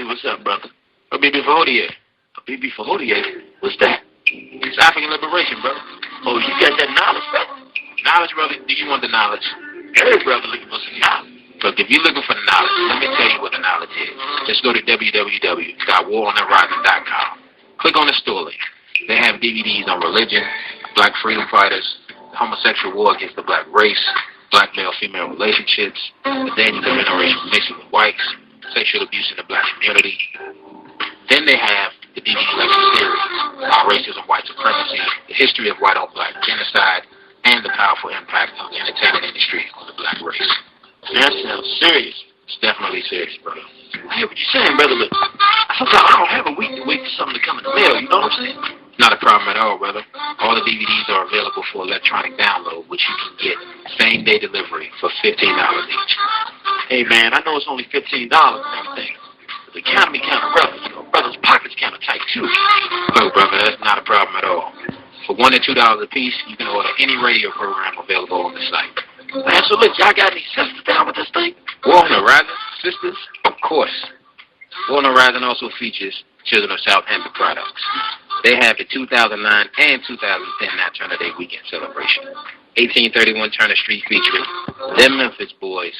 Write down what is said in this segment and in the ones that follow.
Hey, what's up, brother? Habibi Fahodiye. Habibi Fahodiye? What's that? It's African liberation, brother. Oh, you got that knowledge, brother? Knowledge, brother? Do you want the knowledge? Every brother looking for some knowledge. Look, if you're looking for the knowledge, let me tell you what the knowledge is. Just go to www.waronthehorizon.com. Click on the store link. They have DVDs on religion, black freedom fighters, the homosexual war against the black race, black male-female relationships, the dangers of interracial mixing with whites, sexual abuse in the black community. Then they have the DVD lecture series, Our Racism, White Supremacy, the history of white-on-black genocide, and the powerful impact of the entertainment industry on the black race. That sounds serious. It's definitely serious, brother. I hear what you're saying, brother. Look, sometimes I don't have a week to wait for something to come in the mail, you know what I'm saying? Not a problem at all, brother. All the DVDs are available for electronic download, which you can get same-day delivery for $15 each. Hey, man, I know it's only $15 and everything, but the economy kind of rough. You know, brother's pockets kind of tight, too. No, brother, that's not a problem at all. For $1 and $2 a piece, you can order any radio program available on the site. Man, so look, y'all got any sisters down with this thing? War on the Horizon? Sisters? Of course. War on the Horizon also features Children of Southampton products. They have the 2009 and 2010 Nat Turner Day weekend celebration. 1831 Turner Street featuring them Memphis boys,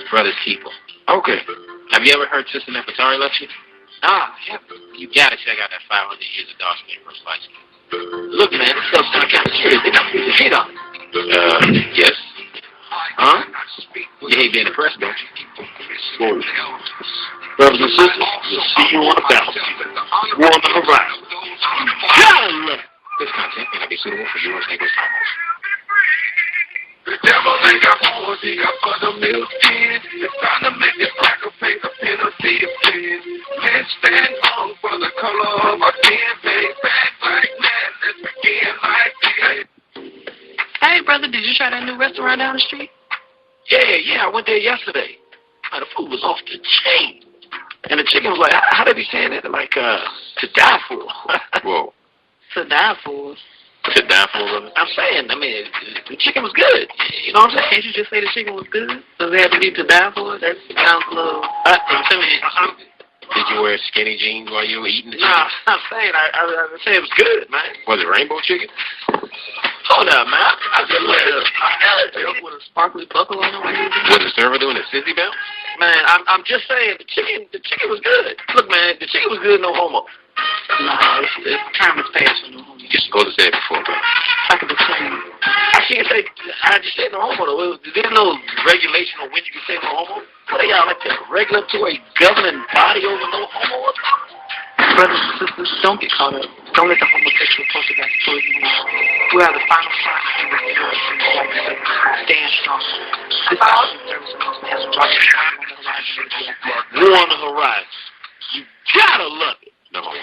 Brothers Keeper. Okay. Have you ever heard Sister Nefertari lecture? Nah, I haven't. You gotta check out that 500 Years of Dark Skin vs. Light Skin. Look, man, this stuff sounds kind of serious. They got me to hate on it. Yes. Huh? You hate being depressed, don't you? Brothers and sisters, we'll see you on the battlefield. War on the horizon. This content may not be suitable for viewers and English language. The devil ain't got horns, he got buttermilk skin. It's time to make this cracker face a penalty of sin. Let's stand on for the color of our skin. Big bad black man, let's begin like this. Hey, brother, did you try that new restaurant down the street? Yeah, I went there yesterday. The food was off the chain. And the chicken was like, how did he say that? Like, to die for. Whoa. To die for? To die for, brother? I'm saying, the chicken was good. You know what I'm saying? Can't you just say the chicken was good? Does it have to be to die for? That sounds a little... Did you wear skinny jeans while you were eating the chicken? Nah, I'm saying, I say it was good, man. Was it rainbow chicken? Hold up, man. I just with a sparkly buckle on it. Was the server doing a sissy bounce? Man, I'm just saying, the chicken was good. Look, man, the chicken was good, no homo. Nah, it's time is past for no homo. You're supposed to say it before, bro. I can explain. I can't say, I just said no homo, though. There's no regulation on when you can say no homo. What are y'all, like, regular to a governing body over no homo or something? Brothers and sisters, don't get caught up. Don't let the homosexual culture back pull you in. We are the final fight in the world. Stand strong. This African service has brought you War on the Horizon. You gotta love it. Number one.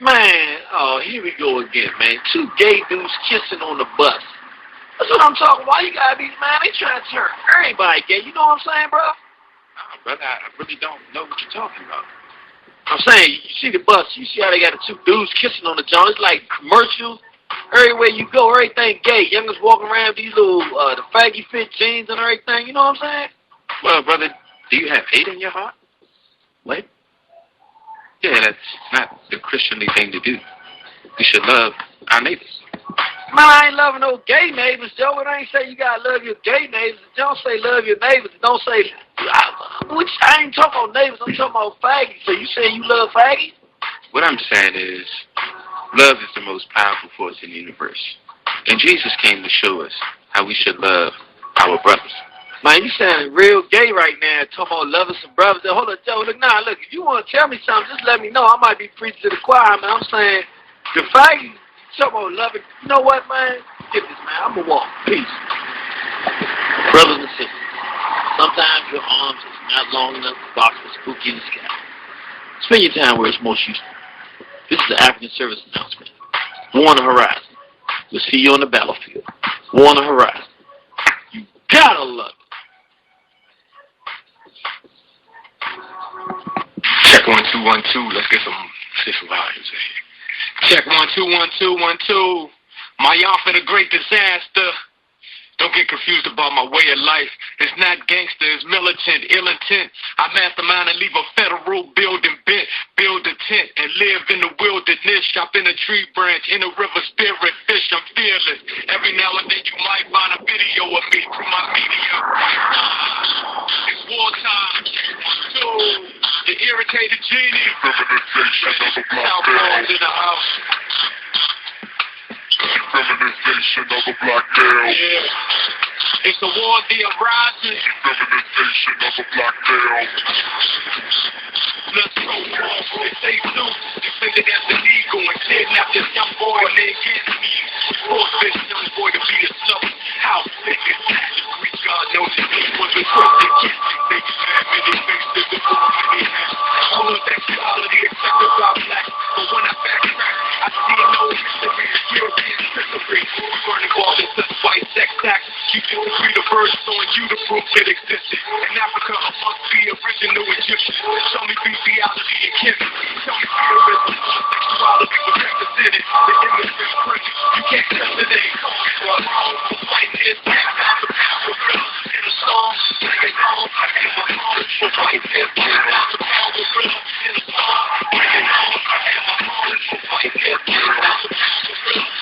Man, oh, here we go again, man. Two gay dudes kissing on the bus. That's what I'm talking about. You gotta be, man, they trying to turn everybody gay. You know what I'm saying, bro? Brother, I really don't know what you're talking about. I'm saying, you see the bus, you see how they got the two dudes kissing on the joint. It's like commercials. Everywhere you go, everything gay. Youngers walking around with these little, the faggy fit jeans and everything. You know what I'm saying? Well, brother, do you have hate in your heart? What? Yeah, that's not the Christianly thing to do. We should love our neighbors. Man, I ain't loving no gay neighbors, Joe. It ain't say you gotta love your gay neighbors. It don't say love your neighbors. It don't say... I ain't talking about neighbors. I'm talking about faggies. So you saying you love faggies? What I'm saying is, love is the most powerful force in the universe. And Jesus came to show us how we should love our brothers. Man, you sounding real gay right now, talking about loving some brothers. Hold on, Joe. Look, look, if you want to tell me something, just let me know. I might be preaching to the choir, man. I'm saying, the faggies, talking about loving. You know what, man? Get this, man. I'm going to walk. Peace. Brothers and sisters, sometimes your arms is not long enough to box the spooky in the sky. Spend your time where it's most useful. This is the African service announcement. War on the Horizon. We'll see you on the battlefield. War on the Horizon. You gotta love it. Check 1 2 1 2. Let's get some volumes in here. Check 1 2 1 2 1 2. My y'all for the great disaster. Don't get confused about my way of life. It's not gangster, it's militant, ill intent. I mastermind and leave a federal building bent, build a tent, and live in the wilderness. Shop in a tree branch, in a river spirit, fish, I'm fearless. Every now and then you might find a video of me through my media. It's wartime. So, the irritated genie. Outlaws in the house. Feminization of a black male. Yeah. It's the war of the horizon. Feminization of a black male. Let's go, bro. They say too. They say that that's illegal and kidnap this young boy and they get me. Force this young boy to be a sub. How sick is that? The Greek God knows his name was a quick to get me. They have many faces to go many hands. Homosexuality accepted by blacks. But when I backtrack, I see no history. European trickery. Burning all this white sex tax. You disagree the verse on you to prove it existed. In Africa, I must be original Egyptian. Show me bestiality and kinship. Show me purity. Homosexuality was represented. The image is printed. You can't tell it ain't coming from wrong. White is down the power in a song. Bring it home. I get my home. White is down the power in a song. Bring it home. I get my home. White is down the power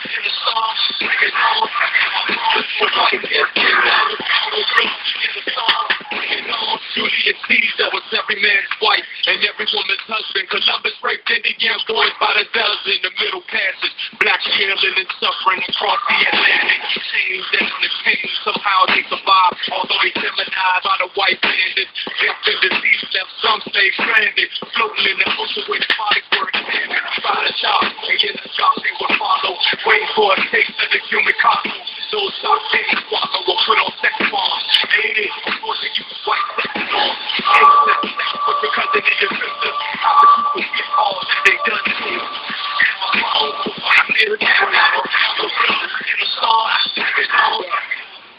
in a song. Bring it home. I get my home. White is down the power in a song. Bring it home. Julius Caesar was every man's wife and every woman's husband. Columbus raped Indian boys by the dozen. The Middle Passage, blacks yelling and suffering across the Atlantic. Chains down in pain, somehow they survive. Although they demonized by the white bandits. Death and disease left some slaves stranded. Floating in the ocean where the bodies were examined. By the shop, and in the shop they would follow. Waiting for a taste of the human cosmos. Those shops didn't swallow or put on sex bombs. Ain't it? Forcing you to white sex norms. Ain't sex with your cousin and your sister. How the people get all that they done to you.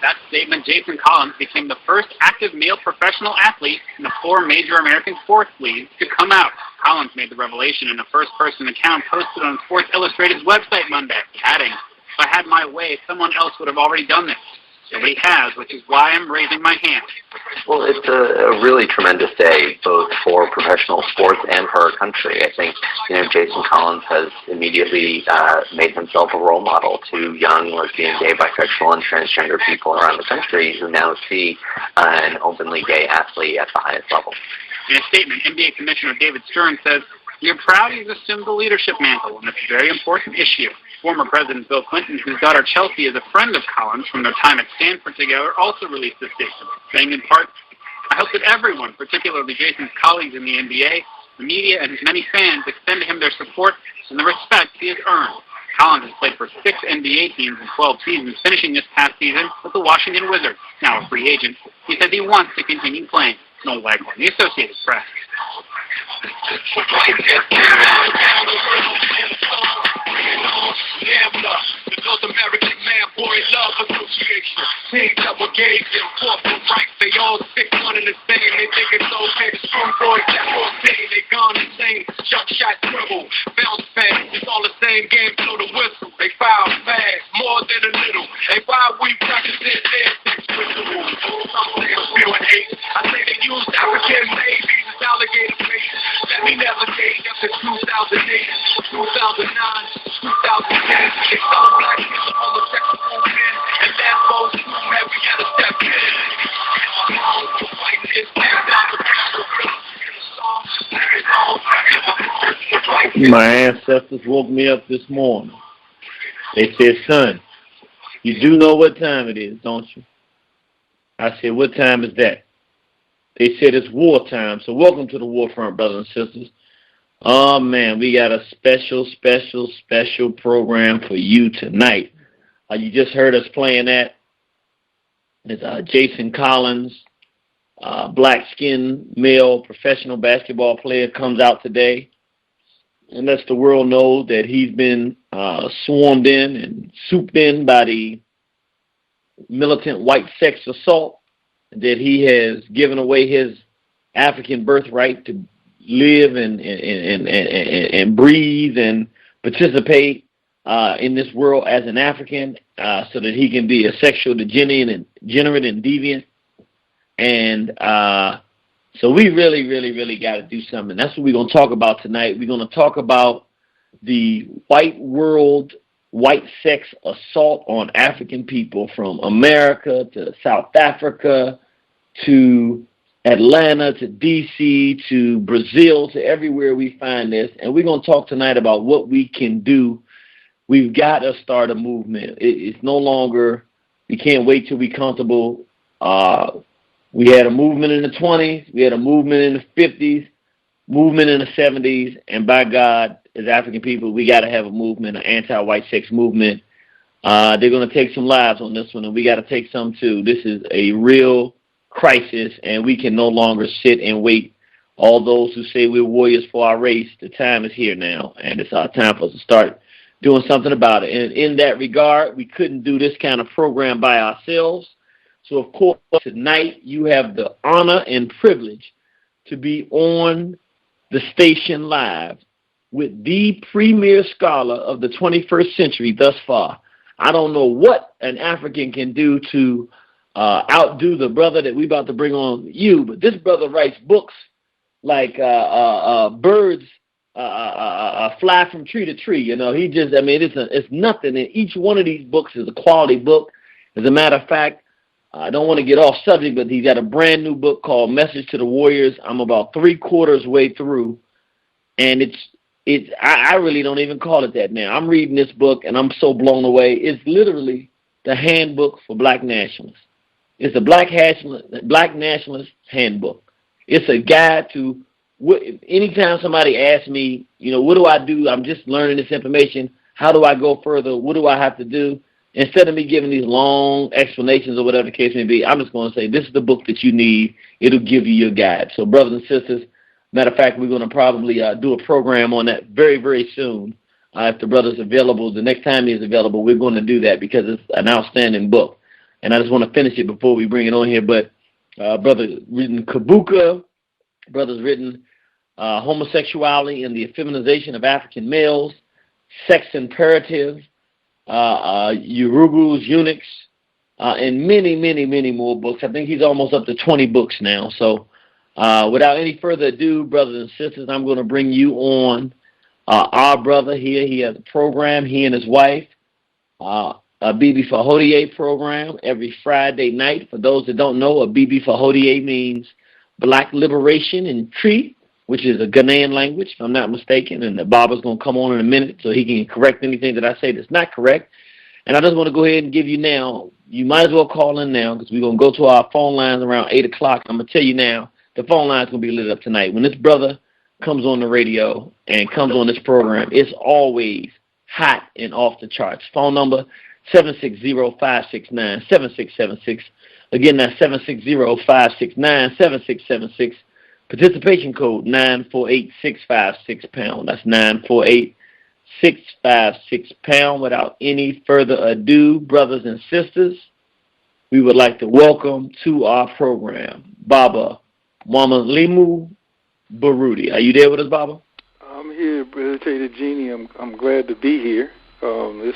That statement, Jason Collins became the first active male professional athlete in the 4 major American sports leagues to come out. Collins made the revelation in a first-person account posted on Sports Illustrated's website Monday, adding, "If I had my way, someone else would have already done this. Nobody has, which is why I'm raising my hand." Well, it's a really tremendous day, both for professional sports and for our country. I think, Jason Collins has immediately made himself a role model to young lesbian, gay, bisexual, and transgender people around the country who now see an openly gay athlete at the highest level. In a statement, NBA Commissioner David Stern says, "We are proud he's assumed the leadership mantle on this very important issue." Former President Bill Clinton, whose daughter Chelsea is a friend of Collins from their time at Stanford together, also released a statement, saying in part, "I hope that everyone, particularly Jason's colleagues in the NBA, the media, and his many fans, extend to him their support and the respect he has earned." Collins has played for 6 NBA teams in 12 seasons, finishing this past season with the Washington Wizards. Now a free agent, he says he wants to continue playing. Noel Waghorn, The Associated Press. The North American Man-Boy Love Association. Team double gauge and corporate ranks. They all stick one in the same. They think it's okay to screw boys that won't pay. They gone insane. Jump shot dribble. Bounce fast. It's all the same game. Blow the whistle. They foul fast. More than a little. And why we practice it their sex rituals. Some say I'm feeling hate. I say they use African babies as alligator bait. Let me navigate up to 2008, 2009, 2010. They saw black kids and homosexual men. And that goes through, man, we gotta step in. My ancestors woke me up this morning. They said, "Son, you do know what time it is, don't you?" I said, "What time is that?" They said, "It's wartime." So welcome to the war front, brothers and sisters. Oh, man, we got a special program for you tonight. You just heard us playing that. It's Jason Collins, black-skinned male professional basketball player, comes out today and lets the world know that he's been swarmed in and souped in by the militant white sex assault, that he has given away his African birthright to live and breathe and participate in this world as an African, so that he can be a sexual degenerate and deviant. And so we really got to do something. That's what we're going to talk about tonight. We're going to talk about the white sex assault on African people, from America to South Africa to Atlanta to D.C. to Brazil to everywhere we find this. And we're going to talk tonight about what we can do. We've got to start a movement. It's no longer, we can't wait till we're comfortable. We had a movement in the 20s. We had a movement in the 50s, movement in the 70s. And by God, as African people, we got to have a movement, an anti-white sex movement. They're going to take some lives on this one, and we got to take some too. This is a real crisis, and we can no longer sit and wait. All those who say we're warriors for our race, the time is here now, and it's our time for us to start doing something about it. And in that regard, we couldn't do this kind of program by ourselves. So, of course, tonight you have the honor and privilege to be on the station live with the premier scholar of the 21st century thus far. I don't know what an African can do to outdo the brother that we're about to bring on you, but this brother writes books like birds fly from tree to tree. You know, it's nothing. And each one of these books is a quality book. As a matter of fact, I don't want to get off subject, but he's got a brand new book called Message to the Warriors. I'm about 3/4 way through, and I really don't even call it that now. I'm reading this book, and I'm so blown away. It's literally the handbook for black nationalists. It's a black nationalist handbook. It's a guide to anytime somebody asks me, what do I do? I'm just learning this information. How do I go further? What do I have to do? Instead of me giving these long explanations or whatever the case may be, I'm just going to say, this is the book that you need. It'll give you your guide. So, brothers and sisters, matter of fact, we're going to probably do a program on that very, very soon. If the brother's available, the next time he's available, we're going to do that because it's an outstanding book. And I just want to finish it before we bring it on here. But brother's written Kabuka, brother's written Homosexuality and the Effeminization of African Males, Sex Imperative, Urugu's Eunuchs, and many more books. I think he's almost up to 20 books now. So without any further ado, brothers and sisters, I'm going to bring you on our brother here. He has a program, he and his wife, a Bibi Fahodie program every Friday night. For those that don't know, a Bibi Fahodie means Black Liberation in Cree, which is a Ghanaian language, if I'm not mistaken, and the Baba's going to come on in a minute so he can correct anything that I say that's not correct. And I just want to go ahead and give you now, you might as well call in now because we're going to go to our phone lines around 8 o'clock. I'm going to tell you now, the phone line's going to be lit up tonight. When this brother comes on the radio and comes on this program, it's always hot and off the charts. Phone number 760-569-7676. Again, that's 760-569-7676. Participation code 948-656#. That's 948-656#. Without any further ado, brothers and sisters, we would like to welcome to our program Baba Mwamalimu Baruti. Are you there with us, Baba? I'm here, Brother Tater Genie. I'm glad to be here. This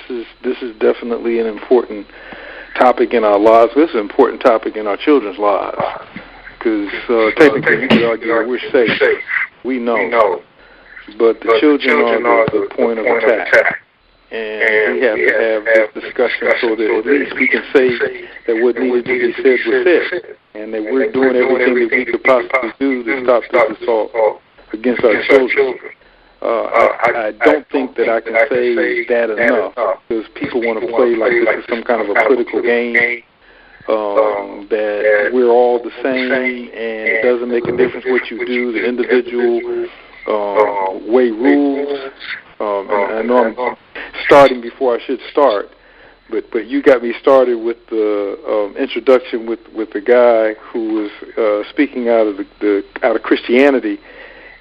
is definitely an important topic in our lives. This is an important topic in our children's lives. Because technically, you could argue we're safe. We know. But the children are the point of attack. And we have to have this discussion so that at least we can say that what needed to be said was said. And that we're doing everything that we could possibly do to stop this assault against our children. I don't think that I can say that enough. Because people want to play like this is some kind of a political game. That we're all the same, and it doesn't make a difference what you do. The individual way rules. And I know I'm starting before I should start, but you got me started with the introduction with the guy who was speaking out of out of Christianity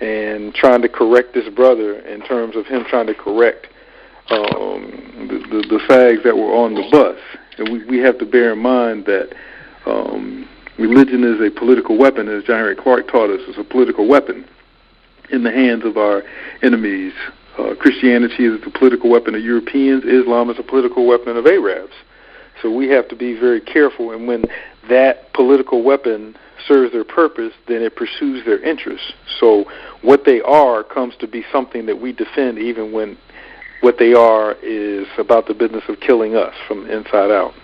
and trying to correct this brother in terms of him trying to correct the fags that were on the bus. And we have to bear in mind that religion is a political weapon, as John Henry Clark taught us. It's a political weapon in the hands of our enemies, Christianity is the political weapon of Europeans. Islam is a political weapon of Arabs. So we have to be very careful, and when that political weapon serves their purpose, then it pursues their interests. So what they are comes to be something that we defend, even when what they are is about the business of killing us from the inside out.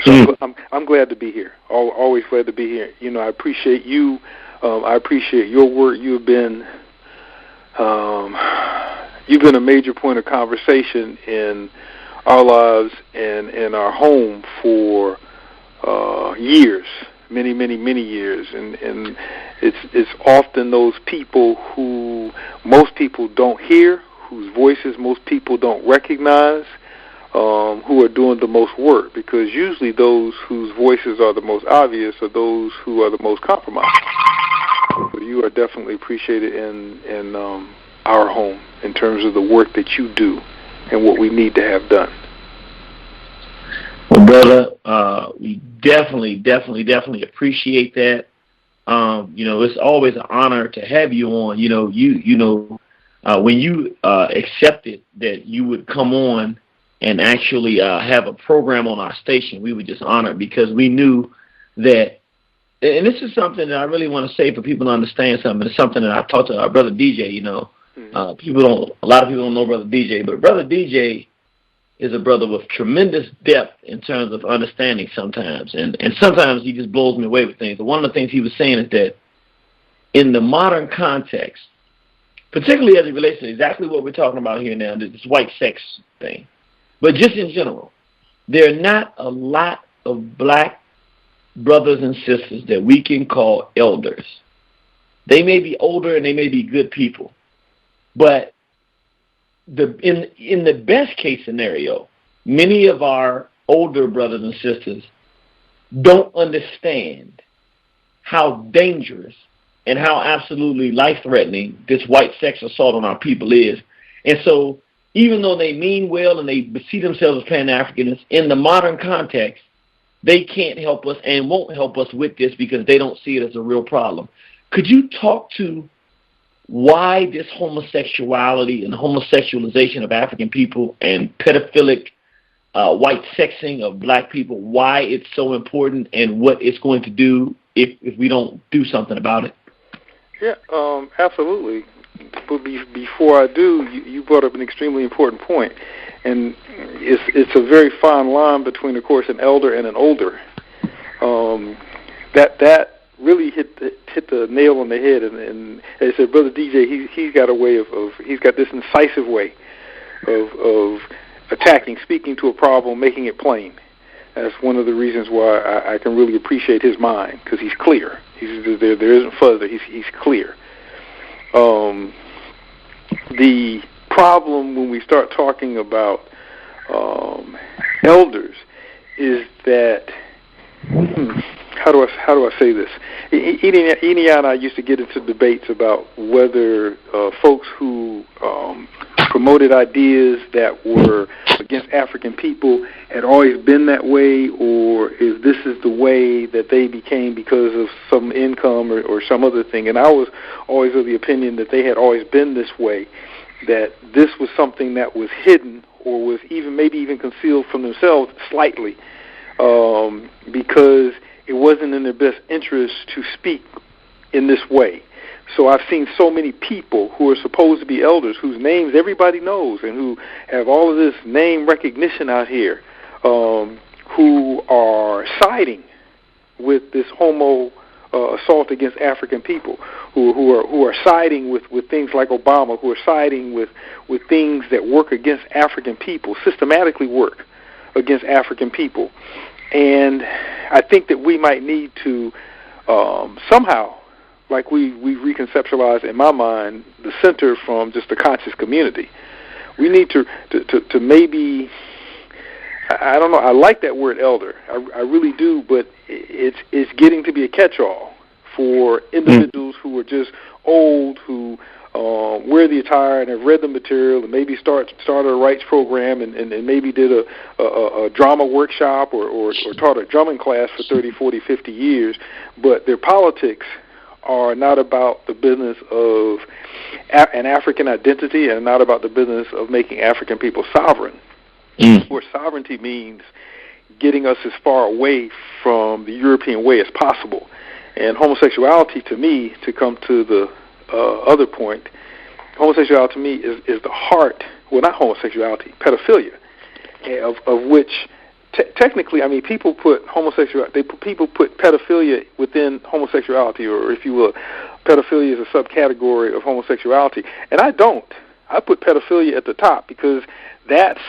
So I'm glad to be here. Always glad to be here. You know, I appreciate you. I appreciate your work. You've been a major point of conversation in our lives and in our home for years, many years, and it's often those people who most people don't hear, whose voices most people don't recognize, who are doing the most work, because usually those whose voices are the most obvious are those who are the most compromised. So you are definitely appreciated in our home in terms of the work that you do and what we need to have done. Well, brother, we definitely appreciate that. You know, it's always an honor to have you on. You know, when you accepted that you would come on and actually have a program on our station, we were just honored, because we knew that, and this is something that I really want to say for people to understand something. It's something that I talked to our brother DJ, you know. A lot of people don't know brother DJ, but brother DJ is a brother with tremendous depth in terms of understanding sometimes, and sometimes he just blows me away with things. But one of the things he was saying is that in the modern context, particularly as it relates to exactly what we're talking about here now, this white sex thing, but just in general, there are not a lot of black brothers and sisters that we can call elders. They may be older and they may be good people, but in the best case scenario, many of our older brothers and sisters don't understand how dangerous and how absolutely life-threatening this white sex assault on our people is. And so even though they mean well and they see themselves as Pan-Africanists, in the modern context, they can't help us and won't help us with this because they don't see it as a real problem. Could you talk to why this homosexuality and homosexualization of African people and pedophilic white sexing of black people, why it's so important and what it's going to do if we don't do something about it? Yeah, absolutely. But before I do, you brought up an extremely important point, and it's a very fine line between, of course, an elder and an older. That really hit the nail on the head, and as I said, Brother DJ, he's got a way he's got this incisive way of attacking, speaking to a problem, making it plain. That's one of the reasons why I can really appreciate his mind, because he's clear. There isn't fuzz there. He's clear. The problem when we start talking about elders is that how do I say this? Edie and I used to get into debates about whether folks who promoted ideas that were against African people had always been that way, or if this is the way that they became because of some income or some other thing. And I was always of the opinion that they had always been this way, that this was something that was hidden or was maybe even concealed from themselves slightly, because it wasn't in their best interest to speak in this way. So I've seen so many people who are supposed to be elders, whose names everybody knows and who have all of this name recognition out here, who are siding with this homo assault against African people, who are siding with things like Obama, who are siding with things that work against African people, systematically work against African people. And I think that we might need to somehow, like we reconceptualize, in my mind, the center from just the conscious community. We need to maybe, I don't know, I like that word elder, I really do, but it's getting to be a catch-all for individuals who are just old, who wear the attire and have read the material and maybe started a rights program and maybe did a drama workshop or taught a drumming class for 30, 40, 50 years, but their politics are not about the business of an African identity and not about the business of making African people sovereign. Where sovereignty means getting us as far away from the European way as possible. And homosexuality, to me, to come to the other point, homosexuality to me is the heart, well, not homosexuality, pedophilia, of which technically, I mean, people put people put pedophilia within homosexuality, or if you will, pedophilia is a subcategory of homosexuality, and I don't. I put pedophilia at the top because that's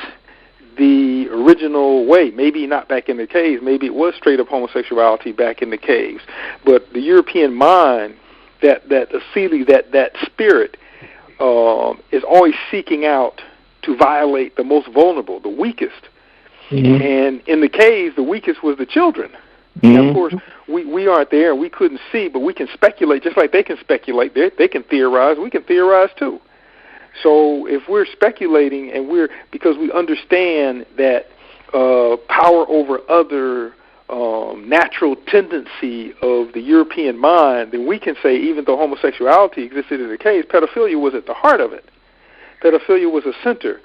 the original way. Maybe not back in the caves. Maybe it was straight up homosexuality back in the caves. But the European mind, that spirit, is always seeking out to violate the most vulnerable, the weakest. And in the caves, the weakest was the children. And of course, we aren't there and we couldn't see, but we can speculate just like they can speculate. They can theorize. We can theorize too. So if we're speculating and because we understand that power over other natural tendency of the European mind, then we can say even though homosexuality existed in the case, pedophilia was at the heart of it. Pedophilia was a center.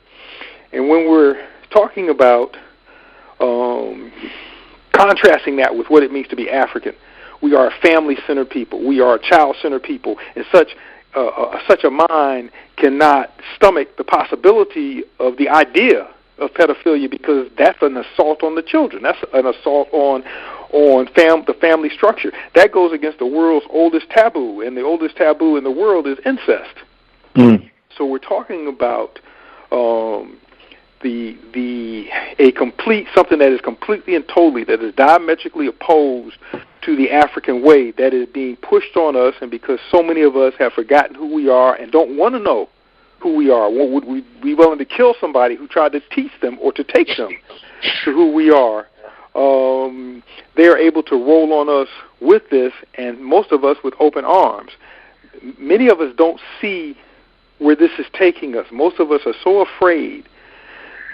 And when we're talking about contrasting that with what it means to be African, we are a family-centered people. We are a child-centered people, and such a mind cannot stomach the possibility of the idea of pedophilia because that's an assault on the children. That's an assault on the family structure. That goes against the world's oldest taboo, and the oldest taboo in the world is incest. So we're talking about something that is completely and totally, that is diametrically opposed to the African way, that is being pushed on us, and because so many of us have forgotten who we are and don't want to know who we are, would we be willing to kill somebody who tried to teach them or to take them to who we are? They are able to roll on us with this, and most of us with open arms. Many of us don't see where this is taking us. Most of us are so afraid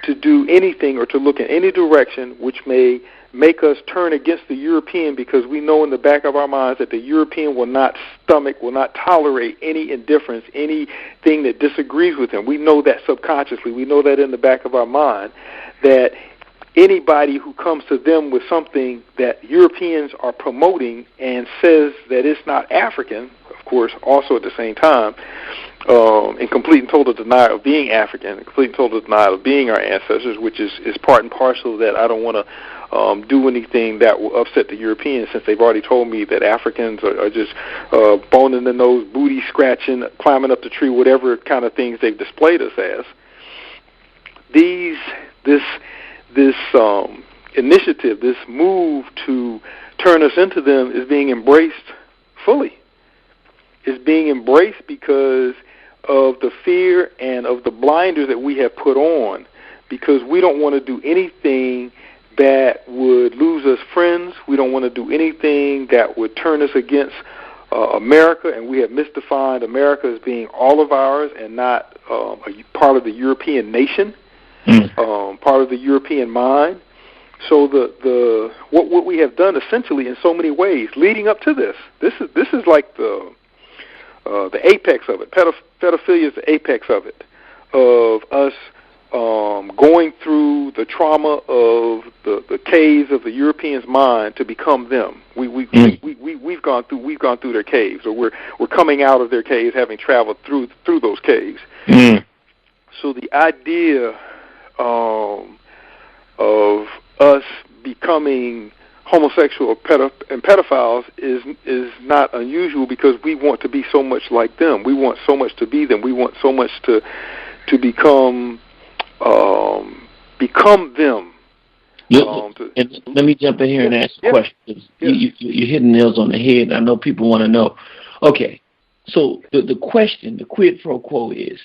to do anything or to look in any direction which may make us turn against the European, because we know in the back of our minds that the European will not tolerate any indifference, anything that disagrees with him. We know that subconsciously. We know that in the back of our mind, that anybody who comes to them with something that Europeans are promoting and says that it's not African, of course, also at the same time, in complete and total denial of being African, in complete and total denial of being our ancestors, which is part and parcel of that. I don't want to do anything that will upset the Europeans, since they've already told me that Africans are just boning the nose, booty scratching, climbing up the tree, whatever kind of things they've displayed us as. This initiative, this move to turn us into them is being embraced fully. It's being embraced because of the fear and of the blinders that we have put on, because we don't want to do anything that would lose us friends. We don't want to do anything that would turn us against America, and we have misdefined America as being all of ours and not a part of the European nation, part of the European mind. So what we have done essentially in so many ways leading up to this is like the apex of it. Pedophilia is the apex of it, of us going through the trauma of the caves of the European's mind to become them. We've gone through their caves, or we're coming out of their caves, having traveled through those caves. So the idea of us becoming homosexual and pedophiles is not unusual, because we want to be so much like them. We want so much to be them. We want so much to become them. And let me jump in here and ask a question. You're hitting nails on the head. I know people want to know. Okay, so the question, the quid pro quo is,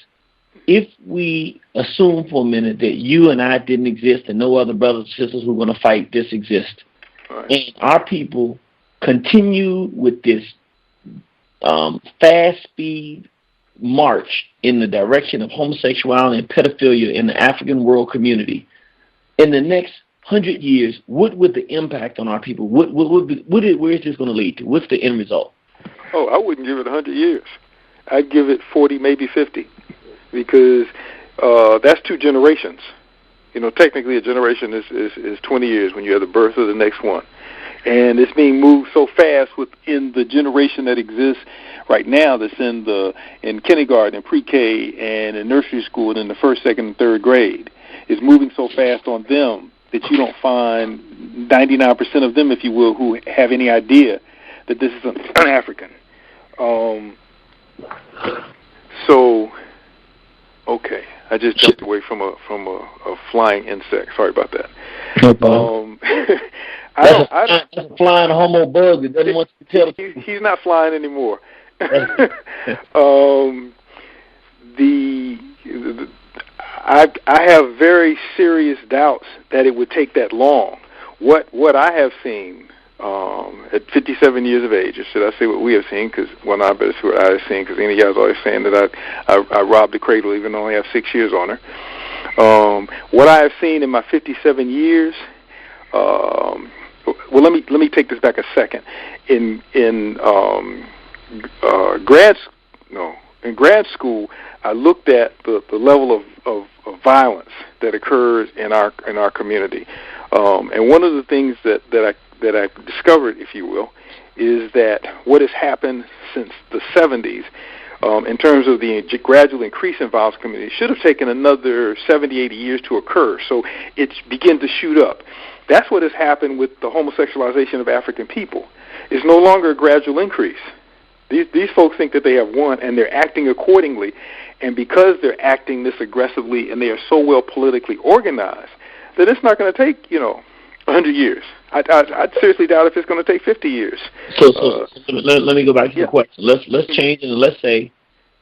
if we assume for a minute that you and I didn't exist and no other brothers and sisters who are going to fight this exist, right, and our people continue with this fast speed march in the direction of homosexuality and pedophilia in the African world community, in the next 100 years, what would the impact on our people? Where is this going to lead to? What's the end result? Oh, I wouldn't give it 100 years. I'd give it 40, maybe 50, because that's 2 generations. You know, technically a generation is 20 years when you have the birth of the next one. And it's being moved so fast within the generation that exists right now, that's in kindergarten and pre-K and in nursery school and in the first, second, and third grade. It's moving so fast on them that you don't find 99% of them, if you will, who have any idea that this is an African. So, okay, I just jumped away from a flying insect. Sorry about that. No problem. That's a flying homo bug that doesn't want you to tell. He's not flying anymore. I have very serious doubts that it would take that long. What I have seen at 57 years of age, or should I say what we have seen? Because I better say what I have seen, because any guy's always saying that I robbed the cradle, even though I only have 6 years on her. What I have seen in my 57 years. Well, let me take this back a second. In grad school, I looked at the level of violence that occurs in our community, and one of the things that I discovered, if you will, is that what has happened since the 70s, in terms of the gradual increase in violence in the community, should have taken another 70, 80 years to occur. So it's begun to shoot up. That's what has happened with the homosexualization of African people. It's no longer a gradual increase. These folks think that they have won, and they're acting accordingly. And because they're acting this aggressively and they are so well politically organized, that it's not going to take, 100 years. I'd seriously doubt if it's going to take 50 years. So let me go back to the question. Let's change it, and let's say,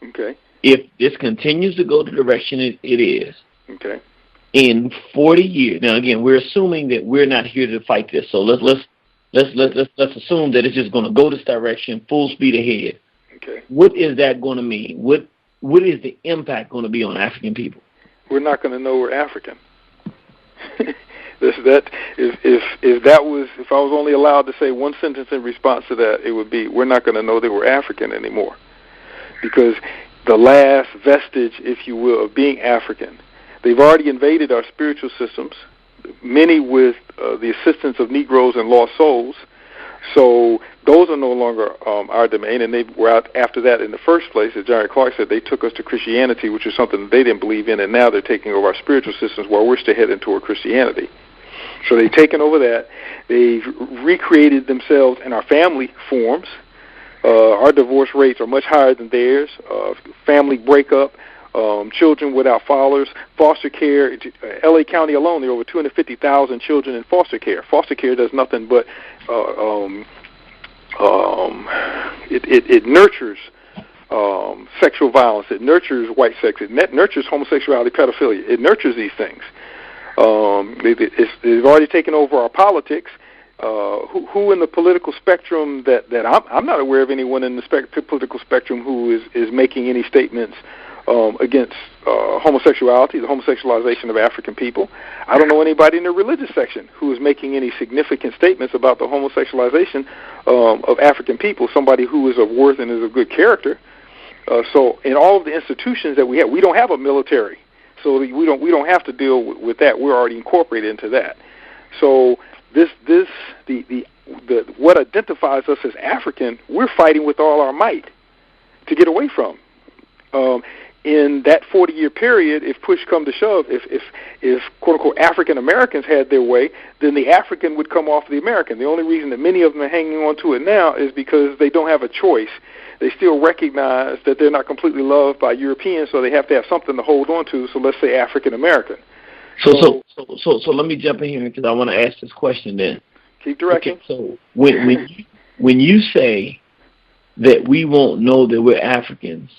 okay, if this continues to go the direction it is, okay, in 40 years. Now, again, we're assuming that we're not here to fight this. So let's assume that it's just going to go this direction, full speed ahead. Okay. What is that going to mean? What is the impact going to be on African people? We're not going to know we're African. If I was only allowed to say one sentence in response to that, it would be, we're not going to know that we're African anymore, because the last vestige, if you will, of being African. They've already invaded our spiritual systems, many with the assistance of Negroes and lost souls. So those are no longer our domain, and they were out after that in the first place. As Jerry Clark said, they took us to Christianity, which is something that they didn't believe in, and now they're taking over our spiritual systems while we're still heading toward Christianity. So they've taken over that. They've recreated themselves in our family forms. Our divorce rates are much higher than theirs. Family breakup. Children without fathers, foster care. L.A. County alone, there are over 250,000 children in foster care. Foster care does nothing but it nurtures sexual violence. It nurtures white sex. It nurtures homosexuality, pedophilia. It nurtures these things. They've already taken over our politics. Who in the political spectrum that I'm not aware of anyone in the political spectrum who is making any statements against homosexuality, the homosexualization of African people. I don't know anybody in the religious section who is making any significant statements about the homosexualization of African people, somebody who is of worth and is of good character. So in all of the institutions that we don't have a military, so we don't have to deal with that. We're already incorporated into that. So what identifies us as African, we're fighting with all our might to get away from. In that 40-year period, if push come to shove, if quote-unquote African Americans had their way, then the African would come off the American. The only reason that many of them are hanging on to it now is because they don't have a choice. They still recognize that they're not completely loved by Europeans, so they have to have something to hold on to, so let's say African American. So let me jump in here because I want to ask this question then. Keep directing. Okay, so when you say that we won't know that we're Africans,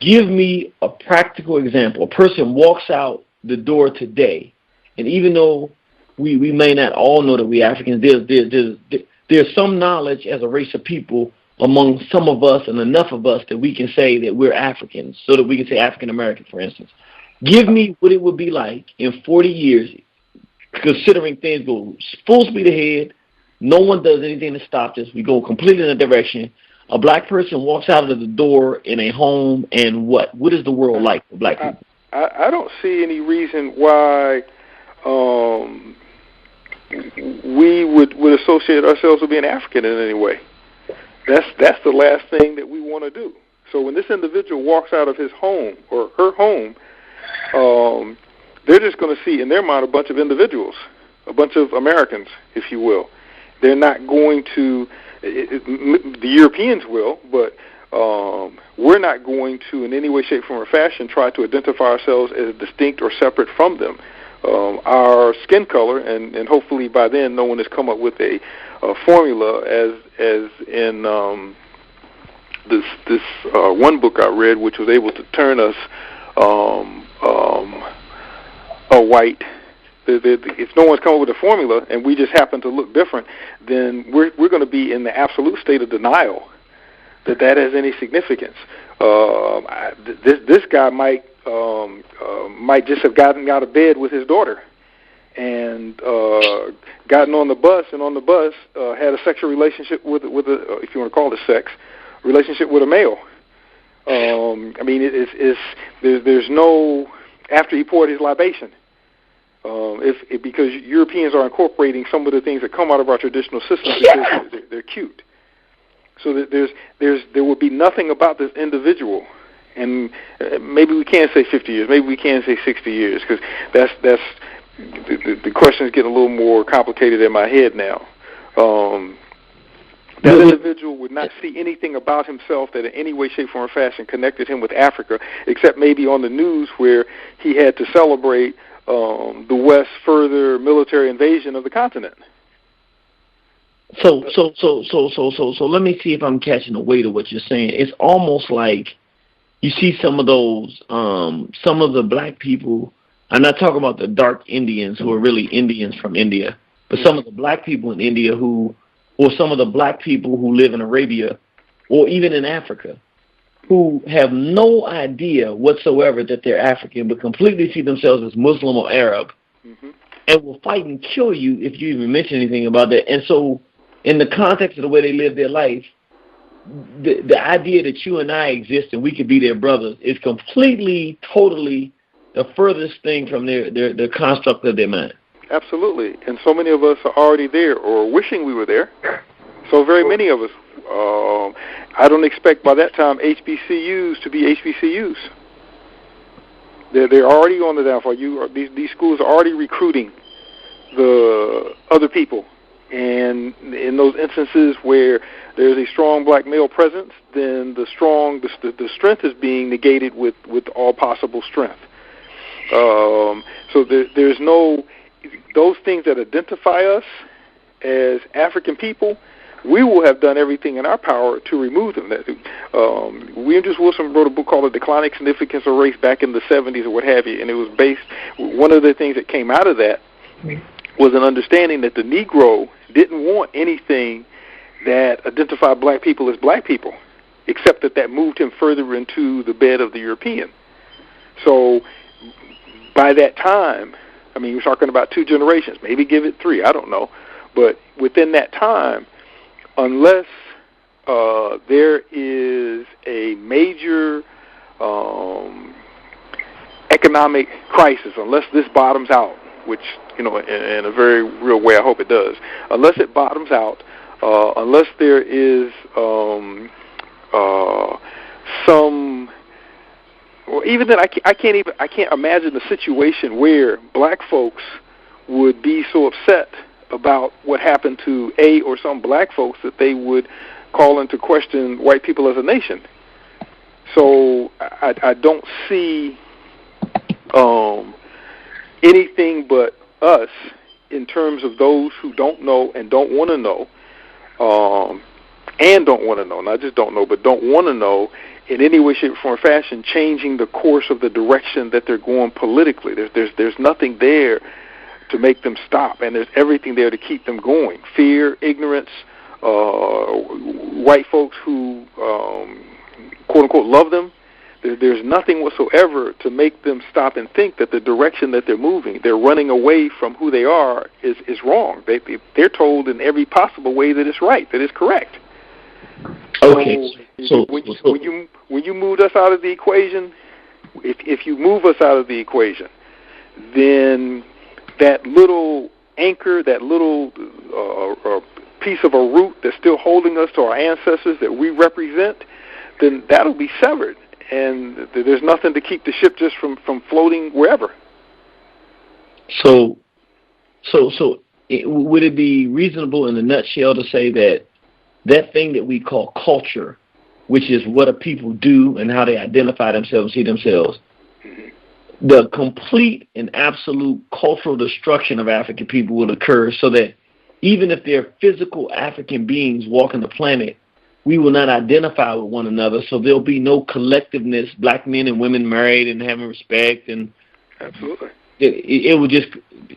give me a practical example. A person walks out the door today, and even though we may not all know that we're Africans, there's some knowledge as a race of people among some of us and enough of us that we can say that we're Africans, so that we can say African American, for instance. Give me what it would be like in 40 years, considering things go full speed ahead, no one does anything to stop this, we go completely in a direction. a black person walks out of the door in a home, and what is the world like for black people? I don't see any reason why we would associate ourselves with being African in any way. That's the last thing that we want to do. So when this individual walks out of his home or her home, they're just going to see in their mind a bunch of individuals, a bunch of Americans, if you will. They're not going to, the Europeans will, but we're not going to in any way, shape, form, or fashion try to identify ourselves as distinct or separate from them. Our skin color, and hopefully by then no one has come up with a formula as in this one book I read, which was able to turn us a white. If no one's come up with a formula and we just happen to look different, then we're going to be in the absolute state of denial that has any significance. This guy might just have gotten out of bed with his daughter and gotten on the bus, and on the bus had a sexual relationship with a, if you want to call it sex, relationship with a male. I mean, there's no, after he poured his libation. Because Europeans are incorporating some of the things that come out of our traditional systems because they're cute. So that there would be nothing about this individual, and maybe we can say 50 years, maybe we can say 60 years, because that's the questions get a little more complicated in my head now. That individual would not see anything about himself that in any way, shape, form, or fashion connected him with Africa, except maybe on the news where he had to celebrate the West's further military invasion of the continent. So let me see if I'm catching the weight of what you're saying. It's almost like you see some of those, some of the black people. I'm not talking about the dark Indians who are really Indians from India, but some of the black people in India or some of the black people who live in Arabia, or even in Africa, who have no idea whatsoever that they're African, but completely see themselves as Muslim or Arab, and will fight and kill you if you even mention anything about that. And so, in the context of the way they live their life, the idea that you and I exist and we could be their brothers is completely, totally the furthest thing from the construct of their mind. Absolutely. And so many of us are already there or wishing we were there. So very many of us. I don't expect by that time HBCUs to be HBCUs. They're already on the downfall. These schools are already recruiting the other people. And in those instances where there's a strong black male presence, then the strength is being negated with all possible strength. So there's no, those things that identify us as African people, we will have done everything in our power to remove them. William Jewis Wilson wrote a book called The Declining Significance of Race back in the 70s or what have you, and it was based, one of the things that came out of that was an understanding that the Negro didn't want anything that identified black people as black people, except that moved him further into the bed of the European. So by that time, I mean, we're talking about 2 generations, maybe give it 3, I don't know, but within that time, unless there is a major economic crisis, unless this bottoms out, which, you know, in a very real way, I hope it does, unless it bottoms out, unless there is some, well, even then, I can't imagine a situation where black folks would be so upset about what happened to or some black folks that they would call into question white people as a nation. So I don't see anything but us in terms of those who don't know and don't want to know, not just don't know, but don't want to know in any way, shape, form, or fashion, changing the course of the direction that they're going politically. There's nothing there to make them stop, and there's everything there to keep them going. Fear, ignorance, white folks who, quote-unquote, love them. There's nothing whatsoever to make them stop and think that the direction that they're moving, they're running away from who they are, is wrong. They're told in every possible way that it's right, that it's correct. Okay. So when you moved us out of the equation, if you move us out of the equation, then that little anchor, that little piece of a root that's still holding us to our ancestors that we represent, then that'll be severed, and there's nothing to keep the ship just from floating wherever. So would it be reasonable in a nutshell to say that thing that we call culture, which is what a people do and how they identify themselves, see themselves, the complete and absolute cultural destruction of African people will occur, so that even if they're physical African beings walking the planet, we will not identify with one another, so there'll be no collectiveness, black men and women married and having respect. And absolutely. It will just,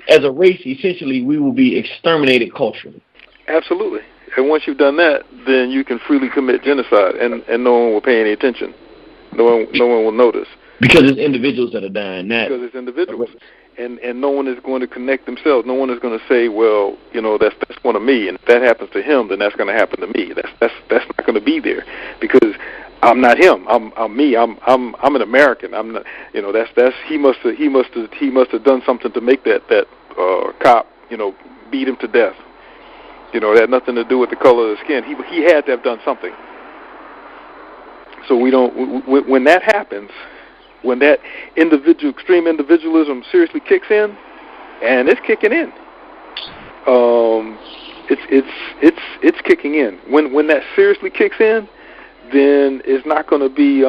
as a race, essentially, we will be exterminated culturally. Absolutely. And once you've done that, then you can freely commit genocide, and no one will pay any attention. No one will notice. Because it's individuals that are dying now. Because it's individuals. And no one is going to connect themselves. No one is going to say, well, that's one of me, and if that happens to him, then that's going to happen to me. That's not going to be there, because I'm not him. I'm me. I'm an American. I'm not. He must have done something to make that cop beat him to death. It had nothing to do with the color of the skin. He had to have done something. So we don't. When that happens, when that extreme individualism seriously kicks in, and it's kicking in, it's kicking in. When that seriously kicks in, then it's not going to be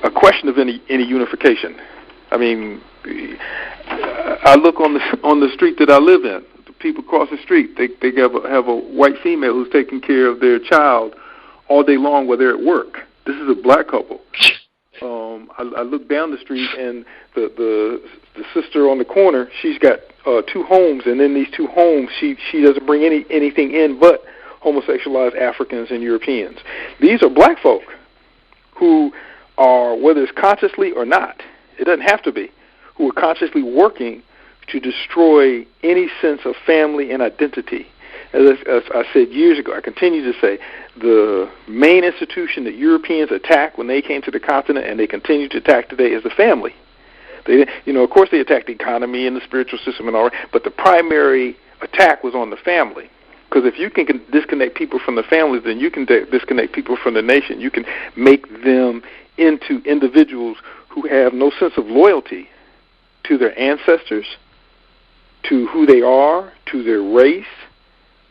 a question of any unification. I mean, I look on the street that I live in. The people across the street, they have a white female who's taking care of their child all day long while they're at work. This is a black couple. I look down the street, and the sister on the corner, she's got 2 homes, and in these 2 homes, she doesn't bring anything in but homosexualized Africans and Europeans. These are black folk who are, whether it's consciously or not, it doesn't have to be, who are consciously working to destroy any sense of family and identity. As I said years ago, I continue to say, the main institution that Europeans attacked when they came to the continent, and they continue to attack today, is the family. They, of course, they attacked the economy and the spiritual system and all that, but the primary attack was on the family. Because if you can disconnect people from the families, then you can disconnect people from the nation. You can make them into individuals who have no sense of loyalty to their ancestors, to who they are, to their race,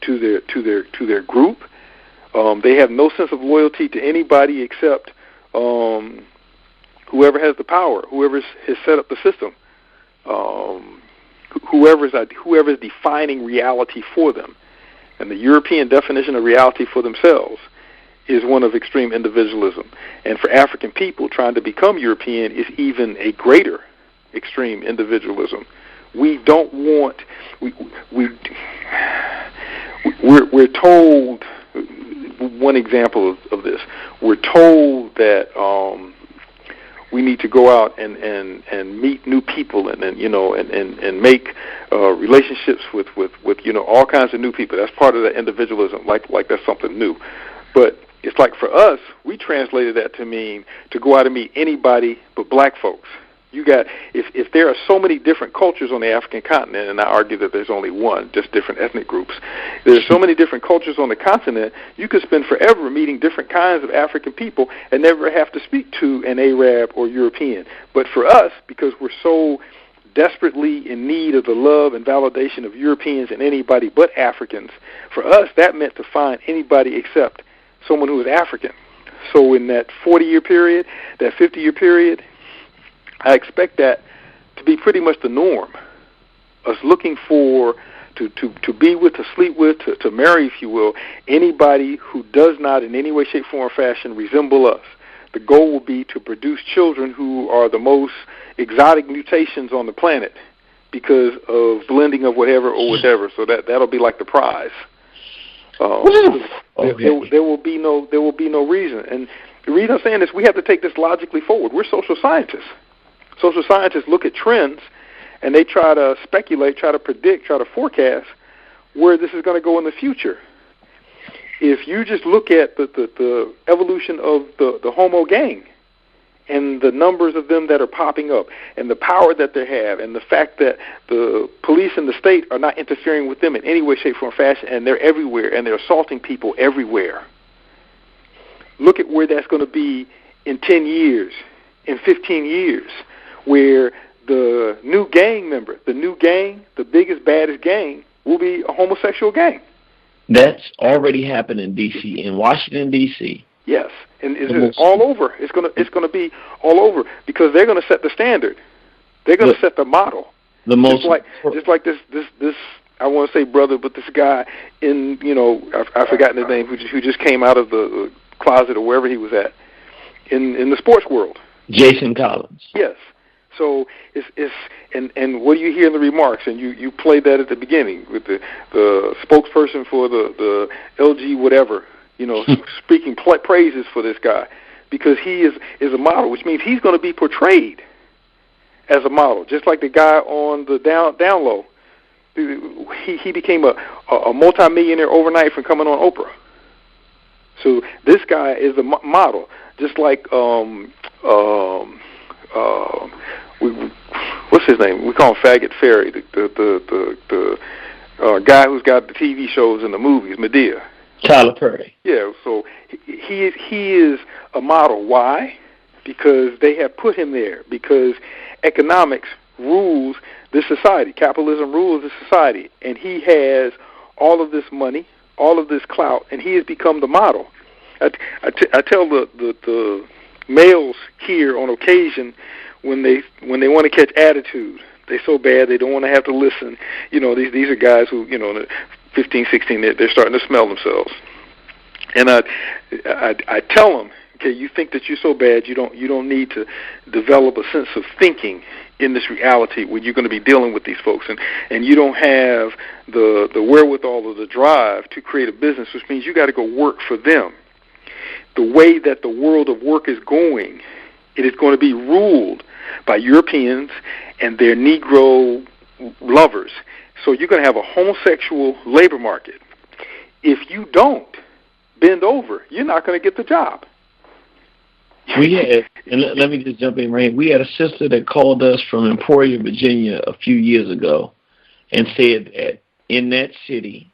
to their group. They have no sense of loyalty to anybody except whoever has the power, whoever has set up the system, whoever's defining reality for them. And the European definition of reality for themselves is one of extreme individualism. And for African people, trying to become European is even a greater extreme individualism. We don't want. We're told. One example of this. We're told that we need to go out and meet new people and make relationships with all kinds of new people. That's part of that individualism, like that's something new. But it's like for us, we translated that to mean to go out and meet anybody but black folks. You got if there are so many different cultures on the African continent, and I argue that there's only one, just different ethnic groups. There's so many different cultures on the continent. You could spend forever meeting different kinds of African people and never have to speak to an Arab or European. But for us, because we're so desperately in need of the love and validation of Europeans and anybody but Africans, for us that meant to find anybody except someone who was African. So in that 40-year period, that 50-year period, I expect that to be pretty much the norm. Us looking for to be with, to sleep with, to marry, if you will, anybody who does not in any way, shape, form, or fashion resemble us. The goal will be to produce children who are the most exotic mutations on the planet because of blending of whatever or whatever. So that'll be like the prize. There will be no reason. And the reason I'm saying this, we have to take this logically forward. We're social scientists. Social scientists look at trends, and they try to speculate, try to predict, try to forecast where this is going to go in the future. if you just look at the evolution of the homo gang and the numbers of them that are popping up and the power that they have and the fact that the police and the state are not interfering with them in any way, shape, form, or fashion, and they're everywhere and they're assaulting people everywhere. Look at where that's going to be in 10 years, in 15 years, where the new gang member, the new gang, the biggest, baddest gang, will be a homosexual gang. That's already happened in D.C., in Washington, D.C. Yes, and it's all over. It's gonna be all over because they're gonna set the standard. They're gonna set the model. Just like this. I want to say brother, but this guy in I've forgotten his name who just came out of the closet or wherever he was at in the sports world. Jason Collins. Yes. So it's and what do you hear in the remarks? And you played that at the beginning with the spokesperson for the LG whatever, speaking praises for this guy because he is a model, which means he's going to be portrayed as a model, just like the guy on the down low. He became a multimillionaire overnight from coming on Oprah. So this guy is a model, just like what's his name? We call him Faggot Ferry, the guy who's got the TV shows and the movies, Medea. Tyler Perry. Yeah, so he is a model. Why? Because they have put him there. Because economics rules this society. Capitalism rules this society, and he has all of this money, all of this clout, and he has become the model. I tell the males here on occasion when they want to catch attitude, they're so bad they don't want to have to listen. These are guys who 15, 16, they're starting to smell themselves. And I tell them, okay, you think that you're so bad, you don't need to develop a sense of thinking in this reality when you're going to be dealing with these folks, and you don't have the wherewithal or the drive to create a business, which means you got to go work for them. The way that the world of work is going, it is going to be ruled by Europeans and their Negro lovers. So you're going to have a homosexual labor market. If you don't bend over, you're not going to get the job. We had, and let me just jump in, Ray. We had a sister that called us from Emporia, Virginia, a few years ago, and said that in that city,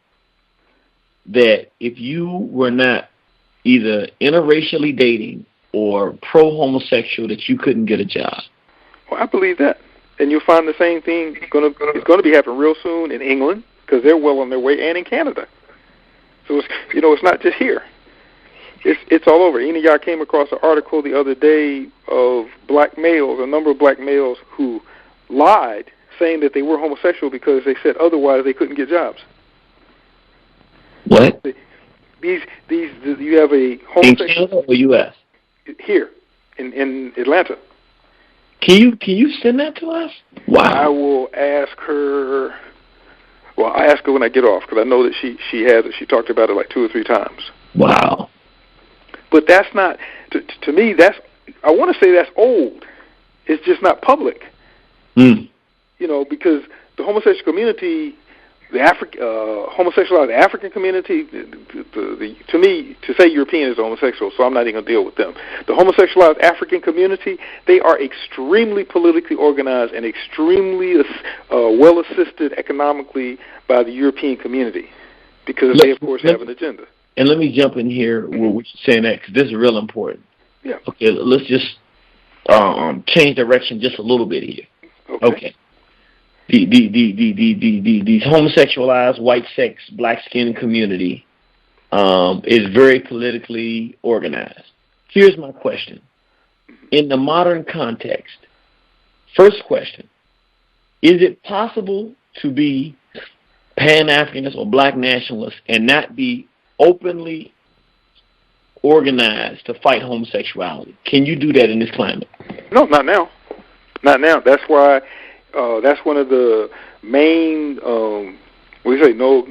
that if you were not either interracially dating or pro-homosexual, that you couldn't get a job. Well, I believe that, and you'll find the same thing. It's going to be happening real soon in England because they're well on their way, and in Canada. So it's not just here. It's all over. Any of y'all came across an article the other day of black males, a number of black males who lied, saying that they were homosexual because they said otherwise they couldn't get jobs. What? You have a homosexual in Canada or U.S. here in Atlanta. Can you send that to us? Wow. I will ask her. Well, I ask her when I get off because I know that she has it. She talked about it like 2 or 3 times. Wow. But that's not to me. I want to say that's old. It's just not public. Because the homosexual community, the homosexualized African community, to me, to say European is homosexual, so I'm not even going to deal with them. The homosexualized African community, they are extremely politically organized and extremely well assisted economically by the European community because they, of course, have an agenda. And let me jump in here where we're saying that because this is real important. Yeah. Okay, let's just change direction just a little bit here. Okay. The homosexualized, white-sex, black-skinned community is very politically organized. Here's my question. In the modern context, first question, is it possible to be Pan-Africanist or black nationalist and not be openly organized to fight homosexuality? Can you do that in this climate? No, not now. Not now. That's why that's one of the main, we say no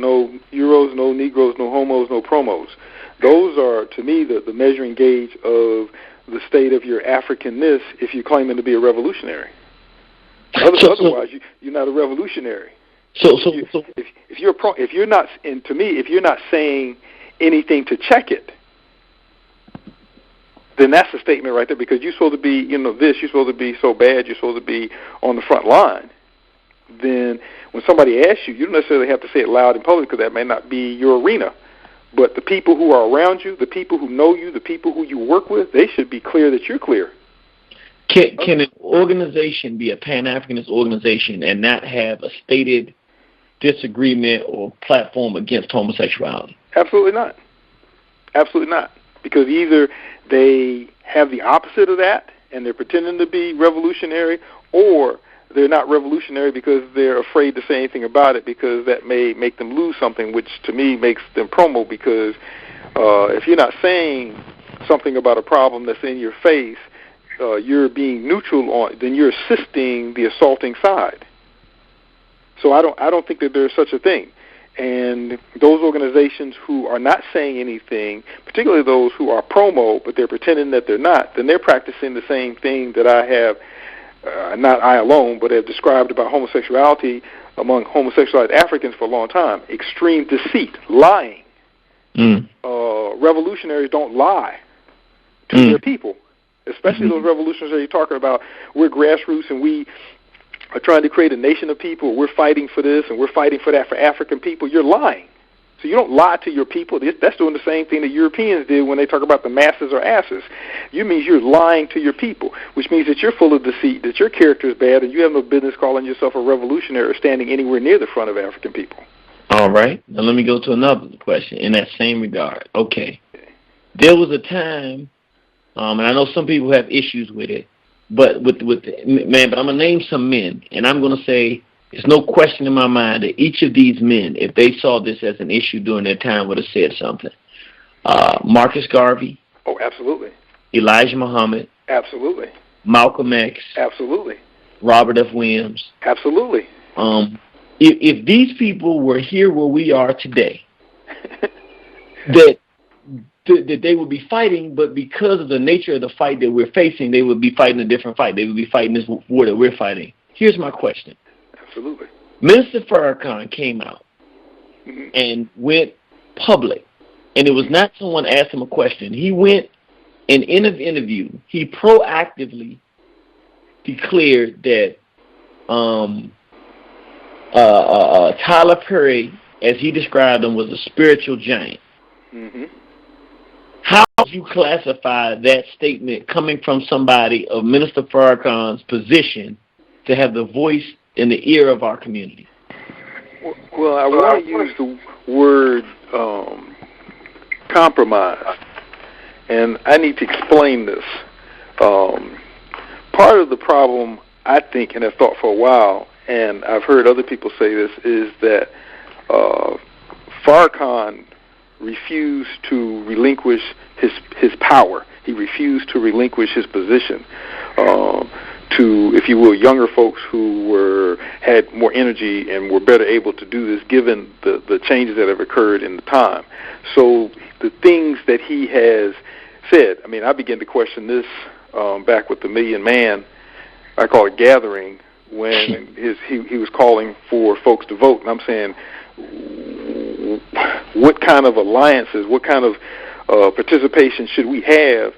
Euros, no Negroes, no homos, no promos. Those are, to me, the measuring gauge of the state of your Africanness if you're claiming to be a revolutionary. Otherwise, you're not a revolutionary. If you're not, and to me, if you're not saying anything to check it, then that's a statement right there, because you're supposed to be, you're supposed to be so bad, you're supposed to be on the front line. Then when somebody asks you, you don't necessarily have to say it loud in public, because that may not be your arena. But the people who are around you, the people who know you, the people who you work with, they should be clear that you're clear. Can an organization be a Pan-Africanist organization and not have a stated disagreement or platform against homosexuality? Absolutely not. Absolutely not. Because either they have the opposite of that and they're pretending to be revolutionary, or they're not revolutionary because they're afraid to say anything about it, because that may make them lose something, which to me makes them promo, because if you're not saying something about a problem that's in your face, you're being neutral on, then you're assisting the assaulting side. So I don't think that there's such a thing. And those organizations who are not saying anything, particularly those who are promo, but they're pretending that they're not, then they're practicing the same thing that I have, not I alone, but have described about homosexuality among homosexualized Africans for a long time. Extreme deceit, lying. Revolutionaries don't lie to their people, especially those revolutionaries that you're talking about. We're grassroots and we are trying to create a nation of people. We're fighting for this and we're fighting for that for African people. You're lying. So you don't lie to your people. That's doing the same thing that Europeans did when they talk about the masses or asses. You mean you're lying to your people, which means that you're full of deceit, that your character is bad, and you have no business calling yourself a revolutionary or standing anywhere near the front of African people. All right. Now let me go to another question in that same regard. Okay. There was a time, and I know some people have issues with it, but but I'm going to name some men, and I'm going to say there's no question in my mind that each of these men, if they saw this as an issue during their time, would have said something. Marcus Garvey. Oh, absolutely. Elijah Muhammad. Absolutely. Malcolm X. Absolutely. Robert F. Williams. Absolutely. If these people were here where we are today, that they would be fighting, but because of the nature of the fight that we're facing, they would be fighting a different fight. They would be fighting this war that we're fighting. Here's my question. Absolutely. Minister Farrakhan came out and went public, and it was not someone asked him a question. He went and in an interview, he proactively declared that Tyler Perry, as he described him, was a spiritual giant. How would you classify that statement coming from somebody of Minister Farrakhan's position to have the voice in the ear of our community? Well, I want to use the word compromise, and I need to explain this. Part of the problem, I think, and have thought for a while, and I've heard other people say this, is that Farrakhan refused to relinquish his power. He refused to relinquish his position to, if you will, younger folks who had more energy and were better able to do this given the changes that have occurred in the time. So the things that he has said, I mean, I began to question this back with the Million Man, I call it gathering, when he was calling for folks to vote. And I'm saying, what kind of alliances, what kind of participation should we have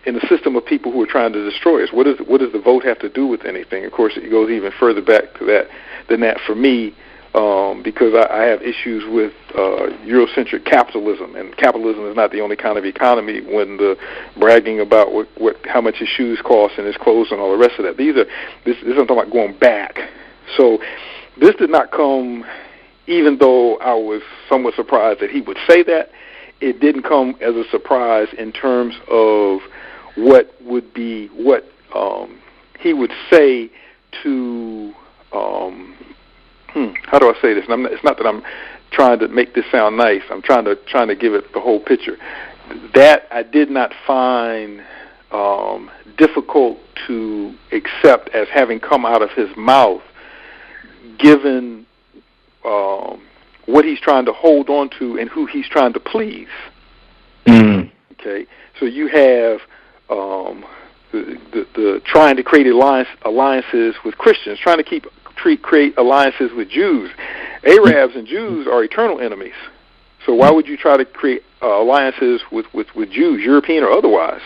in a system of people who are trying to destroy us? What does the vote have to do with anything? Of course, it goes even further back to that than that for me, because I have issues with Eurocentric capitalism, and capitalism is not the only kind of economy. When the bragging about how much his shoes cost and his clothes and all the rest of that, this is I'm talking about going back. So this did not come, even though I was somewhat surprised that he would say that. It didn't come as a surprise in terms of what he would say to how do I say this? And it's not that I'm trying to make this sound nice. I'm trying to give it the whole picture. That I did not find difficult to accept as having come out of his mouth, given what he's trying to hold on to and who he's trying to please. Okay, so you have the trying to create alliances with Christians, trying to create alliances with Jews. Arabs and Jews are eternal enemies. So why would you try to create alliances with Jews, European or otherwise.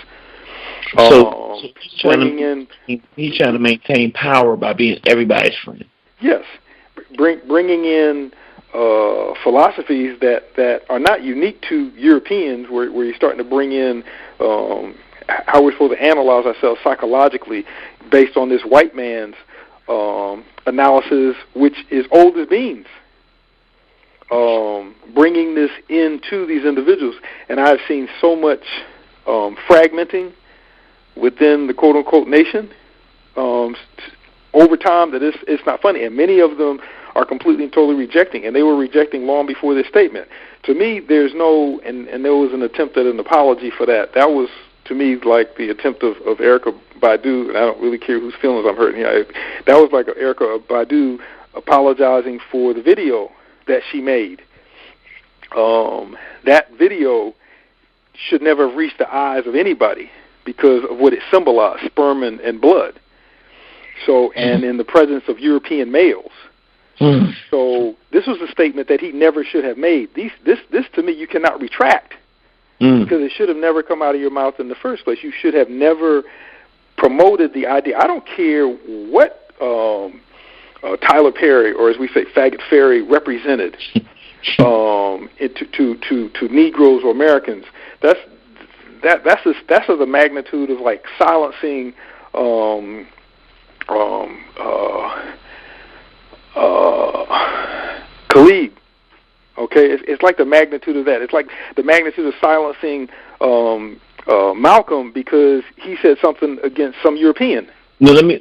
So He's trying to maintain power by being everybody's friend. Yes, bringing in philosophies that are not unique to Europeans, where you're starting to bring in how we're supposed to analyze ourselves psychologically based on this white man's analysis, which is old as beans. Bringing this into these individuals, and I've seen so much fragmenting within the quote-unquote nation over time that it's not funny, and many of them are completely and totally rejecting, and they were rejecting long before this statement. To me, there's no, and there was an attempt at an apology for that. That was, to me, like the attempt of Erykah Badu, and I don't really care whose feelings I'm hurting here. That was like Erykah Badu apologizing for the video that she made. That video should never have reached the eyes of anybody because of what it symbolized, sperm and blood. So, and in the presence of European males. So this was a statement that he never should have made. This to me, you cannot retract because it should have never come out of your mouth in the first place. You should have never promoted the idea. I don't care what Tyler Perry, or as we say, Faggot Ferry, represented to Negroes or Americans. That's of the magnitude of like silencing Khalid. Okay, it's like the magnitude of that. It's like the magnitude of silencing Malcolm because he said something against some European. No, let me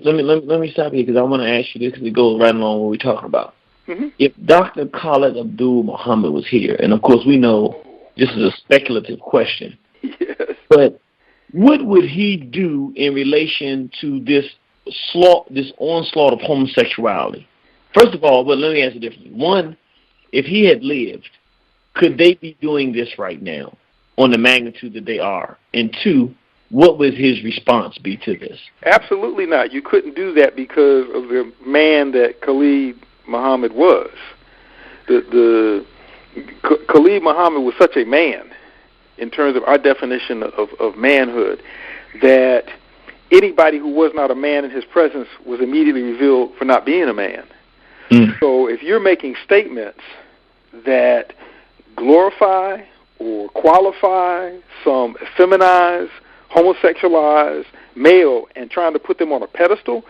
stop you because I want to ask you this because it goes right along with what we're talking about. Mm-hmm. If Dr. Khalid Abdul Muhammad was here, and of course we know this is a speculative question, yes, but what would he do in relation to this onslaught of homosexuality? First of all, well, let me answer differently. One, if he had lived, could they be doing this right now on the magnitude that they are? And two, what would his response be to this? Absolutely not. You couldn't do that because of the man that Khalid Muhammad was. Khalid Muhammad was such a man in terms of our definition of manhood that anybody who was not a man in his presence was immediately revealed for not being a man. So if you're making statements that glorify or qualify some effeminized, homosexualized male and trying to put them on a pedestal,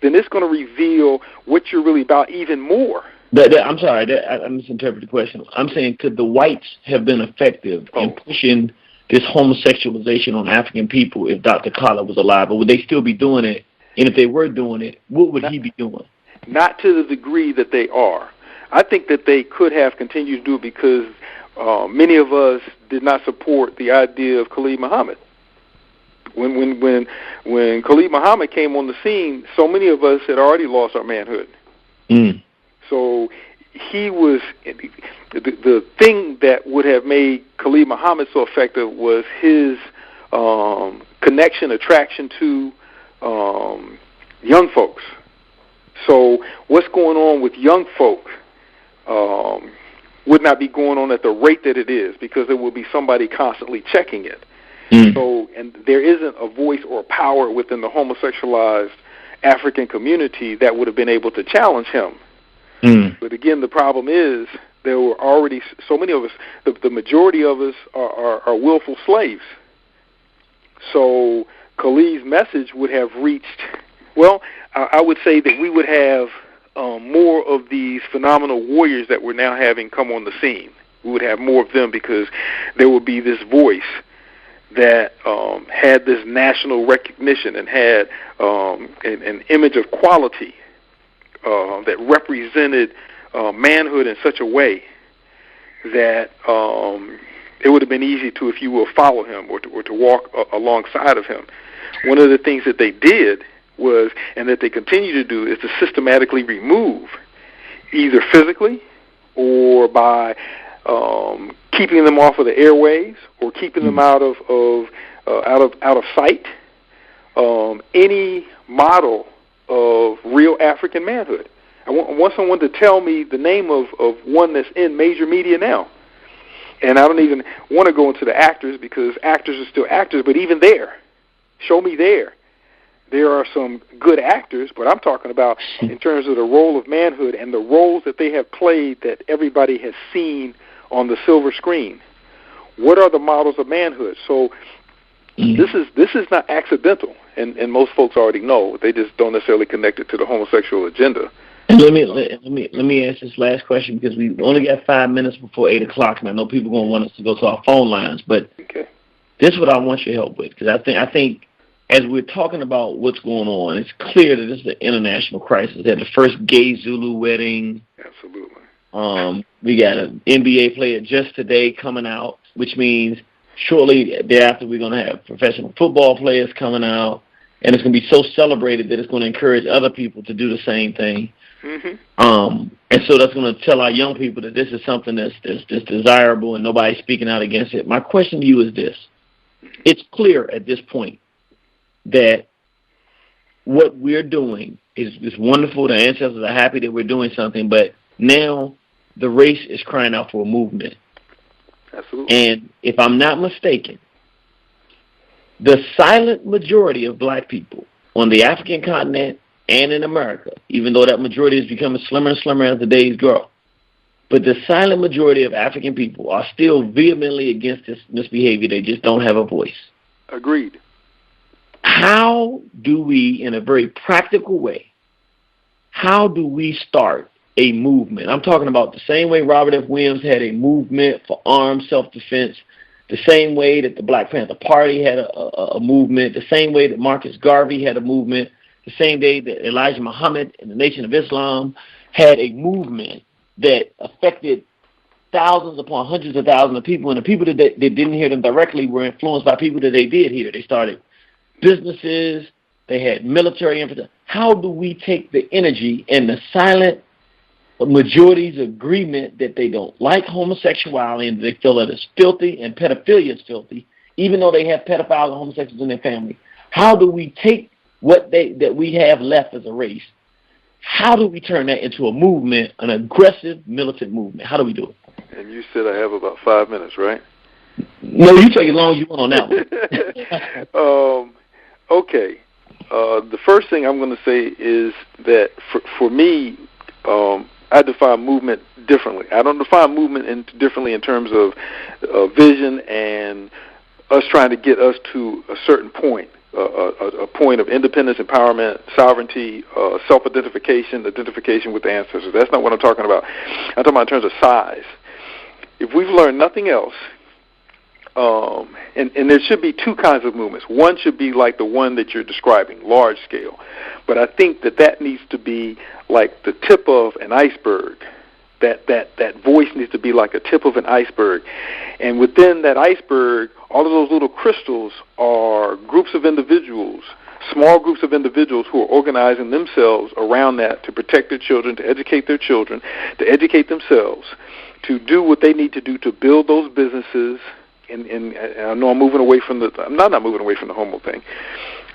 then it's going to reveal what you're really about even more. I'm sorry, I misinterpreted the question. I'm saying, could the whites have been effective in pushing this homosexualization on African people if Dr. Khalid was alive, or would they still be doing it? And if they were doing it, what would he be doing? Not to the degree that they are. I think that they could have continued to do it because many of us did not support the idea of Khalid Muhammad. When Khalid Muhammad came on the scene, so many of us had already lost our manhood. So he was the thing that would have made Khalid Muhammad so effective was his connection, attraction to young folks. So what's going on with young folk would not be going on at the rate that it is because there will be somebody constantly checking it. So, and there isn't a voice or power within the homosexualized African community that would have been able to challenge him. But again, the problem is there were already so many of us, the majority of us are willful slaves. So Khalid's message would have reached, well, I would say that we would have more of these phenomenal warriors that we're now having come on the scene. We would have more of them because there would be this voice that had this national recognition and had an image of quality that represented manhood in such a way that it would have been easy to, if you will, follow him or to walk alongside of him. One of the things that they did was, and that they continue to do, is to systematically remove, either physically or by keeping them off of the airwaves or keeping them out of sight, any model of real African manhood. I want someone to tell me the name of one that's in major media now. And I don't even want to go into the actors because actors are still actors, but even there, show me there. There are some good actors, but I'm talking about in terms of the role of manhood and the roles that they have played that everybody has seen on the silver screen. What are the models of manhood? So this is not accidental, and most folks already know. They just don't necessarily connect it to the homosexual agenda. And let me ask this last question because we only got 5 minutes before 8 o'clock, and I know people are going to want us to go to our phone lines. But this is what I want your help with, because I think as we're talking about what's going on, it's clear that this is an international crisis. They had the first gay Zulu wedding. Absolutely. We got an NBA player just today coming out, which means shortly thereafter we're going to have professional football players coming out, and it's going to be so celebrated that it's going to encourage other people to do the same thing. And so that's going to tell our young people that this is something that's desirable and nobody's speaking out against it. My question to you is this. It's clear at this point that what we're doing is wonderful. The ancestors are happy that we're doing something, but now the race is crying out for a movement. Absolutely. And if I'm not mistaken, the silent majority of black people on the African continent and in America, even though that majority is becoming slimmer and slimmer as the days grow, but the silent majority of African people are still vehemently against this behavior. They just don't have a voice. Agreed. How do we, in a very practical way, how do we start a movement? I'm talking about the same way Robert F. Williams had a movement for armed self-defense, the same way that the Black Panther Party had a movement, the same way that Marcus Garvey had a movement, the same day that Elijah Muhammad and the Nation of Islam had a movement that affected thousands upon hundreds of thousands of people, and the people that didn't hear them directly were influenced by people that they did hear. They started businesses, they had military infrastructure. How do we take the energy and the silent majority's agreement that they don't like homosexuality and they feel that it's filthy and pedophilia is filthy, even though they have pedophiles and homosexuals in their family? How do we take what that we have left as a race? How do we turn that into a movement, an aggressive militant movement? How do we do it? And you said I have about 5 minutes, right? No, you take as long as you want on that one. Okay. The first thing I'm going to say is that for me, I define movement differently. I don't define movement differently in terms of vision and us trying to get us to a certain point, a point of independence, empowerment, sovereignty, self-identification, identification with the ancestors. That's not what I'm talking about. I'm talking about in terms of size. If we've learned nothing else, and there should be two kinds of movements. One should be like the one that you're describing, large scale. But I think that needs to be like the tip of an iceberg. That voice needs to be like a tip of an iceberg. And within that iceberg, all of those little crystals are groups of individuals, small groups of individuals who are organizing themselves around that to protect their children, to educate their children, to educate themselves, to do what they need to do to build those businesses. And I know I'm moving away from I'm not moving away from the homo thing.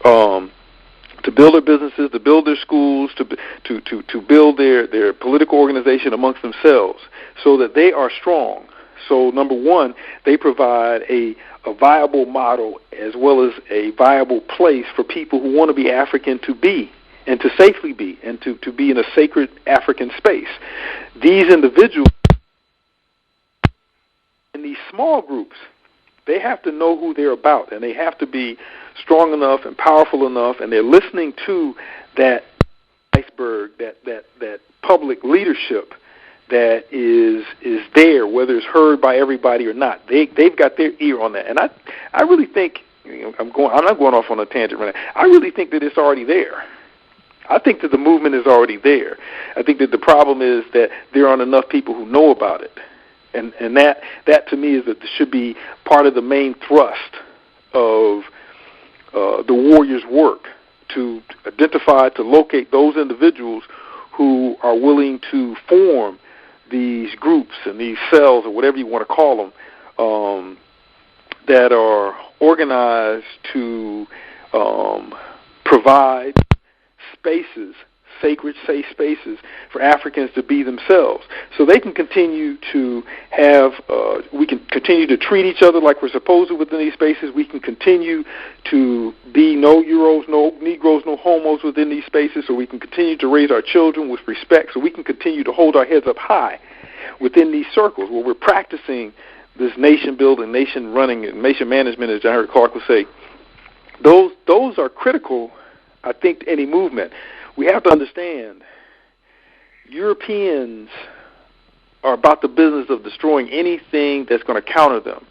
To build their businesses, to build their schools, to build their political organization amongst themselves so that they are strong. So number one, they provide a viable model as well as a viable place for people who want to be African to be and to safely be and to be in a sacred African space. These individuals in these small groups, they have to know who they're about, and they have to be strong enough and powerful enough, and they're listening to that iceberg, that public leadership that is there, whether it's heard by everybody or not. They've got their ear on that, and I really think, I'm not going off on a tangent right now. I really think that it's already there. I think that the movement is already there. I think that the problem is that there aren't enough people who know about it. And that to me is that should be part of the main thrust of the warrior's work, to identify, to locate those individuals who are willing to form these groups and these cells or whatever you want to call them, that are organized to provide spaces sacred, safe spaces for Africans to be themselves, so they can continue to have, we can continue to treat each other like we're supposed to within these spaces. We can continue to be no Euros, no Negroes, no homos within these spaces, so we can continue to raise our children with respect, so we can continue to hold our heads up high within these circles where we're practicing this nation building, nation running, and nation management, as John Henrik Clarke would say. Those are critical, I think, to any movement. We have to understand Europeans are about the business of destroying anything that's going to counter them.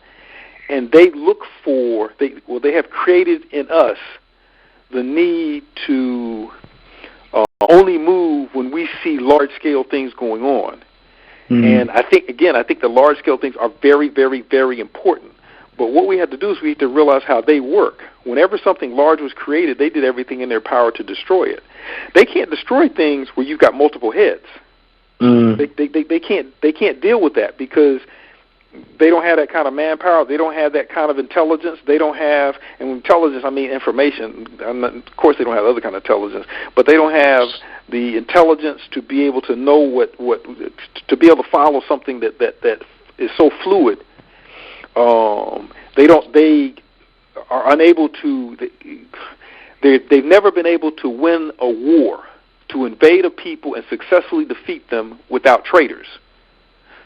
And they look for, they have created in us the need to only move when we see large-scale things going on. Mm-hmm. And I think the large-scale things are very, very, very important. But what we have to do is we have to realize how they work. Whenever something large was created, they did everything in their power to destroy it. They can't destroy things where you've got multiple heads. They can't deal with that because they don't have that kind of manpower. They don't have that kind of intelligence. They don't have, and with intelligence I mean information. Of course, they don't have other kind of intelligence, but they don't have the intelligence to be able to know what to be able to follow something that is so fluid. They are unable to. They've never been able to win a war, to invade a people and successfully defeat them without traitors.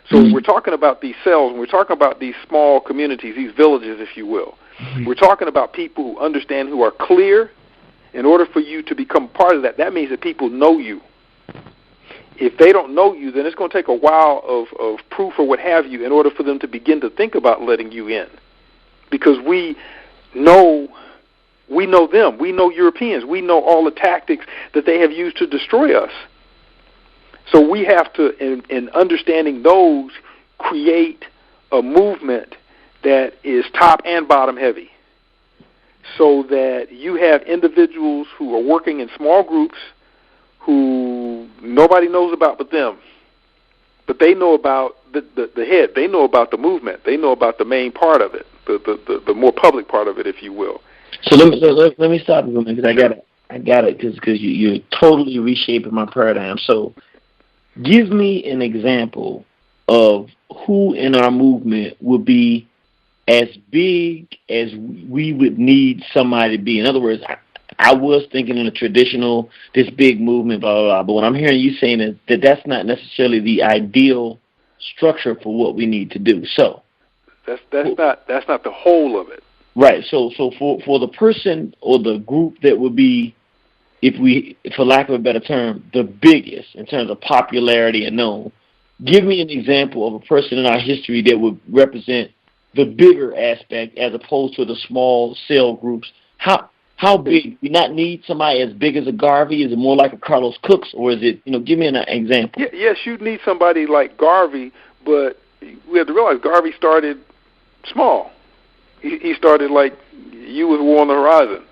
So when we're talking about these cells, when we're talking about these small communities, these villages, if you will, we're talking about people who understand, who are clear. In order for you to become part of that, that means that people know you. If they don't know you, then it's going to take a while of proof or what have you in order for them to begin to think about letting you in. Because we know them. We know Europeans. We know all the tactics that they have used to destroy us. So we have to, in understanding those, create a movement that is top and bottom heavy, so that you have individuals who are working in small groups who nobody knows about but them. But they know about the head. They know about the movement. They know about the main part of it, the more public part of it, if you will. So let me stop you for a minute, because I got it, because you're totally reshaping my paradigm. So give me an example of who in our movement would be as big as we would need somebody to be. In other words, I was thinking in a traditional, this big movement, blah, blah, blah. But what I'm hearing you saying is that's not necessarily the ideal structure for what we need to do. So that's not the whole of it. Right. So for the person or the group that would be, for lack of a better term, the biggest in terms of popularity and known, give me an example of a person in our history that would represent the bigger aspect as opposed to the small cell groups. How big? We not need somebody as big as a Garvey? Is it more like a Carlos Cooks, or is it, give me an example. Yes, you'd need somebody like Garvey, but we have to realize Garvey started small. He started like you with War on the Horizon.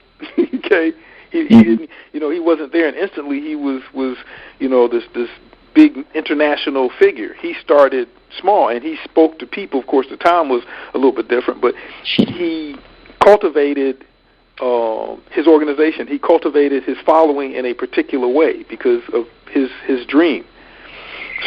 Okay? He didn't, he wasn't there, and instantly he was this big international figure. He started small, and he spoke to people. Of course, the time was a little bit different, but he cultivated his organization. He cultivated his following in a particular way because of his dream.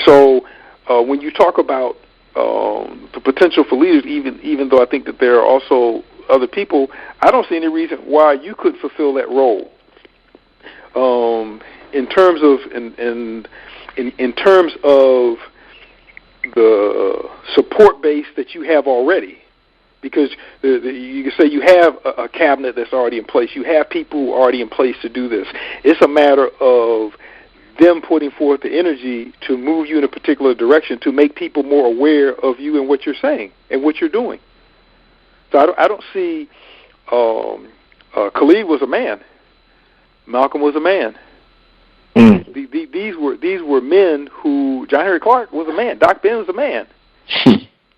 So when you talk about the potential for leaders, even though I think that there are also other people, I don't see any reason why you could fulfill that role. In terms of the support base that you have already, because you can say you have a cabinet that's already in place. You have people already in place to do this. It's a matter of them putting forth the energy to move you in a particular direction, to make people more aware of you and what you're saying and what you're doing. So I don't see Khalid was a man. Malcolm was a man. These were men who, John Henrik Clarke was a man. Doc Ben was a man.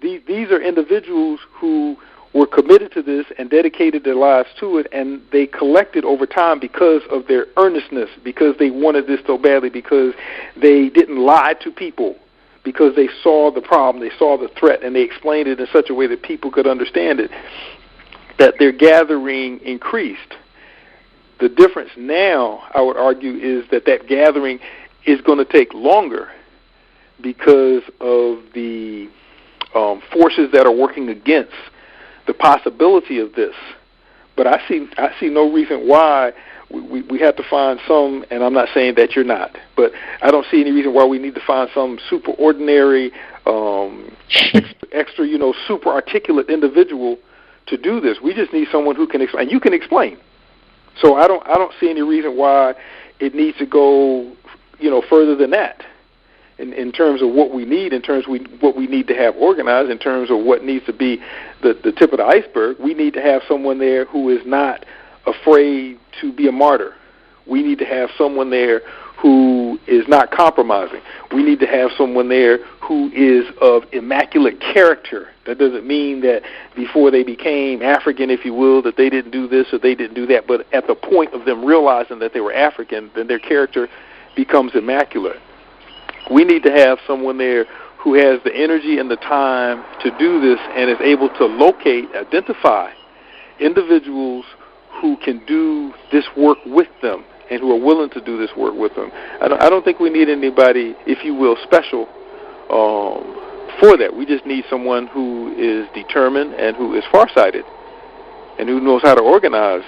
These are individuals who were committed to this and dedicated their lives to it, and they collected over time because of their earnestness, because they wanted this so badly, because they didn't lie to people, because they saw the problem, they saw the threat, and they explained it in such a way that people could understand it, that their gathering increased. The difference now, I would argue, is that gathering is going to take longer because of the forces that are working against the possibility of this. But I see no reason why we have to find some, and I'm not saying that you're not, but I don't see any reason why we need to find some super ordinary, extra, super articulate individual to do this. We just need someone who can explain. And you can explain. So I don't see any reason why it needs to go, further than that. In terms of what we need, in terms of what we need to have organized, in terms of what needs to be the tip of the iceberg, we need to have someone there who is not afraid to be a martyr. We need to have someone there who is not compromising. We need to have someone there who is of immaculate character. That doesn't mean that before they became African, if you will, that they didn't do this or they didn't do that, but at the point of them realizing that they were African, then their character becomes immaculate. We need to have someone there who has the energy and the time to do this and is able to locate, identify individuals who can do this work with them and who are willing to do this work with them. I don't think we need anybody, if you will, special for that. We just need someone who is determined and who is farsighted and who knows how to organize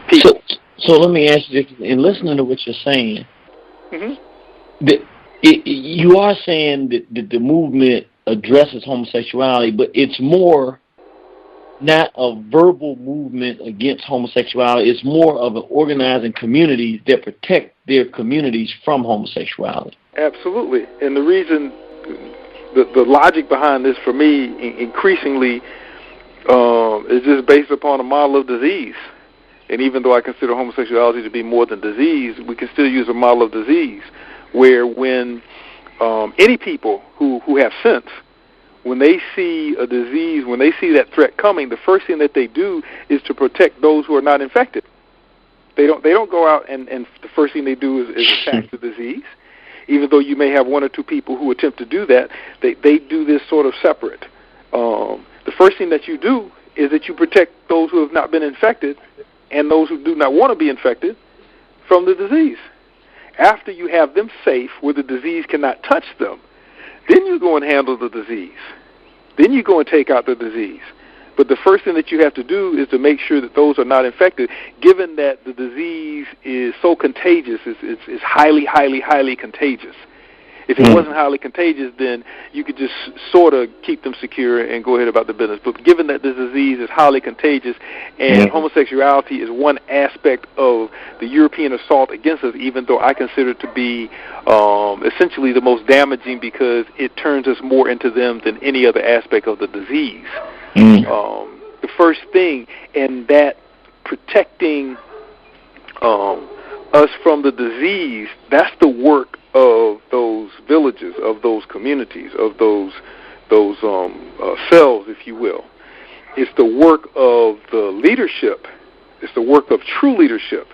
people. So let me ask you this, in listening to what you're saying, you are saying that the movement addresses homosexuality, but it's more not a verbal movement against homosexuality. It's more of an organizing communities that protect their communities from homosexuality. Absolutely. And the reason, the logic behind this for me increasingly is just based upon a model of disease. And even though I consider homosexuality to be more than disease, we can still use a model of disease where when any people who have sense, when they see a disease, when they see that threat coming, the first thing that they do is to protect those who are not infected. They don't go out and the first thing they do is attack the disease. Even though you may have one or two people who attempt to do that, they do this sort of separate. The first thing that you do is that you protect those who have not been infected and those who do not want to be infected from the disease. After you have them safe where the disease cannot touch them, then you go and handle the disease. Then you go and take out the disease. But the first thing that you have to do is to make sure that those are not infected, given that the disease is so contagious, it's highly, highly, highly contagious. If it wasn't highly contagious, then you could just sort of keep them secure and go ahead about the business. But given that this disease is highly contagious and homosexuality is one aspect of the European assault against us, even though I consider it to be essentially the most damaging because it turns us more into them than any other aspect of the disease. The first thing in that protecting us from the disease, that's the work of those villages, of those communities, of those cells, if you will. It's the work of the leadership. It's the work of true leadership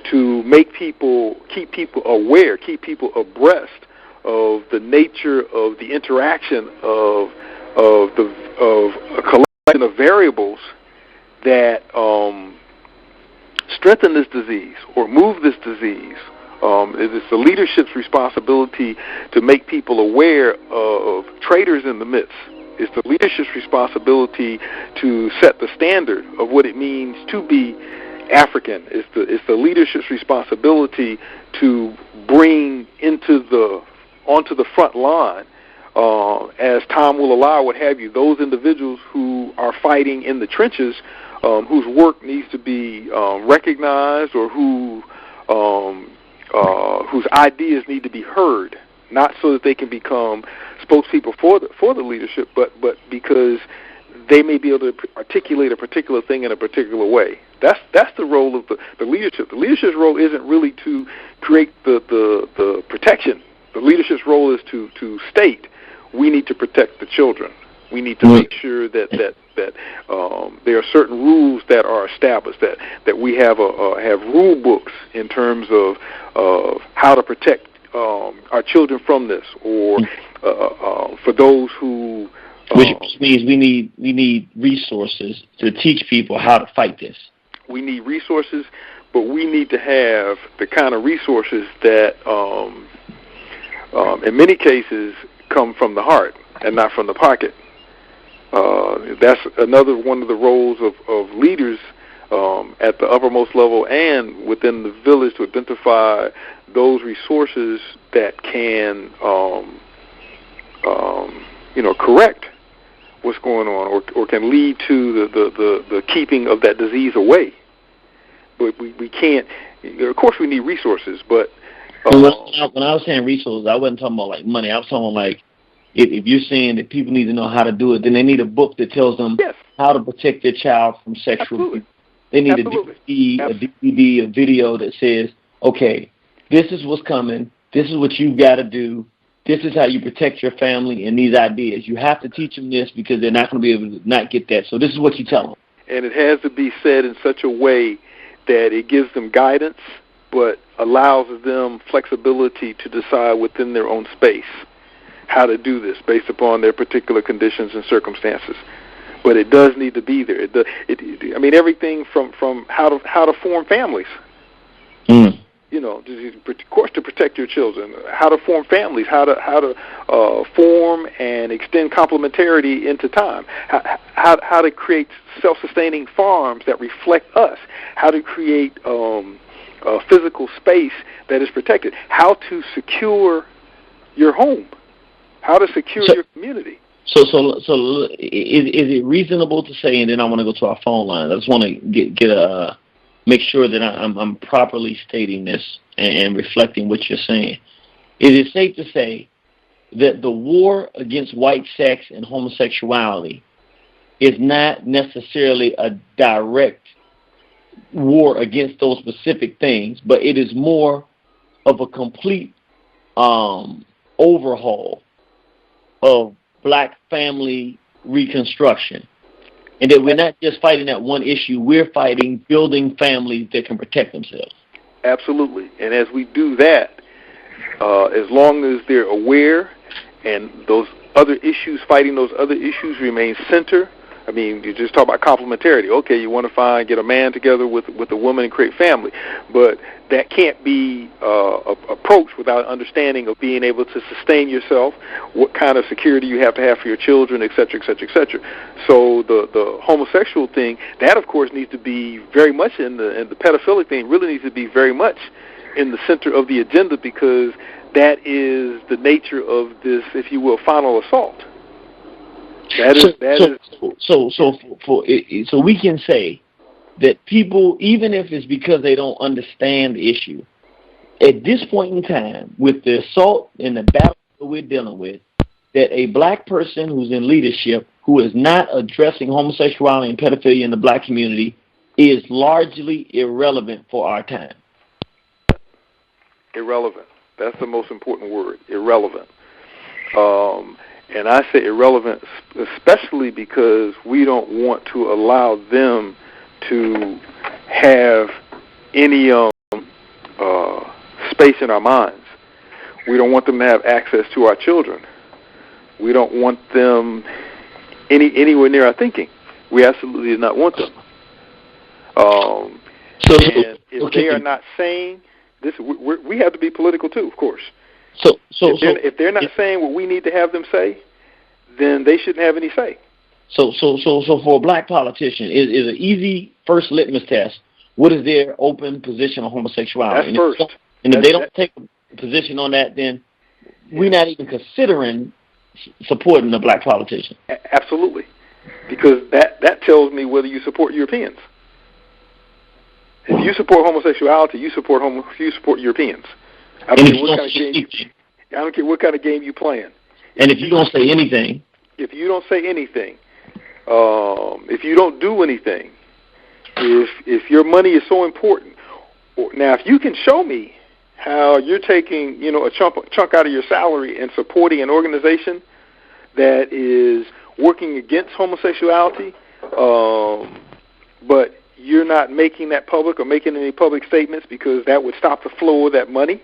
to make people, keep people aware, keep people abreast of the nature of the interaction of a collection of variables that strengthen this disease or move this disease. It's the leadership's responsibility to make people aware of traitors in the midst. It's the leadership's responsibility to set the standard of what it means to be African. It's the leadership's responsibility to bring onto the front line, as time will allow, what have you, those individuals who are fighting in the trenches, whose work needs to be recognized or whose ideas need to be heard, not so that they can become spokespeople for the leadership, but because they may be able to articulate a particular thing in a particular way. That's the role of the leadership. The leadership's role isn't really to create the protection. The leadership's role is to state we need to protect the children. We need to make sure that there are certain rules that are established, that we have rule books in terms of how to protect our children from this, or for those who which means we need resources to teach people how to fight this. We need resources, but we need to have the kind of resources that, in many cases, come from the heart and not from the pocket. That's another one of the roles of leaders at the uppermost level and within the village, to identify those resources that can, correct what's going on, or can lead to the keeping of that disease away. But we can't. Of course, we need resources, but when I was saying resources, I wasn't talking about like money. I was talking about like, if you're saying that people need to know how to do it, then they need a book that tells them how to protect their child from sexual abuse. They need a DVD, a video that says, okay, this is what's coming. This is what you've got to do. This is how you protect your family and these ideas. You have to teach them this because they're not going to be able to not get that. So this is what you tell them. And it has to be said in such a way that it gives them guidance, but allows them flexibility to decide within their own space how to do this based upon their particular conditions and circumstances. But it does need to be there. Everything from how to form families. Mm. Of course, to protect your children, how to form families, how to form and extend complementarity into time, how to create self-sustaining farms that reflect us, how to create a physical space that is protected, how to secure your home, how to secure your community. So is it reasonable to say, and then I want to go to our phone line. I just want to make sure that I'm properly stating this and reflecting what you're saying. Is it safe to say that the war against white sex and homosexuality is not necessarily a direct war against those specific things, but it is more of a complete overhaul of black family reconstruction? And that we're not just fighting that one issue, we're fighting building families that can protect themselves. Absolutely. And as we do that, as long as they're aware and those other issues, fighting those other issues remain center. You just talk about complementarity. Okay, you want to get a man together with a woman and create family. But that can't be approached without understanding of being able to sustain yourself, what kind of security you have to have for your children, et cetera, et cetera, et cetera. So the homosexual thing, that of course needs to be very much and the pedophilic thing really needs to be very much in the center of the agenda, because that is the nature of this, if you will, final assault. So we can say that people, even if it's because they don't understand the issue, at this point in time, with the assault and the battle that we're dealing with, that a black person who's in leadership who is not addressing homosexuality and pedophilia in the black community is largely irrelevant for our time. Irrelevant. That's the most important word, irrelevant. And I say irrelevant especially because we don't want to allow them to have any space in our minds. We don't want them to have access to our children. We don't want them anywhere near our thinking. We absolutely do not want them. And if they are not saying this, we have to be political too, of course. If they're not saying what we need to have them say, then they shouldn't have any say. So for a black politician, is an easy first litmus test. What is their open position on homosexuality? That's first. If they don't take a position on that, then we're not even considering supporting a black politician. Absolutely, because that tells me whether you support Europeans. If you support homosexuality, you support Europeans. I don't care what kind of game you playing. And if you don't say anything, if you don't do anything, if your money is so important, now if you can show me how you're taking a chunk out of your salary and supporting an organization that is working against homosexuality, but you're not making that public or making any public statements because that would stop the flow of that money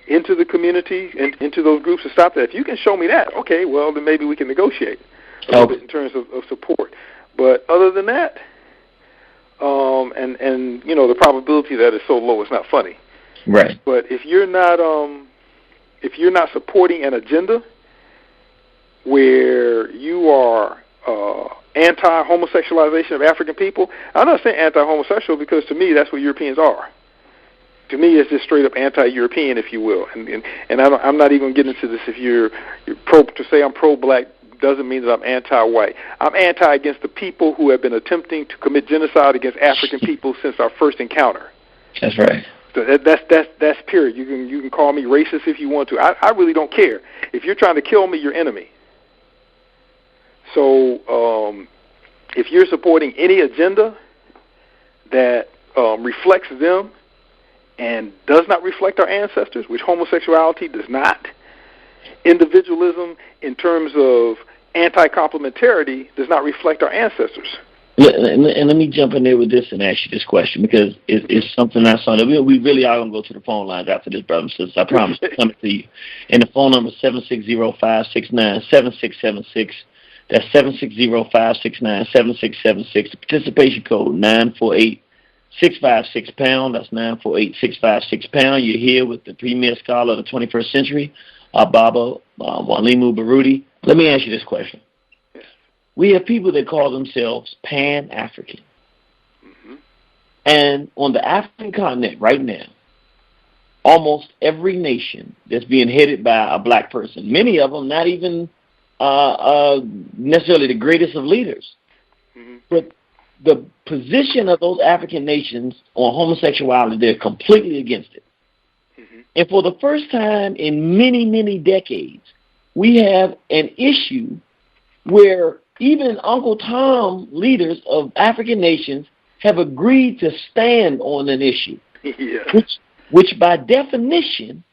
into the community and into those groups to stop that. If you can show me that, okay, well, then maybe we can negotiate a little bit in terms of support. But other than that, and you know, the probability that is so low, it's not funny. Right. But if you're not supporting an agenda where you are anti-homosexualization of African people, I'm not saying anti-homosexual because to me that's what Europeans are. To me, it's just straight up anti-European, if you will. And I'm not even getting into this. If you're pro, to say I'm pro-black doesn't mean that I'm anti-white. I'm anti against the people who have been attempting to commit genocide against African people since our first encounter. That's right. So that's period. You can call me racist if you want to. I really don't care. If you're trying to kill me, you're enemy. So if you're supporting any agenda that reflects them and does not reflect our ancestors, which homosexuality does not, individualism in terms of anti-complementarity does not reflect our ancestors. And let me jump in there with this and ask you this question because it's something I saw. That we really are going to go to the phone lines after this, brothers and sisters. I promise to come to you. And the phone number is 760-569-7676. That's 760-569-7676. The participation code 948-656-pound. That's 948-656-pound. You're here with the premier scholar of the 21st century, Baba Walimu Baruti. Let me ask you this question. We have people that call themselves Pan-African. Mm-hmm. And on the African continent right now, almost every nation that's being headed by a black person, many of them not even necessarily the greatest of leaders, mm-hmm. but the position of those African nations on homosexuality, they're completely against it. Mm-hmm. And for the first time in many, many decades, we have an issue where even Uncle Tom leaders of African nations have agreed to stand on an issue, Yeah. which by definition,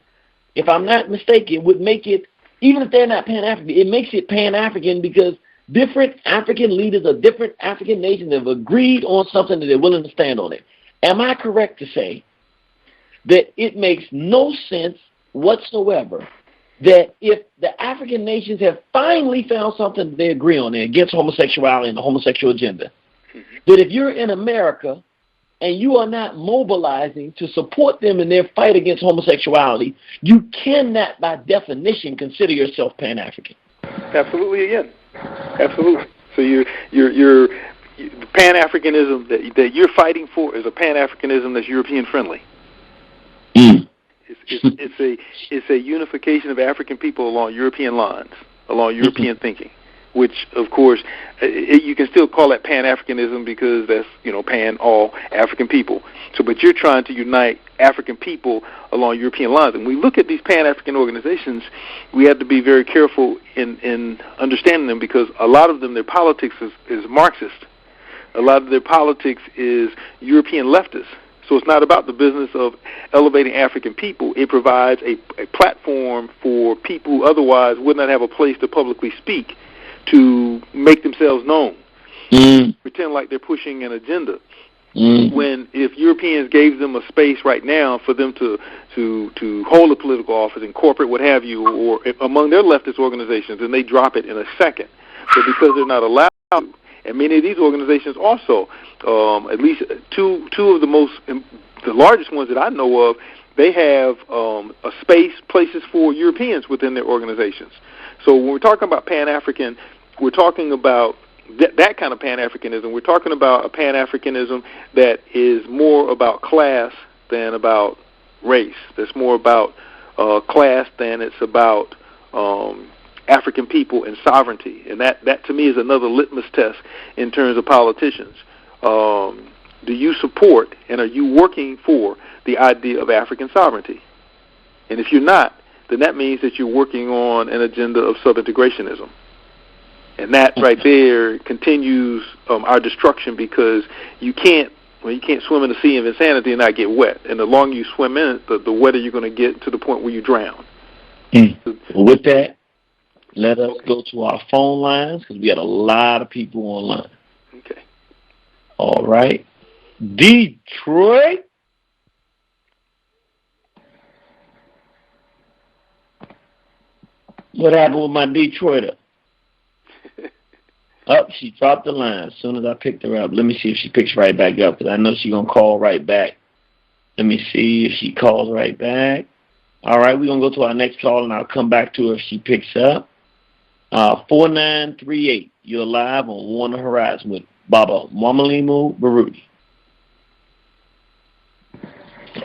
if I'm not mistaken, would make it, even if they're not Pan-African, it makes it Pan-African because different African leaders of different African nations have agreed on something that they're willing to stand on it. Am I correct to say that it makes no sense whatsoever that if the African nations have finally found something that they agree on against homosexuality and the homosexual agenda, that if you're in America and you are not mobilizing to support them in their fight against homosexuality, you cannot, by definition, consider yourself Pan-African? Absolutely, again. Absolutely. So your the Pan-Africanism that you're fighting for is a Pan-Africanism that's European friendly. Mm. It's a unification of African people along European lines, along European thinking, which, of course, you can still call that Pan-Africanism because that's, pan, all African people. So, but you're trying to unite African people along European lines. And we look at these Pan-African organizations, we have to be very careful in understanding them because a lot of them, their politics is Marxist. A lot of their politics is European leftist. So it's not about the business of elevating African people. It provides a platform for people who otherwise would not have a place to publicly speak to make themselves known, pretend like they're pushing an agenda. When if Europeans gave them a space right now for them to hold a political office in corporate, what have you, or among their leftist organizations, then they drop it in a second. But because they're not allowed to, and many of these organizations also, at least two of the largest ones that I know of, they have a places for Europeans within their organizations. So when we're talking about Pan-African, we're talking about that kind of Pan-Africanism. We're talking about a Pan-Africanism that is more about class than about race. That's more about class than it's about African people and sovereignty. And that to me is another litmus test in terms of politicians. Do you support and are you working for the idea of African sovereignty? And if you're not, then that means that you're working on an agenda of sub-integrationism. And that right there continues our destruction because you can't swim in the sea of insanity and not get wet. And the longer you swim in it, the wetter you're going to get to the point where you drown. Well, with that, let us go to our phone lines because we got a lot of people online. Okay. All right. Detroit. What happened with my Detroiter? Up, she dropped the line as soon as I picked her up. Let me see if she picks right back up, because I know she's going to call right back. Let me see if she calls right back. All right, we're going to go to our next call, and I'll come back to her if she picks up. 4938, you're live on Warner Horizon with Baba Mwamalimu Baruti.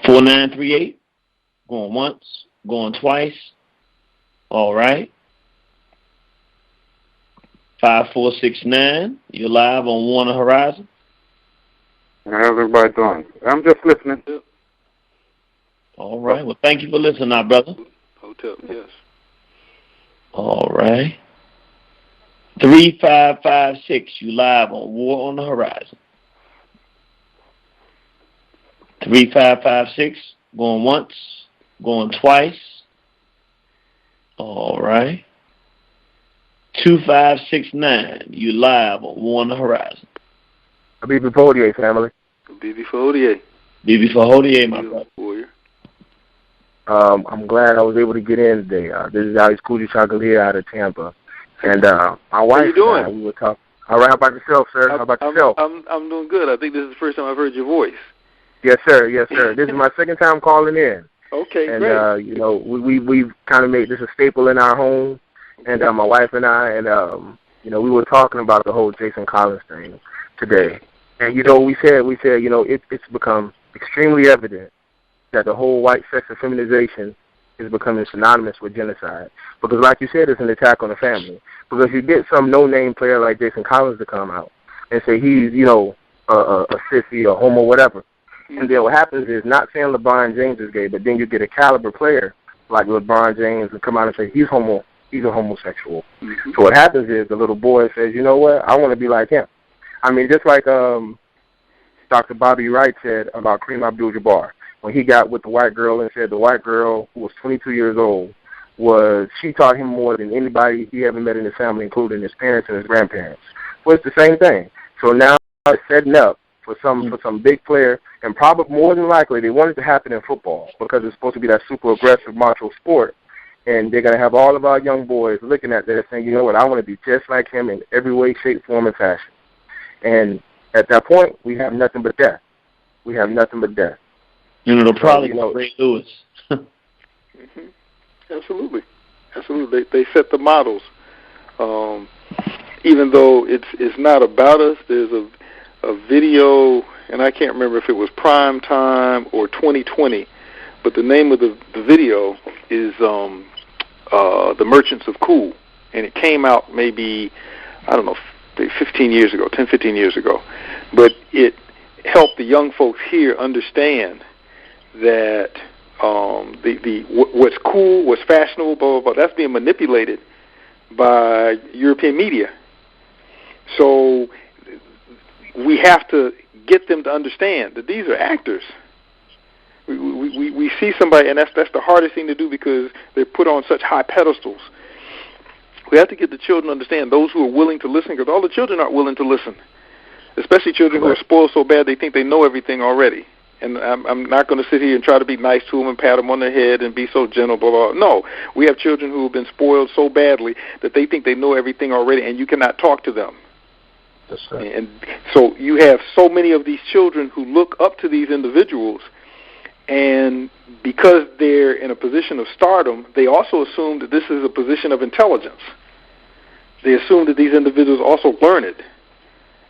4938, going once, going twice. All right. 5469, you're live on Warner Horizon. How's everybody doing? I'm just listening. All right. Well, thank you for listening now, brother. Hotel, yes. All right. 3556, you live on War on the Horizon. 3556, going once, going twice. All right. 2569, you live on War on the Horizon. BB Faudier family. BB Faudier. BB Faudier, my brother. Warrior. I'm glad I was able to get in today. This is Alex Cooley Chocolate here out of Tampa. And my wife you doing? and I, we were talking. All right, how about yourself, sir? How about yourself? I'm doing good. I think this is the first time I've heard your voice. Yes, sir. Yes, sir. This is my second time calling in. Okay, and, great. You know, we've kind of made this a staple in our home. And my wife and I, and, you know, we were talking about the whole Jason Collins thing today. And, you know, we said, you know, it's become extremely evident that the whole white sex and feminization is becoming synonymous with genocide. Because, like you said, it's an attack on the family. Because you get some no-name player like Jason Collins to come out and say he's, you know, a sissy or homo, whatever. And then what happens is, not saying LeBron James is gay, but then you get a caliber player like LeBron James and come out and say he's a homosexual. Mm-hmm. So what happens is the little boy says, you know what, I want to be like him. I mean, just like Dr. Bobby Wright said about Kareem Abdul-Jabbar, when he got with the white girl and said the white girl, who was 22 years old, she taught him more than anybody he ever met in his family, including his parents and his grandparents. Well, it's the same thing. So now it's setting up for some big player, and probably more than likely they want it to happen in football because it's supposed to be that super aggressive macho sport. And they're going to have all of our young boys looking at that saying, you know what, I want to be just like him in every way, shape, form, and fashion. And at that point, we have nothing but death. We have nothing but death. You know, they'll probably Ray Lewis. Mm-hmm. Absolutely. Absolutely. They set the models. Even though it's not about us, there's a video, and I can't remember if it was Prime Time or 2020, but the name of the video is The Merchants of Cool, and it came out maybe, I don't know, 15 years ago, 10, 15 years ago, but it helped the young folks here understand that what's cool, what's fashionable, blah, blah, blah, that's being manipulated by European media. So we have to get them to understand that these are actors. We see somebody, and that's the hardest thing to do because they're put on such high pedestals. We have to get the children to understand, those who are willing to listen, because all the children aren't willing to listen, especially children who are spoiled so bad they think they know everything already. And I'm not going to sit here and try to be nice to them and pat them on their head and be so gentle, blah, blah. No, we have children who have been spoiled so badly that they think they know everything already, and you cannot talk to them. That's right. And so you have so many of these children who look up to these individuals, and because they're in a position of stardom, they also assume that this is a position of intelligence. They assume that these individuals also learn it.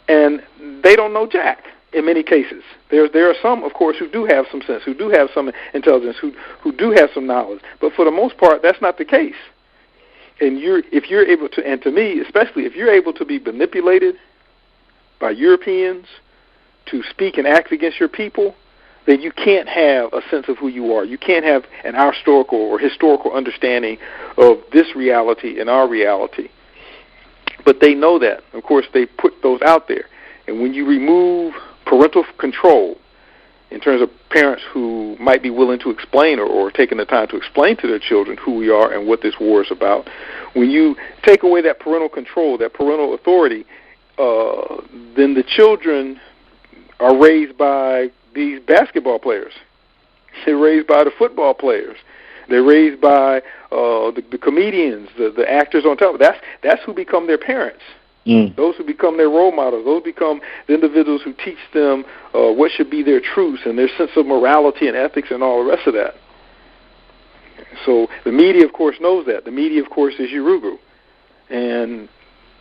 And they don't know jack in many cases. There are some, of course, who do have some sense, who do have some intelligence, who do have some knowledge. But for the most part, that's not the case. And if you're able to, and to me especially, if you're able to be manipulated by Europeans to speak and act against your people, then you can't have a sense of who you are. You can't have an historical understanding of this reality and our reality. But they know that. Of course, they put those out there. And when you remove parental control, in terms of parents who might be willing to explain or taking the time to explain to their children who we are and what this war is about, when you take away that parental control, that parental authority, then the children are raised by these basketball players. They're raised by the football players. They're raised by the comedians, the actors on television. That's who become their parents. Those who become their role models, those become the individuals who teach them what should be their truths and their sense of morality and ethics and all the rest of that. So the media, of course, knows that. The media, of course, is Urugu. And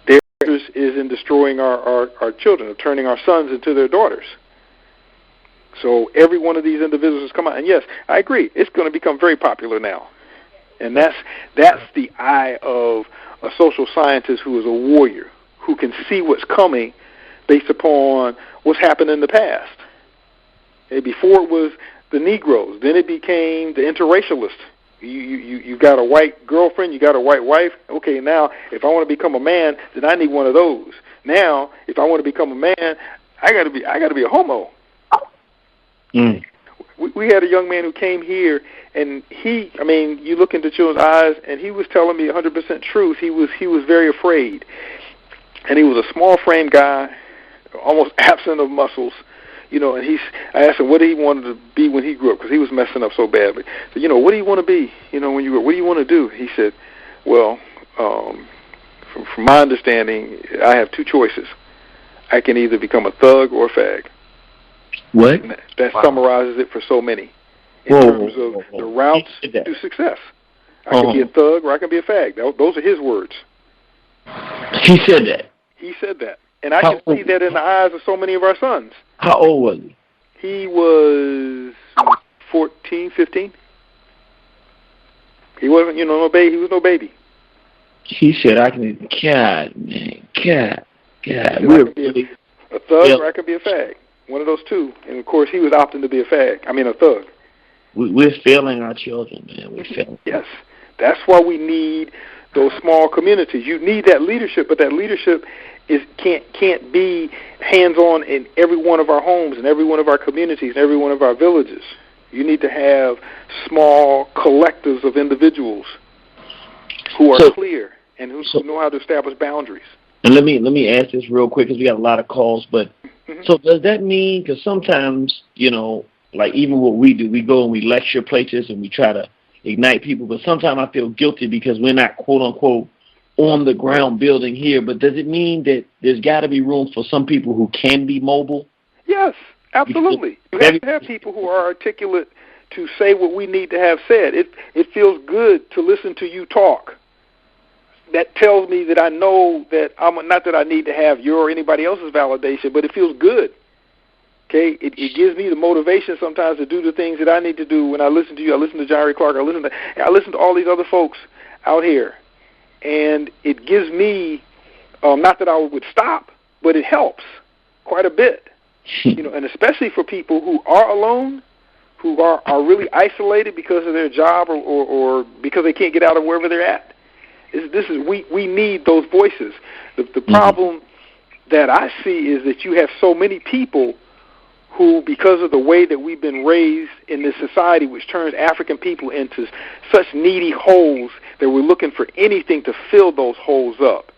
their interest is in destroying our children, of turning our sons into their daughters. So every one of these individuals has come out. And yes, I agree, it's going to become very popular now. And that's the eye of a social scientist who is a warrior, who can see what's coming based upon what's happened in the past. And before it was the Negroes, then it became the interracialist. You got a white girlfriend, you got a white wife. Okay, now if I want to become a man, then I need one of those. Now, if I want to become a man, I got to be a homo. We had a young man who came here, and you look into children's eyes, and he was telling me 100% truth. He was very afraid, and he was a small frame guy, almost absent of muscles, and I asked him what he wanted to be when he grew up, because he was messing up so badly. So, what do you want to be, when you grow up? What do you want to do? He said, well, from my understanding, I have two choices. I can either become a thug or a fag. What? And that summarizes it for so many in terms of the routes to success. I can be a thug or I can be a fag. Those are his words. He said that. He said that. And I can see that in the eyes of so many of our sons. How old was he? He was 14, 15. He wasn't, no baby. He was no baby. He said, I can be, God. We're really a thug or I can be a fag. One of those two. And, of course, he was opting to be a thug. We're failing our children, man. We're failing. Yes. That's why we need those small communities. You need that leadership, but that leadership can't be hands-on in every one of our homes and every one of our communities and every one of our villages. You need to have small collectives of individuals who are clear and who know how to establish boundaries. And let me ask this real quick because we got a lot of calls, but so does that mean, because sometimes, like even what we do, we go and we lecture places and we try to ignite people, but sometimes I feel guilty because we're not, quote unquote, on the ground building here. But does it mean that there's got to be room for some people who can be mobile? Yes, absolutely. You have to have people who are articulate to say what we need to have said. It feels good to listen to you talk. That tells me that I know that not that I need to have your or anybody else's validation, but it feels good. Okay, it gives me the motivation sometimes to do the things that I need to do. When I listen to you, I listen to Jerry Clark, I listen to all these other folks out here, and it gives me not that I would stop, but it helps quite a bit. And especially for people who are alone, who are really isolated because of their job or because they can't get out of wherever they're at. We need those voices. The problem that I see is that you have so many people who, because of the way that we've been raised in this society, which turns African people into such needy holes that we're looking for anything to fill those holes up.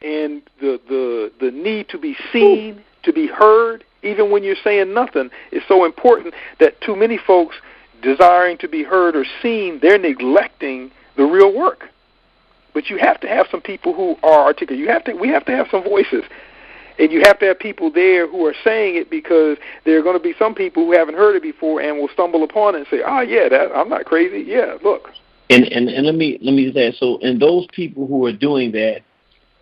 And the need to be seen, to be heard, even when you're saying nothing, is so important that too many folks desiring to be heard or seen, they're neglecting the real work. But you have to have some people who are articulate. We have to have some voices. And you have to have people there who are saying it, because there are going to be some people who haven't heard it before and will stumble upon it and say, I'm not crazy. Yeah, look. And let me say, so, and those people who are doing that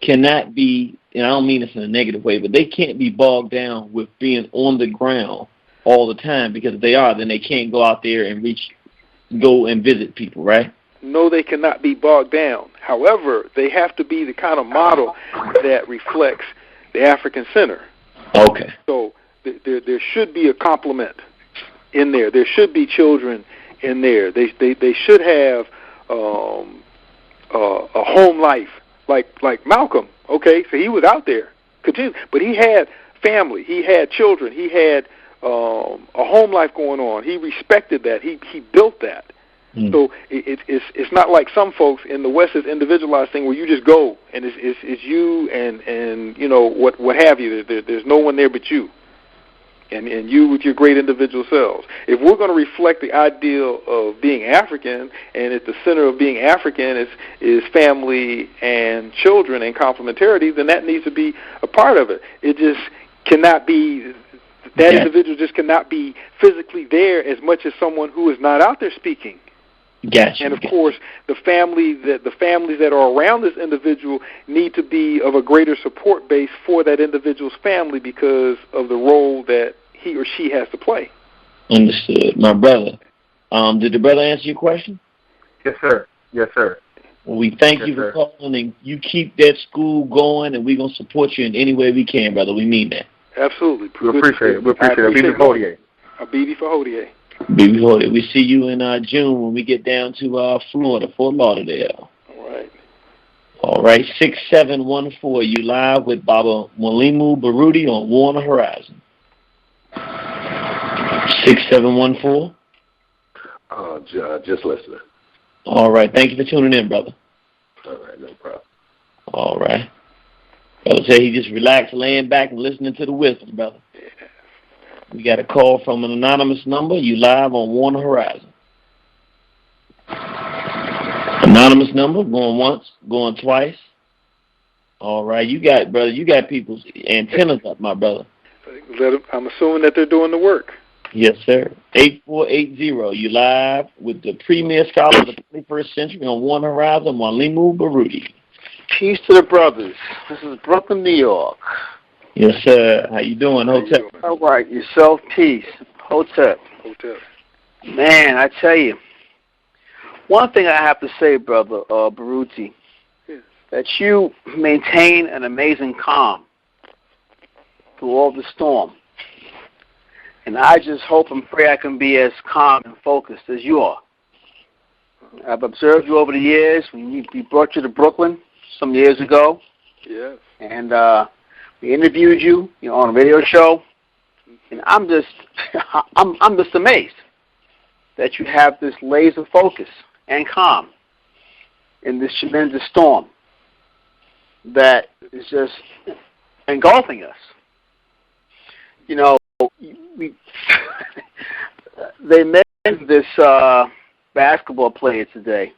cannot be, and I don't mean this in a negative way, but they can't be bogged down with being on the ground all the time, because if they are, then they can't go out there and go and visit people, right? No, they cannot be bogged down. However, they have to be the kind of model that reflects the African center. Okay. So there should be a complement in there. There should be children in there. They should have a home life like Malcolm. Okay, so he was out there, but he had family. He had children. He had a home life going on. He respected that. He built that. So it's not like some folks in the West, is individualized thing where you just go and it's you and what have you. There's no one there but you. and you with your great individual selves. If we're going to reflect the ideal of being African, and at the center of being African is family and children and complementarity, then that needs to be a part of it. It just cannot be, that individual just cannot be physically there as much as someone who is not out there speaking. Gotcha. And of course, the families that are around this individual need to be of a greater support base for that individual's family because of the role that he or she has to play. Understood. My brother, did the brother answer your question? Yes, sir. Yes, sir. Well, we thank you for calling, and you keep that school going, and we're going to support you in any way we can, brother. We mean that. Absolutely. We appreciate it. We appreciate it. Bibi Hodier. Bibi for Hodier. Bibi Hodier. We see you in June when we get down to Florida, Fort Lauderdale. All right. All right. 6714. You live with Baba Mwalimu Baruti on Warner Horizon. 6714. Just listening. All right. Thank you for tuning in, brother. All right, no problem. All right. Brother said he just relaxed, laying back and listening to the wisdom, brother. We got a call from an anonymous number. You live on Warner Horizon. Anonymous number, going once, going twice. All right. You got people's antennas up, my brother. I'm assuming that they're doing the work. Yes, sir. 8480. You live with the premier scholar of the 21st century on Warner Horizon, Mwalimu Baruti. Peace to the brothers. This is Brooklyn, New York. Yes, sir. How you doing, Hotep? All right. Yourself, peace. Hotep. Man, I tell you, one thing I have to say, brother Baruti, that you maintain an amazing calm through all the storm. And I just hope and pray I can be as calm and focused as you are. I've observed you over the years. We brought you to Brooklyn some years ago. Yes. And we interviewed you, on a radio show. And I'm just amazed that you have this laser focus and calm in this tremendous storm that is just engulfing us. They mentioned this basketball player today.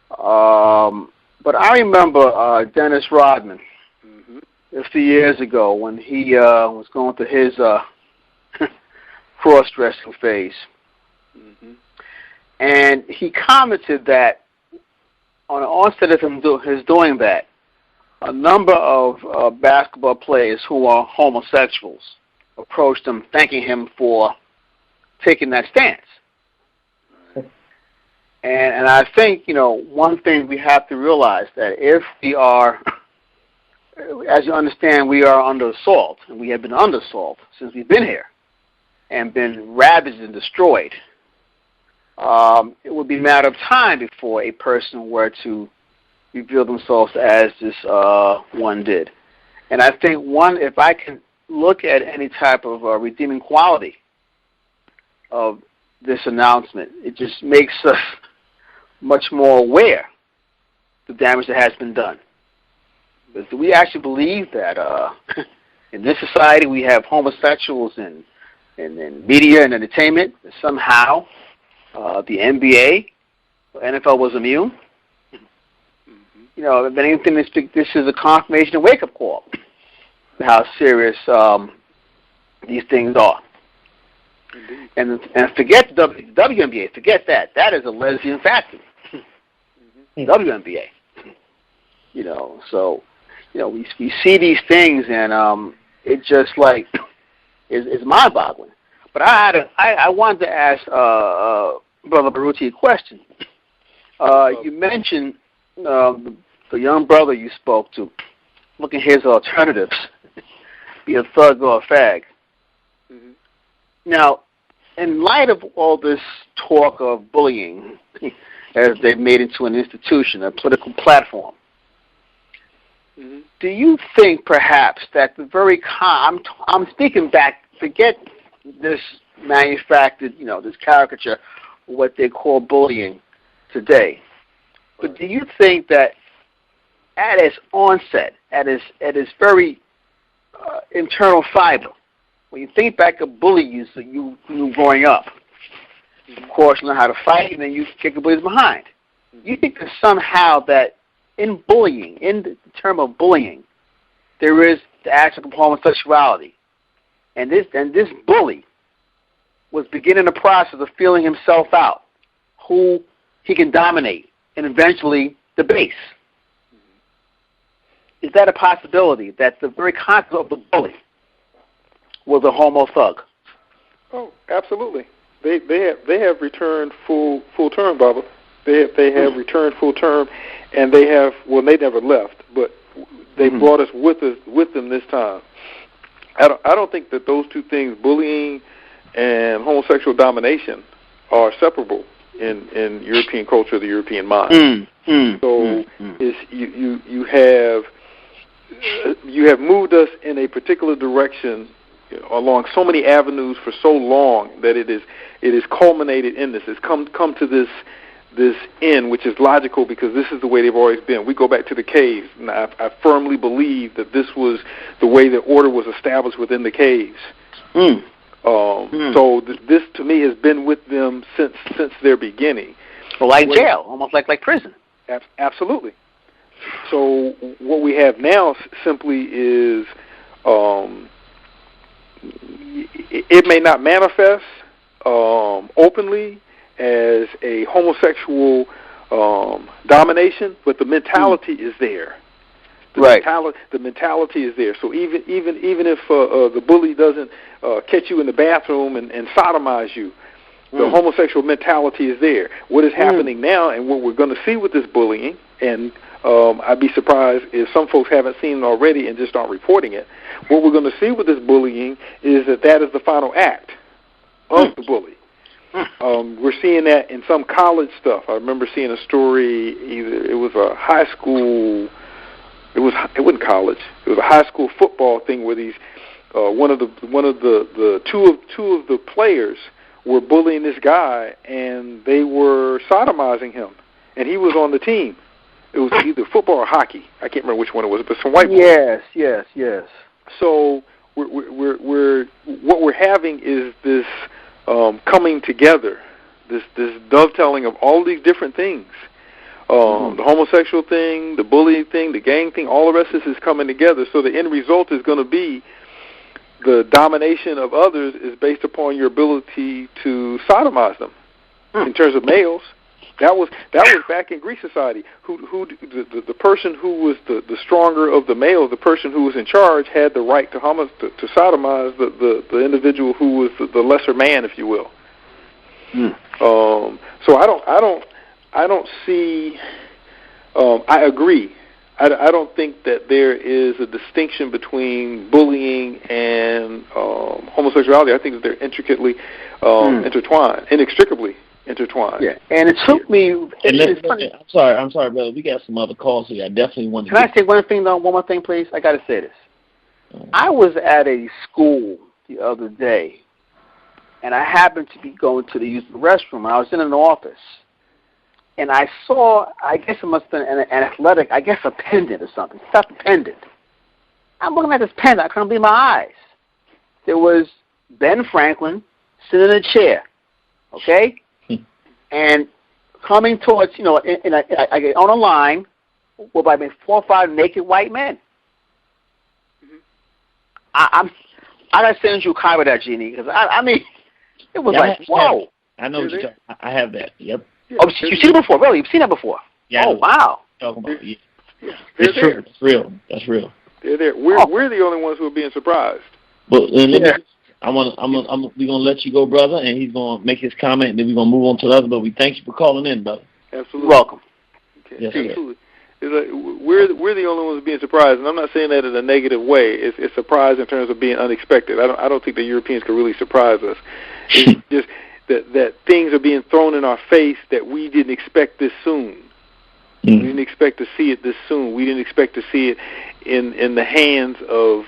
But I remember Dennis Rodman a few years ago when he was going through his cross-dressing phase. And he commented that on the onset of his doing that, a number of basketball players who are homosexuals approached him thanking him for taking that stance. And I think, one thing we have to realize that if we are, as you understand, we are under assault, and we have been under assault since we've been here and been ravaged and destroyed, it would be a matter of time before a person were to reveal themselves as this one did. And I think if I can look at any type of redeeming quality of this announcement, it just makes us much more aware of the damage that has been done. Because do we actually believe that in this society we have homosexuals in media and entertainment, that somehow the NBA or NFL was immune? If anything, this is a confirmation and wake-up call to how serious these things are. And forget the WNBA. Forget that. That is a lesbian factory. WNBA. So we see these things, and it just is mind-boggling. But I wanted to ask Brother Baruti a question. You mentioned the young brother you spoke to, looking at his alternatives, be a thug or a fag. Now, in light of all this talk of bullying, as they've made into an institution, a political platform, do you think perhaps that the very I'm speaking back, forget this manufactured, this caricature, what they call bullying today, but do you think that at its onset, at its very internal fiber, when you think back of bullies that you knew growing up, of course, you learn how to fight, and then you kick the bullies behind. You think that somehow that in bullying, in the term of bullying, there is the aspect of homosexuality, and this bully was beginning the process of feeling himself out, who he can dominate, and eventually debase. Is that a possibility that the very concept of the bully was a homo thug? Oh, absolutely. They have returned full term, Baba. They have returned full term, and they have, well, they never left, but they brought us with them this time. I don't think that those two things, bullying and homosexual domination, are separable in European culture, the European mind. You have moved us in a particular direction along so many avenues for so long that it is culminated in this. It's come to this end, which is logical because this is the way they've always been. We go back to the caves, and I firmly believe that this was the way the order was established within the caves. So this to me has been with them since their beginning. Well, like jail, almost like prison. Absolutely. So what we have now simply is it may not manifest openly as a homosexual domination, but the mentality is there. The mentality is there. So even if the bully doesn't catch you in the bathroom and sodomize you, the homosexual mentality is there. What is happening now, and what we're going to see with this bullying, and I'd be surprised if some folks haven't seen it already and just aren't reporting it. What we're going to see with this bullying is that is the final act of the bully. We're seeing that in some college stuff. I remember seeing a story. Either it was a high school. It wasn't college. It was a high school football thing where these one of the two of the players were bullying this guy, and they were sodomizing him, and he was on the team. It was either football or hockey. I can't remember which one it was, but some white boys. Yes. So what we're having is this coming together, this dovetailing of all these different things. The homosexual thing, the bullying thing, the gang thing, all the rest of this is coming together. So the end result is going to be the domination of others is based upon your ability to sodomize them. In terms of males, that was back in Greek society. The person who was the stronger of the males, the person who was in charge, had the right to sodomize the individual who was the lesser man, if you will. So I don't see. I agree. I don't think that there is a distinction between bullying and homosexuality. I think that they're intricately intertwined, inextricably intertwined. Yeah, and it took me. I'm sorry, brother. We got some other calls here. I definitely want to. Can I say one more thing, please? I got to say this. I was at a school the other day, and I happened to be going to use the restroom. I was in an office. And I saw, I guess it must have been an athletic, I guess a pendant or something, stuffed pendant. I'm looking at this pendant, I couldn't believe my eyes. There was Ben Franklin sitting in a chair, okay? And coming towards, I get on a line with about 4 or 5 naked white men. I got to send you a copy of that, Jeannie, because I mean, it was whoa. I know what you're talking about. I have that, yep. Yeah, you've seen it before, really? You've seen that before? Yeah. Oh, wow. Talking about, yeah. They're it's true. It's real. That's real. They're there. We're the only ones who are being surprised. But we're gonna let you go, brother, and he's gonna make his comment, and then we're gonna move on to the other. But we thank you for calling in, brother. Absolutely. You're welcome. Okay. Yes, absolutely. It's like we're the only ones being surprised, and I'm not saying that in a negative way. It's surprise in terms of being unexpected. I don't think the Europeans can really surprise us. It's just that things are being thrown in our face that we didn't expect this soon. We didn't expect to see it this soon. We didn't expect to see it in the hands of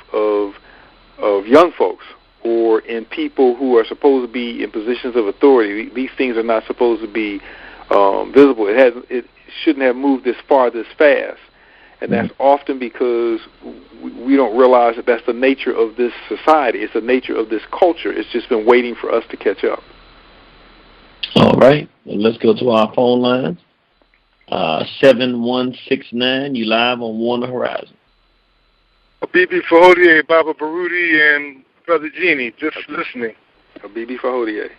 young folks or in people who are supposed to be in positions of authority. These things are not supposed to be visible. It shouldn't have moved this far, this fast. And that's often because we don't realize that that's the nature of this society. It's the nature of this culture. It's just been waiting for us to catch up. All right. Well, let's go to our phone lines. 7169, you live on Warner Horizon. Habibi Fahodier, Baba Baruti, and Brother Genie, just listening. Habibi Fahodier.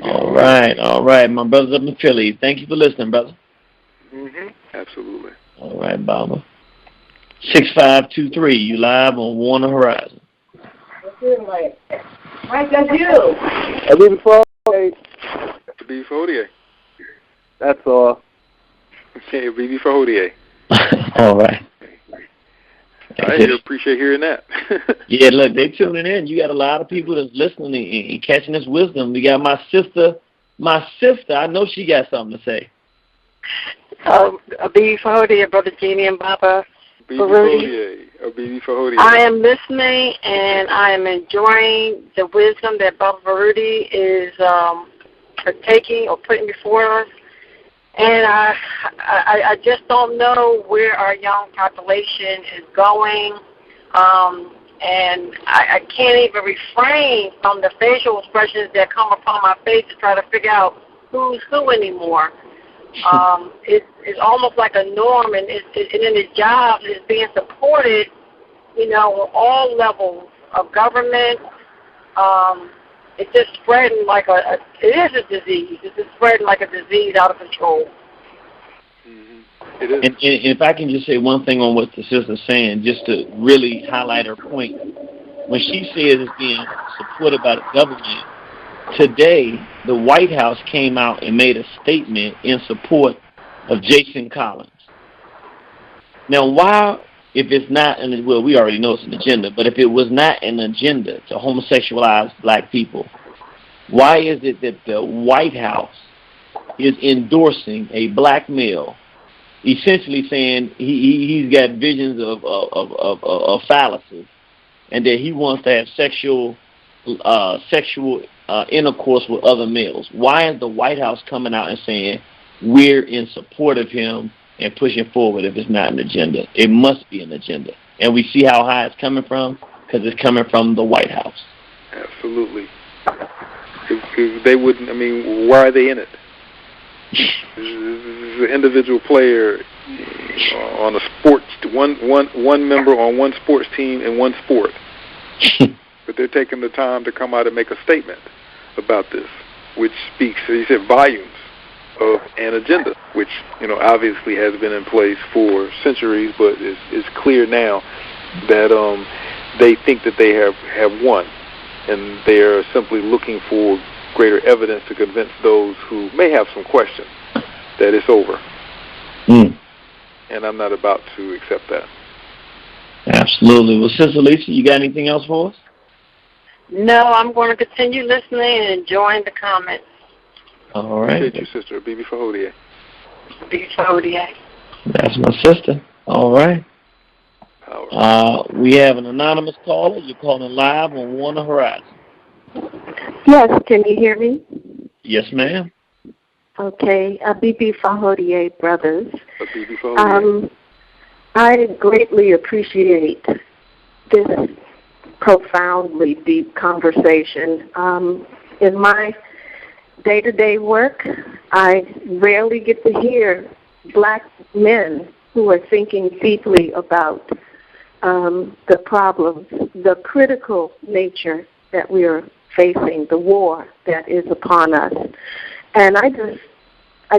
All right. My brother's up in Philly. Thank you for listening, brother. Absolutely. All right, Baba. 6523, you live on Warner Horizon. Mike, that's you. Habibi Fahodier. Habibi Fahodier. That's all. Okay, Habibi Fahodier. All right. I appreciate hearing that. Yeah, look, they tuning in. You got a lot of people that's listening and catching this wisdom. We got my sister. I know she got something to say. Habibi Fahodier, Brother Genie and Baba Baruti. Habibi Fahodier. I am listening and I am enjoying the wisdom that Baba Baruti is taking or putting before us. And I just don't know where our young population is going. And I can't even refrain from the facial expressions that come upon my face to try to figure out who's who anymore. It's almost like a norm, and in the jobs it's being supported, on all levels of government. It's just spreading like it is a disease. It's just spreading like a disease out of control. It is. And if I can just say one thing on what the sister's saying, just to really highlight her point. When she says it's being supported by the government, today the White House came out and made a statement in support of Jason Collins. Now, why, if it's not, we already know it's an agenda, but if it was not an agenda to homosexualize black people, why is it that the White House is endorsing a black male, essentially saying he's got visions of phalluses, and that he wants to have sexual intercourse with other males? Why is the White House coming out and saying we're in support of him and pushing forward if it's not an agenda? It must be an agenda. And we see how high it's coming from, because it's coming from the White House. Absolutely. If they wouldn't, why are they in it? The individual player on a sports, one member on one sports team in one sport. But they're taking the time to come out and make a statement about this, which speaks, as you said, volumes of an agenda, which obviously has been in place for centuries, but it's clear now that they think that they have won, and they are simply looking for greater evidence to convince those who may have some questions that it's over. And I'm not about to accept that. Absolutely. Well, Sister Lisa, you got anything else for us? No, I'm going to continue listening and enjoying the comments. All right. Appreciate you, Sister. Habibi Fahodier. Habibi Fahodier. That's my sister. All right. We have an anonymous caller. You're calling live on Warner Horizon. Yes, can you hear me? Yes, ma'am. Okay. Habibi Fahodier, brothers. Habibi Fahodier. I greatly appreciate this profoundly deep conversation. In my day-to-day work, I rarely get to hear black men who are thinking deeply about the problems, the critical nature that we are facing, the war that is upon us. And I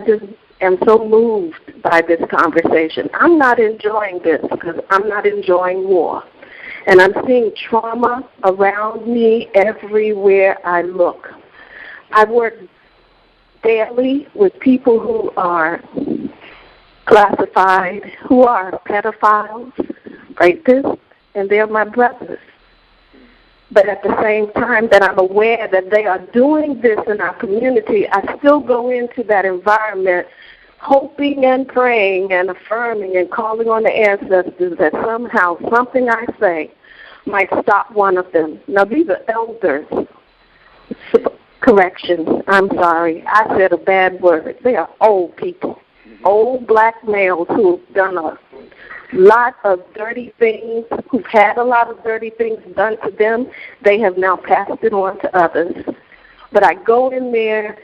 just am so moved by this conversation. I'm not enjoying this because I'm not enjoying war. And I'm seeing trauma around me everywhere I look. I work daily with people who are classified, who are pedophiles, rapists, and they're my brothers. But at the same time that I'm aware that they are doing this in our community, I still go into that environment hoping and praying and affirming and calling on the ancestors that somehow something I say might stop one of them. Now, these are elders. Correction, I'm sorry. I said a bad word. They are old people, old black males who have done a lot of dirty things, who've had a lot of dirty things done to them, they have now passed it on to others. But I go in there,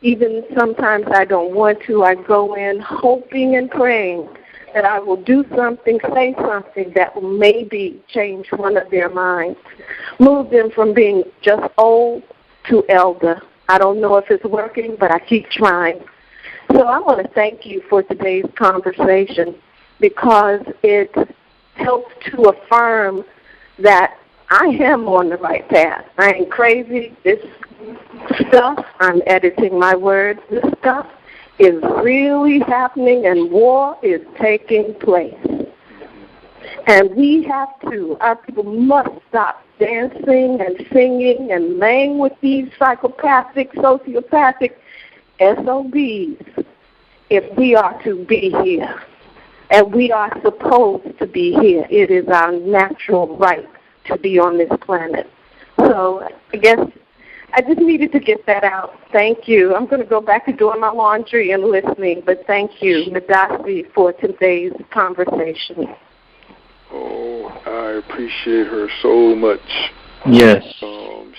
even sometimes I don't want to, I go in hoping and praying that I will do something, say something that will maybe change one of their minds, move them from being just old to elder. I don't know if it's working, but I keep trying. So I want to thank you for today's conversation because it helps to affirm that I am on the right path. I ain't crazy. This stuff, I'm editing my words, this stuff is really happening and war is taking place. And we have to, our people must stop dancing and singing and laying with these psychopathic, sociopathic SOBs if we are to be here. And we are supposed to be here. It is our natural right to be on this planet. So I guess I just needed to get that out. Thank you. I'm going to go back to doing my laundry and listening, but thank you, Madasi, for today's conversation. Oh, I appreciate her so much. Yes.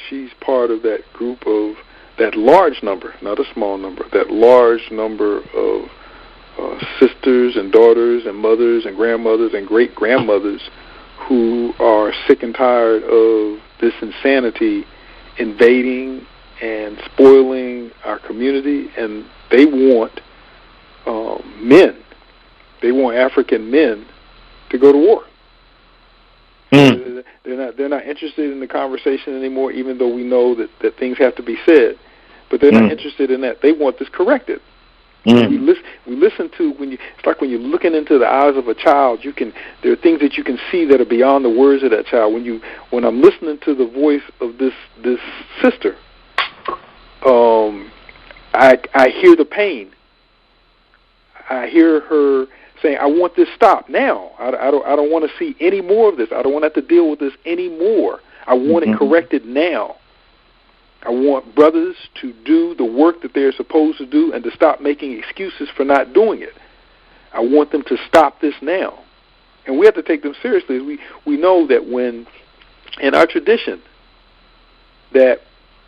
She's part of that group of, that large number, not a small number, that large number of sisters and daughters and mothers and grandmothers and great-grandmothers who are sick and tired of this insanity invading and spoiling our community, and they want men. They want African men to go to war. They're not interested in the conversation anymore, even though we know that things have to be said. But they're not interested in that. They want this corrected. We listen to it's like when you're looking into the eyes of a child. There are things that you can see that are beyond the words of that child. When I'm listening to the voice of this sister, I hear the pain. I hear her saying, "I want this stopped now. I don't want to see any more of this. I don't want to have to deal with this anymore. I want it corrected now. I want brothers to do the work that they're supposed to do and to stop making excuses for not doing it. I want them to stop this now." And we have to take them seriously. We know that in our tradition, that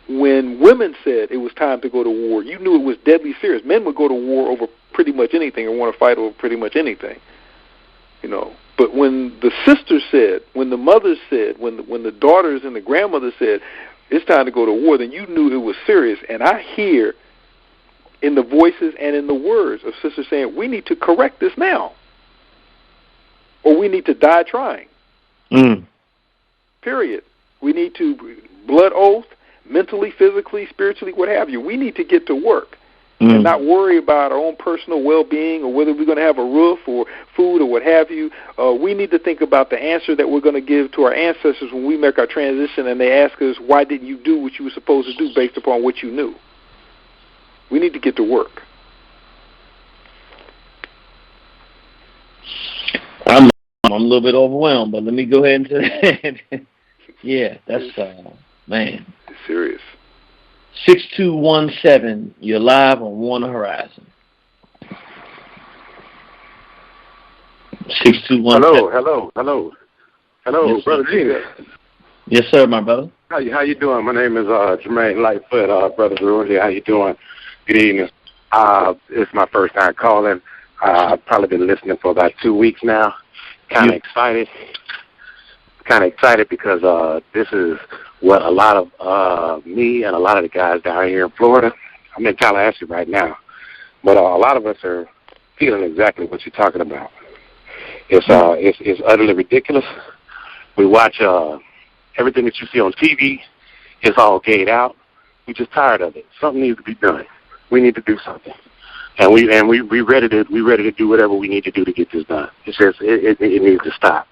when women said it was time to go to war, you knew it was deadly serious. Men would go to war over pretty much anything or want to fight over pretty much anything. But when the sisters said, when the mothers said, when the daughters and the grandmothers said, it's time to go to war, then you knew it was serious. And I hear in the voices and in the words of sisters saying, we need to correct this now, or we need to die trying. Period. We need to blood oath, mentally, physically, spiritually, what have you. We need to get to work and not worry about our own personal well-being or whether we're going to have a roof or food or what have you. We need to think about the answer that we're going to give to our ancestors when we make our transition and they ask us, why didn't you do what you were supposed to do based upon what you knew? We need to get to work. I'm a little bit overwhelmed, but let me go ahead and say that. Yeah, that's, man. It's serious. 6217, you're live on Warner Horizon. 6217. Hello, yes, Brother Gina. Yes, sir, my brother. How you doing? My name is Jermaine Lightfoot, Brother Rudy. How you doing? Good evening. It's my first time calling. I've probably been listening for about 2 weeks now. Kind of excited because this is what a lot of me and a lot of the guys down here in Florida, I'm in Tallahassee right now, but a lot of us are feeling exactly what you're talking about. It's utterly ridiculous. We watch everything that you see on TV. It's all gayed out. We're just tired of it. Something needs to be done. We need to do something, and we ready to do whatever we need to do to get this done. It's just it needs to stop.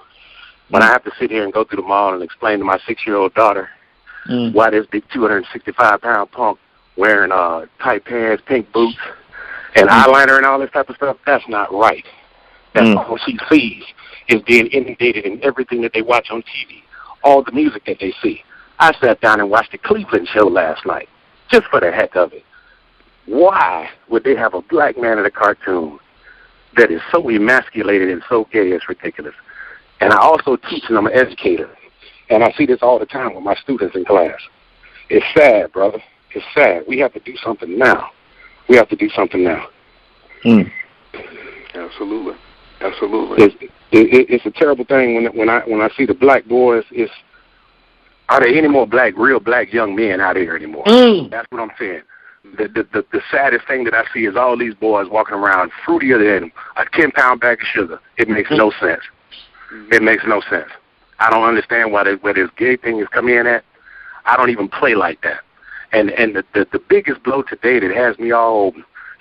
When I have to sit here and go through the mall and explain to my 6-year-old daughter why this big 265-pound punk wearing tight pants, pink boots, and eyeliner and all this type of stuff, that's not right. That's all she sees is being inundated in everything that they watch on TV, all the music that they see. I sat down and watched the Cleveland show last night, just for the heck of it. Why would they have a black man in a cartoon that is so emasculated and so gay, it's ridiculous. And I also teach, and I'm an educator, and I see this all the time with my students in class. It's sad, brother. It's sad. We have to do something now. We have to do something now. Absolutely. Absolutely. It's a terrible thing when I see the black boys. Are there any more real black young men out here anymore? That's what I'm saying. The saddest thing that I see is all these boys walking around fruitier than a 10-pound bag of sugar. It makes no sense. It makes no sense. I don't understand where this gay thing is coming in at. I don't even play like that. And the biggest blow today that has me all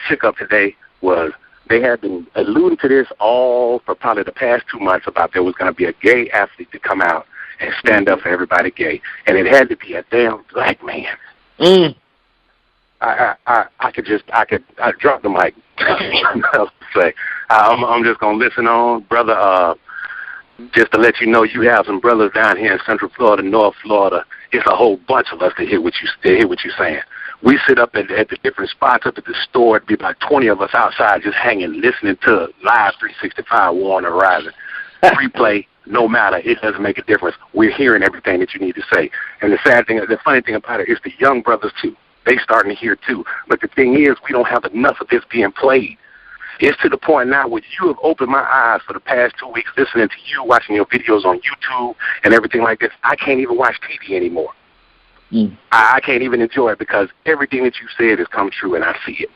shook up today was they had been alluding to this all for probably the past 2 months about there was going to be a gay athlete to come out and stand up for everybody gay, and it had to be a damn black man. I dropped the mic. Say, I'm just gonna listen on, brother. Just to let you know, you have some brothers down here in Central Florida, North Florida. It's a whole bunch of us to hear what you're saying. We sit up at the different spots up at the store. It'd be about 20 of us outside just hanging, listening to live 365 War on the Horizon. Replay, no matter. It doesn't make a difference. We're hearing everything that you need to say. And the funny thing about it is the young brothers, too. They starting to hear, too. But the thing is, we don't have enough of this being played. It's to the point now where you have opened my eyes for the past 2 weeks listening to you, watching your videos on YouTube and everything like this. I can't even watch TV anymore. I can't even enjoy it because everything that you said has come true, and I see it.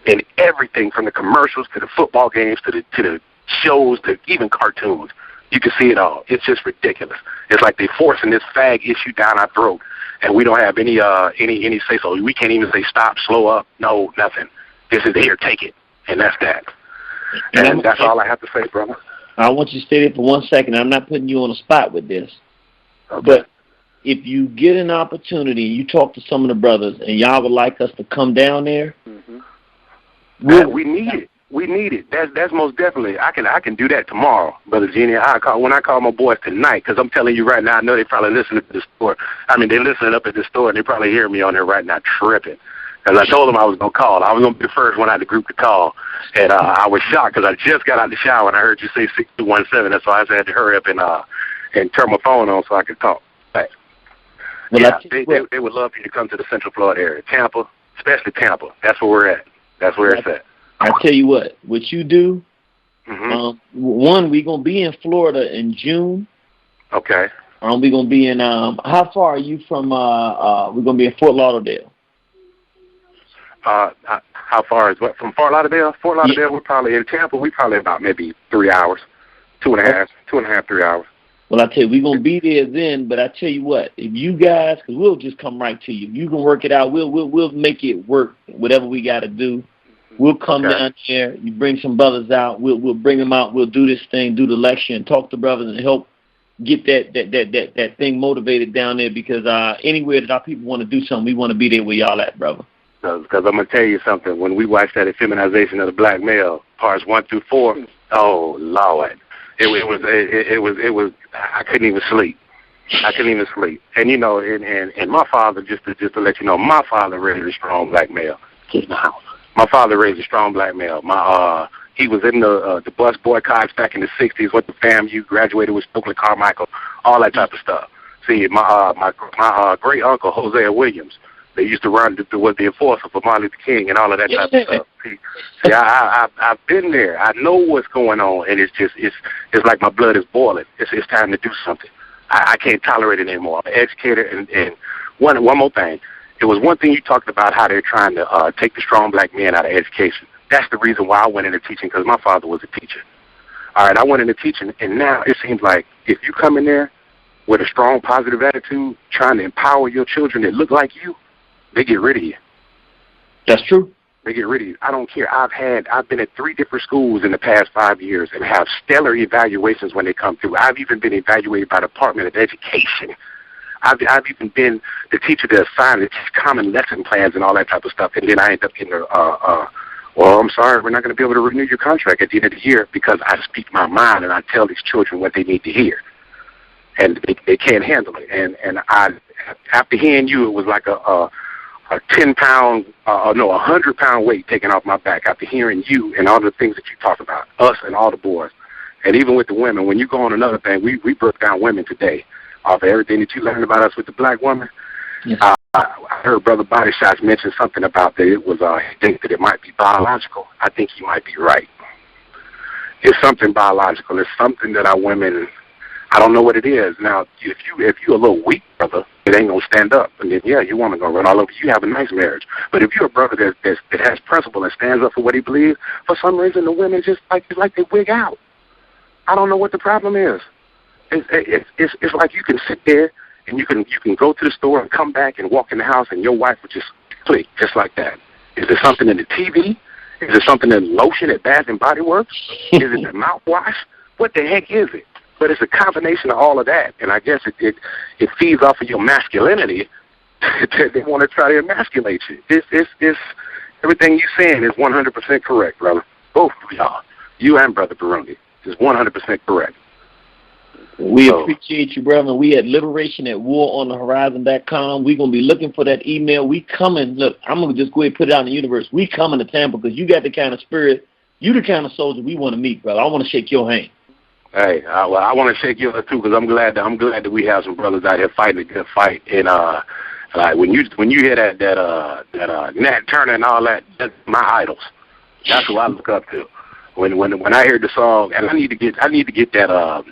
And everything from the commercials to the football games to the shows to even cartoons, you can see it all. It's just ridiculous. It's like they're forcing this fag issue down our throat, and we don't have any say so. We can't even say stop, slow up, no, nothing. This is here, take it, and that's that. And that's all I have to say, brother. I want you to stay there for 1 second. I'm not putting you on the spot with this, but if you get an opportunity, you talk to some of the brothers, and y'all would like us to come down there, we need it. We need it. That's most definitely. I can do that tomorrow, Brother Genie. When I call my boys tonight, because I'm telling you right now, I know they probably listening to the store. I mean, they're listening up at the store, and they probably hear me on there right now tripping. Because I told them I was going to call. I was going to be the first one out of the group to call. And I was shocked because I just got out of the shower, and I heard you say 6217. That's why I had to hurry up and turn my phone on so I could talk. Right. Well, yeah, they would love for you to come to the Central Florida area. Tampa, especially Tampa. That's where we're at. That's where it's at. I tell you what you do, one, we're going to be in Florida in June. Okay. We're going to be in, how far are you from, we're going to be in Fort Lauderdale. How far is what, from Fort Lauderdale? Fort Lauderdale, we're probably in Tampa, we're probably about maybe 3 hours, 2.5, 3 hours. Well, I tell you, we're going to be there then, but I tell you what, if you guys, because we'll just come right to you. You can work it out. We'll make it work, whatever we got to do. We'll come down there. You bring some brothers out. We'll bring them out. We'll do this thing, do the lecture, and talk to brothers and help get that thing motivated down there. Because anywhere that our people want to do something, we want to be there where y'all at, brother. Because I'm gonna tell you something. When we watched that effeminization of the black male, parts 1 through 4, oh Lord, it was. I couldn't even sleep. And you know, and my father, just to let you know, my father raised a strong black male. My father raised a strong black male. He was in the bus boycotts back in the 60s, went to FAMU, graduated with Stokely Carmichael, all that type of stuff. See, my great uncle, Hosea Williams, they used to run, was the enforcer for Martin Luther King and all of that type of stuff. See, I've been there. I know what's going on, and it's like my blood is boiling. It's time to do something. I can't tolerate it anymore. I'm an educator, and one more thing. It was one thing you talked about how they're trying to take the strong black men out of education. That's the reason why I went into teaching, because my father was a teacher. All right, I went into teaching, and now it seems like if you come in there with a strong, positive attitude, trying to empower your children that look like you, they get rid of you. That's true. They get rid of you. I don't care. I've been at 3 different schools in the past 5 years and have stellar evaluations when they come through. I've even been evaluated by the Department of Education. I've even been the teacher that assigned to teach common lesson plans and all that type of stuff. And then I end up getting well, I'm sorry, we're not going to be able to renew your contract at the end of the year because I speak my mind and I tell these children what they need to hear. And they can't handle it. And after hearing you, it was like a a 10-pound, no, 100-pound weight taken off my back after hearing you and all the things that you talk about, us and all the boys. And even with the women, when you go on another thing, we broke down women today off of everything that you learned about us with the black woman. Yes. I heard Brother Body Shots mention something about that it was, he thinks that it might be biological. I think he might be right. It's something biological. It's something that our women, I don't know what it is. Now, if you're a little weak, brother, it ain't going to stand up. And then, yeah, your woman going to run all over you. You have a nice marriage. But if you're a brother that has principle and stands up for what he believes, for some reason the women just like they wig out. I don't know what the problem is. It's like you can sit there and you can go to the store and come back and walk in the house and your wife would just click just like that. Is there something in the TV? Is there something in lotion at Bath and Body Works? Is it the mouthwash? What the heck is it? But it's a combination of all of that, and I guess it feeds off of your masculinity. They want to try to emasculate you. It's everything you're saying is 100% correct, brother. Both of y'all, you and Brother Burundi, is 100% correct. We appreciate you, brother. We at liberationatwaronthehorizon.com. We're going to be looking for that email. We coming. Look, I'm going to just go ahead and put it out in the universe. We coming to Tampa because you got the kind of spirit, you the kind of soldier we want to meet, brother. I want to shake your hand. Hey, I want to shake yours too because I'm glad that we have some brothers out here fighting a good fight. And like when you hear that Nat Turner and all that, that's my idols. That's who I look up to. When I hear the song, and I need to get that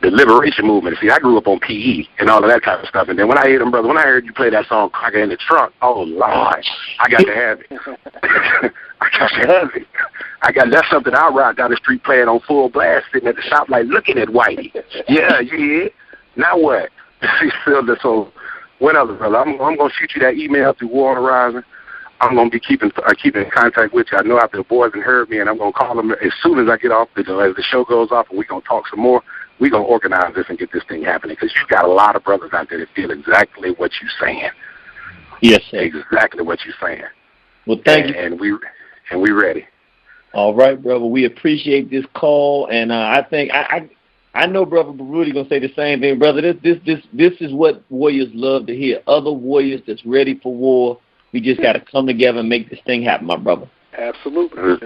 the liberation movement. See, I grew up on PE and all of that kind of stuff. And then when I hear them, brother, when I heard you play that song, Cracker in the Trunk, oh, Lord, I got to have it. I got to have it. That's something I ride down the street playing on full blast, sitting at the shop like looking at Whitey. Yeah, you hear? Now what? So what else, brother? I'm going to shoot you that email through War on the Horizon. I'm going to be keeping in contact with you. I know after the boys have heard me, and I'm going to call them as soon as I get off, as the show goes off, and we're going to talk some more. We're going to organize this and get this thing happening because you've got a lot of brothers out there that feel exactly what you're saying. Yes, sir. Exactly what you're saying. Well, thank you. And we ready. All right, brother. We appreciate this call, and I think I know Brother Baruti gonna say the same thing, brother. This is what warriors love to hear. Other warriors that's ready for war. We just got to come together and make this thing happen, my brother. Absolutely.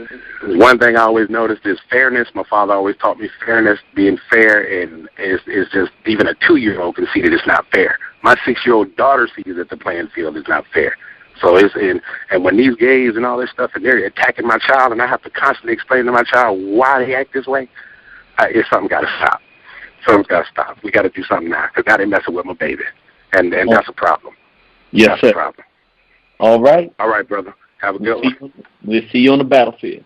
One thing I always noticed is fairness. My father always taught me fairness, being fair, and is just even a 2-year-old can see that it's not fair. My 6-year-old daughter sees that the playing field is not fair. So and when these gays and all this stuff and they're attacking my child, and I have to constantly explain to my child why they act this way, it's something got to stop. Something's got to stop. We got to do something now because now they're messing with my baby, and that's a problem. Yes, that's sir. a problem. All right. All right, brother. Have a good one. We'll see you on the battlefield.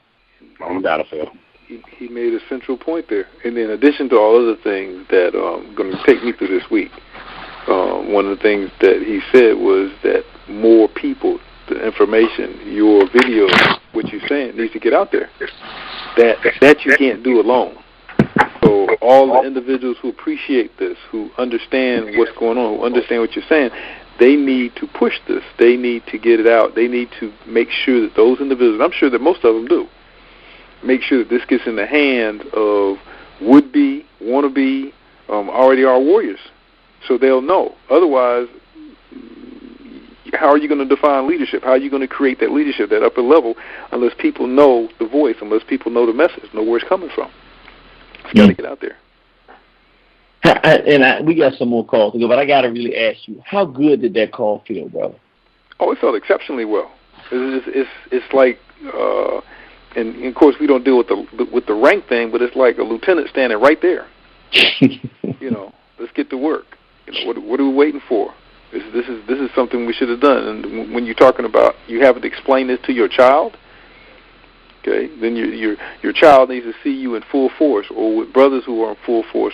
On the battlefield. He made a central point there. And in addition to all other things that are going to take me through this week, one of the things that he said was that more people, the information, your videos, what you're saying, needs to get out there. That you can't do alone. So all the individuals who appreciate this, who understand what's going on, who understand what you're saying, they need to push this. They need to get it out. They need to make sure that those individuals, I'm sure that most of them do, make sure that this gets in the hands of would-be, wanna-be, already are warriors, so they'll know. Otherwise, how are you going to define leadership? How are you going to create that leadership, that upper level, unless people know the voice, unless people know the message, know where it's coming from? It's got to get out there. We got some more calls to go, but I got to really ask you, how good did that call feel, brother? Oh, it felt exceptionally well. It's like, and of course we don't deal with the rank thing, but it's like a lieutenant standing right there. Let's get to work. What are we waiting for? This is something we should have done. And when you're talking about you having to explain this to your child, okay, then your child needs to see you in full force, or with brothers who are in full force,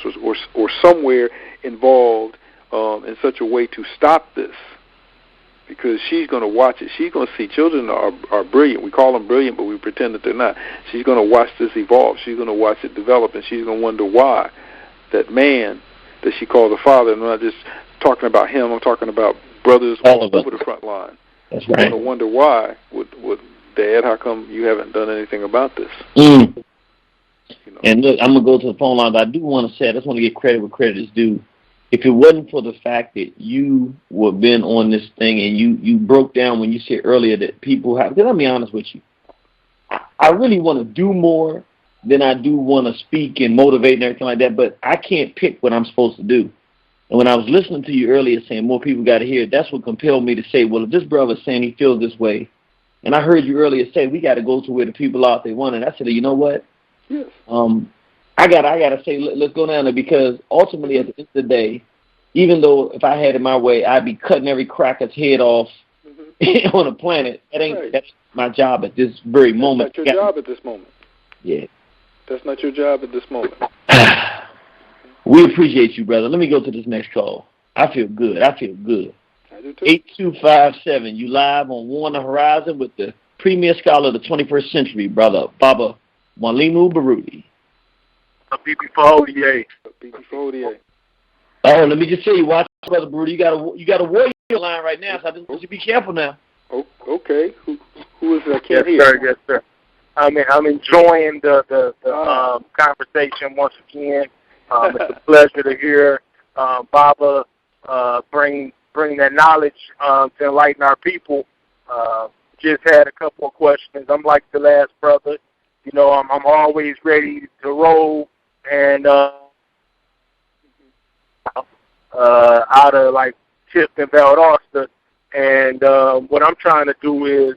or somewhere involved in such a way to stop this, because she's going to watch it. She's going to see children are brilliant. We call them brilliant, but we pretend that they're not. She's going to watch this evolve. She's going to watch it develop, and she's going to wonder why that man that she calls a father, and I'm not just talking about him, I'm talking about brothers all over the front line. That's right. She's going to wonder why would Dad, how come you haven't done anything about this? And look, I'm going to go to the phone line, but I do want to say, I just want to give credit where credit is due. if it wasn't for the fact that you were been on this thing and you broke down when you said earlier that people have, because I'll be honest with you, I really want to do more than I do want to speak and motivate and everything like that, but I can't pick what I'm supposed to do. And when I was listening to you earlier saying more people got to hear it, that's what compelled me to say, well, if this brother's saying he feels this way, and I heard you earlier say we got to go to where the people are if they want it. I said, you know what? Yes. I gotta say, let's go down there, because ultimately at the end of the day, even though if I had it my way, I'd be cutting every cracker's head off on the planet. That's my job at this very moment. That's not your job at this moment. Yeah. That's not your job at this moment. We appreciate you, brother. Let me go to this next call. I feel good. I do too. 8257. You live on Warner Horizon with the premier scholar of the 21st century, brother Baba Mwalimu Baruti. BB Fahodier. Oh, let me just tell you, watch, brother Baruti. You got a warrior line right now, so I just want you to be careful now. Oh, okay. Who is it? I can't hear. Yes, sir. Yes, sir. I'm enjoying the conversation once again. It's a pleasure to hear Baba bring that knowledge to enlighten our people. Just had a couple of questions. I'm like the last brother. You know, I'm always ready to roll, and out of like Tipton, Valdosta. And what I'm trying to do is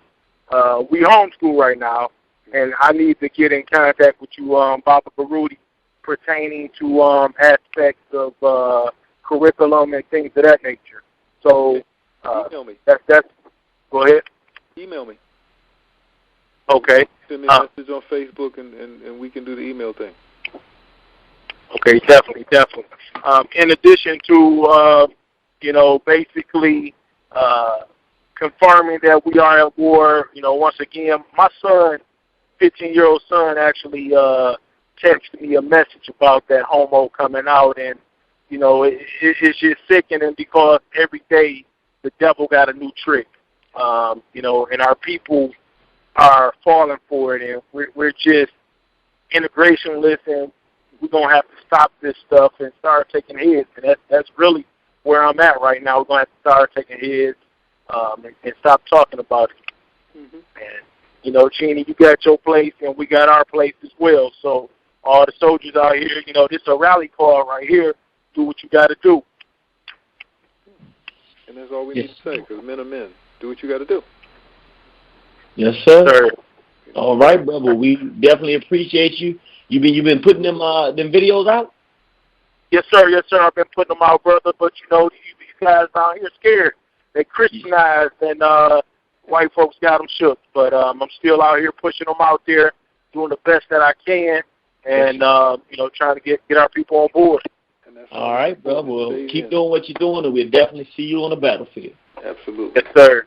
we homeschool right now, and I need to get in contact with you, Baba Baruti, pertaining to aspects of curriculum and things of that nature. So email me. That's go ahead. Email me. Okay. Send me a message on Facebook, and we can do the email thing. Okay, definitely. In addition to basically confirming that we are at war, once again, my son, 15-year-old son, actually texted me a message about that homo coming out, and it's just sickening because every day the devil got a new trick, and our people are falling for it, and we're just integrationless, and we're gonna have to stop this stuff and start taking heads, and that's really where I'm at right now. We're gonna have to start taking heads and stop talking about it. And Jeannie, you got your place, and we got our place as well. So all the soldiers out here, this is a rally call right here. Do what you got to do. And that's all we need to say, because men are men. Do what you got to do. Yes, sir. All right, brother. We definitely appreciate you. You been putting them videos out? Yes, sir. I've been putting them out, brother. But these guys down here scared. They Christianized, and white folks got them shook. But I'm still out here pushing them out there, doing the best that I can, and trying to get our people on board. All right, brother. Well, keep doing what you're doing, and we'll definitely see you on the battlefield. Absolutely. Yes, sir.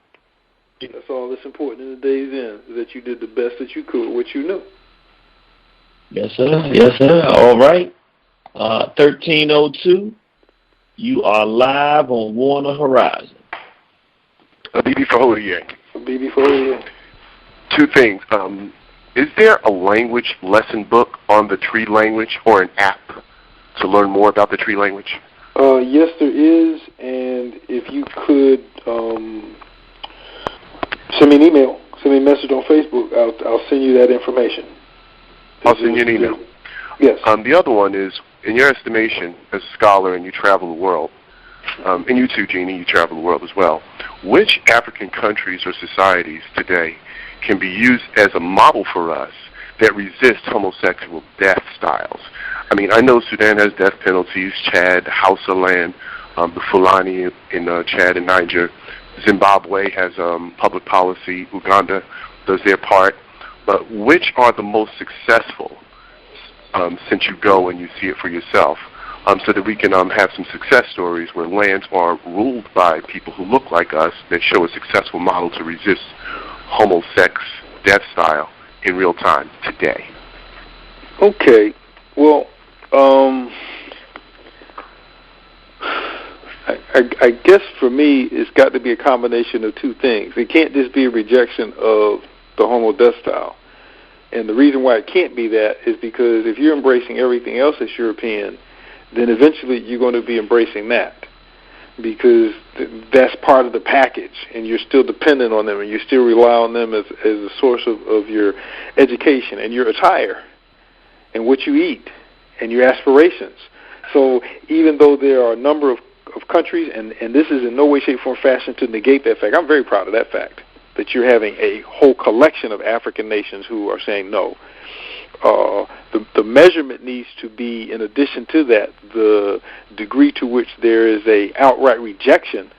That's all that's important in the day's end, is that you did the best that you could with what you knew. Yes, sir. All right. 1302, you are live on Warner Horizon. BB Fahodier. Two things. Is there a language lesson book on the tree language or an app to learn more about the tree language? Yes, there is, and if you could send me an email, send me a message on Facebook, I'll send you that information. I'll send you an email. Yes. The other one is, in your estimation, as a scholar, and you travel the world, and you too, Jeannie, you travel the world as well, which African countries or societies today can be used as a model for us that resist homosexual death styles? I mean, I know Sudan has death penalties, Chad, Hausa land, the Fulani in Chad and Niger. Zimbabwe has public policy. Uganda does their part. But which are the most successful, since you go and you see it for yourself, so that we can have some success stories where lands are ruled by people who look like us that show a successful model to resist homosex death style in real time today? Okay. Well, I guess for me, it's got to be a combination of two things. It can't just be a rejection of the homo death style. And the reason why it can't be that is because if you're embracing everything else that's European, then eventually you're going to be embracing that, because that's part of the package, and you're still dependent on them, and you still rely on them as a source of your education and your attire and what you eat and your aspirations. So even though there are a number of countries, and this is in no way, shape, form, fashion to negate that fact, I'm very proud of that fact, that you're having a whole collection of African nations who are saying no. The measurement needs to be, in addition to that, the degree to which there is a outright rejection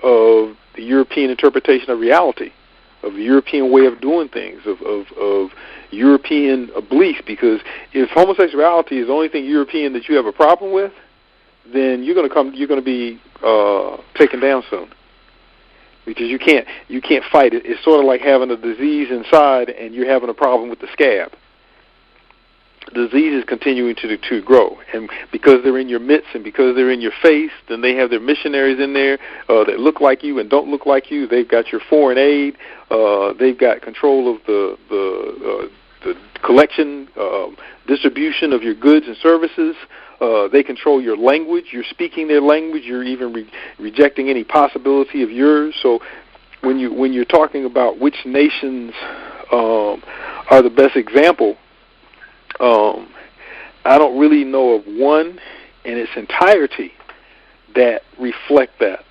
of the European interpretation of reality, of the European way of doing things, of European beliefs. Because if homosexuality is the only thing European that you have a problem with, then you're going to be taken down soon, because you can't fight it. It's sort of like having a disease inside and you're having a problem with the scab. The disease is continuing to grow, and because they're in your midst and because they're in your face, then they have their missionaries in there that look like you and don't look like you. They've got your foreign aid. They've got control of the collection, distribution of your goods and services. They control your language. You're speaking their language. You're even rejecting any possibility of yours. So when you're talking about which nations are the best example, I don't really know of one in its entirety that reflect that.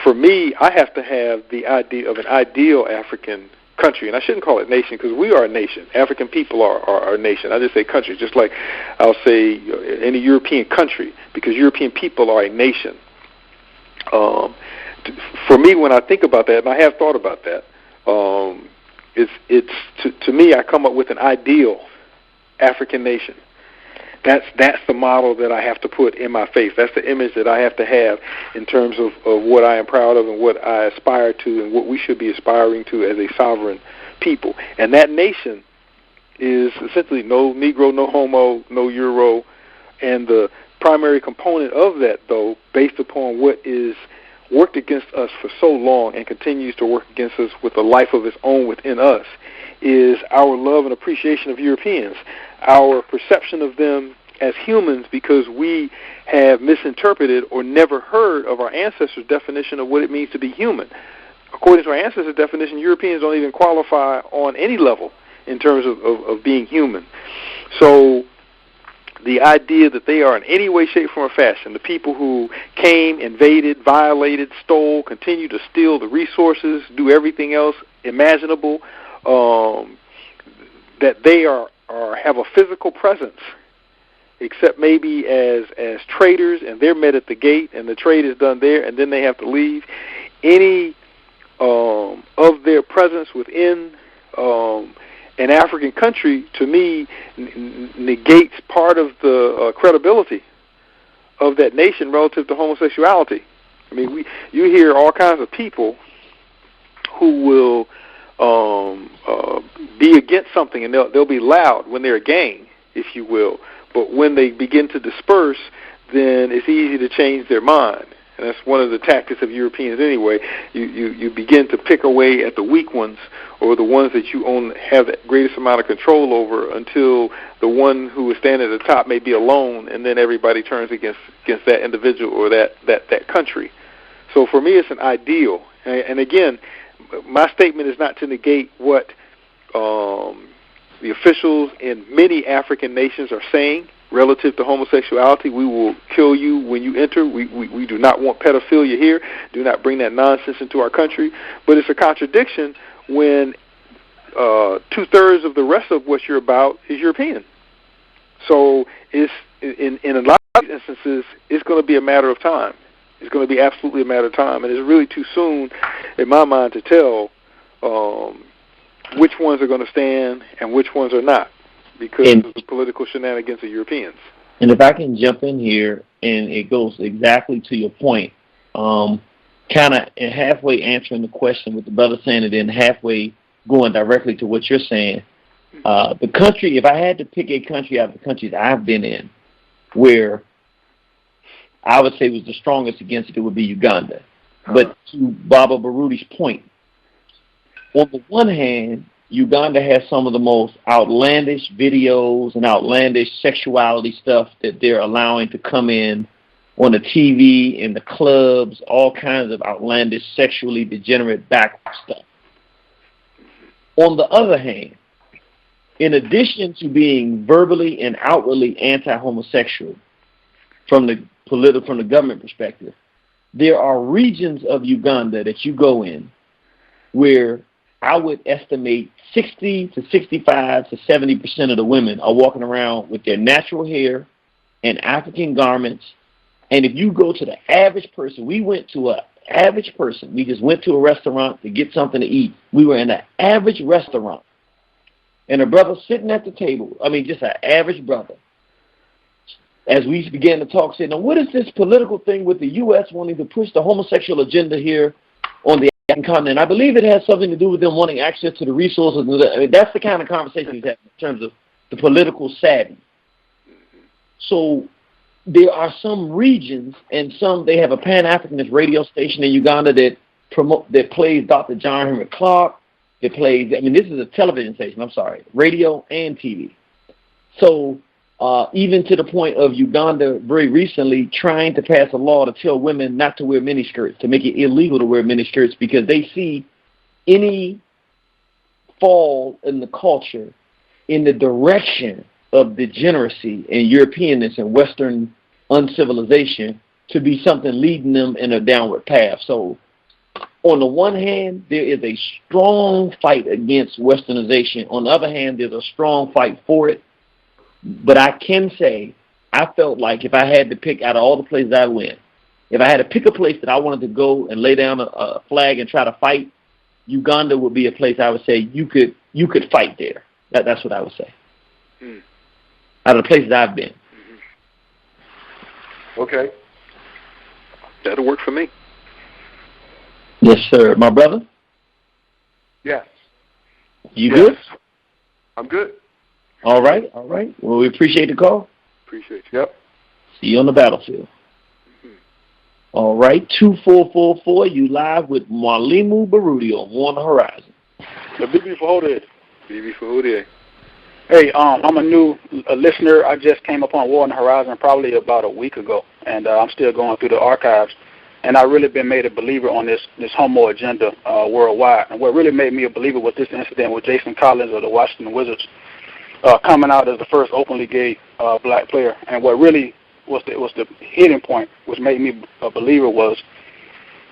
For me, I have to have the idea of an ideal African country, and I shouldn't call it nation, because we are a nation. African people are a nation. I just say country, just like I'll say any European country, because European people are a nation. For me, when I think about that, and I have thought about that, to me, I come up with an ideal African nation. That's the model that I have to put in my face. That's the image that I have to have in terms of what I am proud of and what I aspire to and what we should be aspiring to as a sovereign people. And that nation is essentially no Negro, no homo, no Euro. And the primary component of that, though, based upon what is worked against us for so long and continues to work against us with a life of its own within us, is our love and appreciation of Europeans, our perception of them as humans, because we have misinterpreted or never heard of our ancestors' definition of what it means to be human. According to our ancestors' definition, Europeans don't even qualify on any level in terms of being human. So the idea that they are in any way, shape, form, or fashion, the people who came, invaded, violated, stole, continue to steal the resources, do everything else imaginable, that they have a physical presence, except maybe as traders, and they're met at the gate, and the trade is done there, and then they have to leave. Any of their presence within an African country, to me, negates part of the credibility of that nation relative to homosexuality. I mean, you hear all kinds of people who will be against something, and they'll be loud when they're a gang, if you will. But when they begin to disperse, then it's easy to change their mind. And that's one of the tactics of Europeans anyway. You begin to pick away at the weak ones, or the ones that you have the greatest amount of control over, until the one who is standing at the top may be alone, and then everybody turns against that individual or that country. So for me, it's an ideal. And again, my statement is not to negate what the officials in many African nations are saying relative to homosexuality. We will kill you when you enter. We do not want pedophilia here. Do not bring that nonsense into our country. But it's a contradiction when 2/3 of the rest of what you're about is European. So it's in a lot of instances, it's going to be a matter of time. It's going to be absolutely a matter of time, and it's really too soon, in my mind, to tell which ones are going to stand and which ones are not, because of the political shenanigans of Europeans. And if I can jump in here, and it goes exactly to your point, kind of halfway answering the question with the brother saying it, and halfway going directly to what you're saying. The country, if I had to pick a country out of the countries I've been in, where I would say was the strongest against it, would be Uganda. But to Baba Barudi's point, on the one hand, Uganda has some of the most outlandish videos and outlandish sexuality stuff that they're allowing to come in on the TV, in the clubs, all kinds of outlandish, sexually degenerate back stuff. On the other hand, in addition to being verbally and outwardly anti-homosexual from the government perspective, there are regions of Uganda that you go in where I would estimate 60 to 65 to 70% of the women are walking around with their natural hair and African garments. And if you go to the average person, we just went to a restaurant to get something to eat. We were in an average restaurant. And a brother sitting at the table, just an average brother, as we began to talk, said, now what is this political thing with the U.S. wanting to push the homosexual agenda here on the African continent? I believe it has something to do with them wanting access to the resources. That's the kind of conversation he's having in terms of the political savvy. So there are some regions and they have a Pan-Africanist radio station in Uganda that plays Dr. John Henrik Clarke. It plays, this is a television station, radio and TV. So even to the point of Uganda very recently trying to pass a law to tell women not to wear miniskirts, to make it illegal to wear miniskirts, because they see any fall in the culture in the direction of degeneracy and Europeanness and Western uncivilization to be something leading them in a downward path. So on the one hand, there is a strong fight against Westernization. On the other hand, there's a strong fight for it. But I can say, I felt like if I had to pick out of all the places I went, if I had to pick a place that I wanted to go and lay down a flag and try to fight, Uganda would be a place I would say you could fight there. That's what I would say. Out of the places I've been. Okay. That'll work for me. Yes, sir. My brother? Yes. You good? I'm good. All right. Well, we appreciate the call. Appreciate you. Yep. See you on the battlefield. All right. 2444, you live with Mwalimu Barudi on War on the Horizon. BB for Hodier. BB for Hodier. Hey, I'm a new listener. I just came up on War on the Horizon probably about a week ago, and I'm still going through the archives. And I really been made a believer on this homo agenda worldwide. And what really made me a believer was this incident with Jason Collins of the Washington Wizards coming out as the first openly gay black player. And what really was the hitting point, which made me a believer, was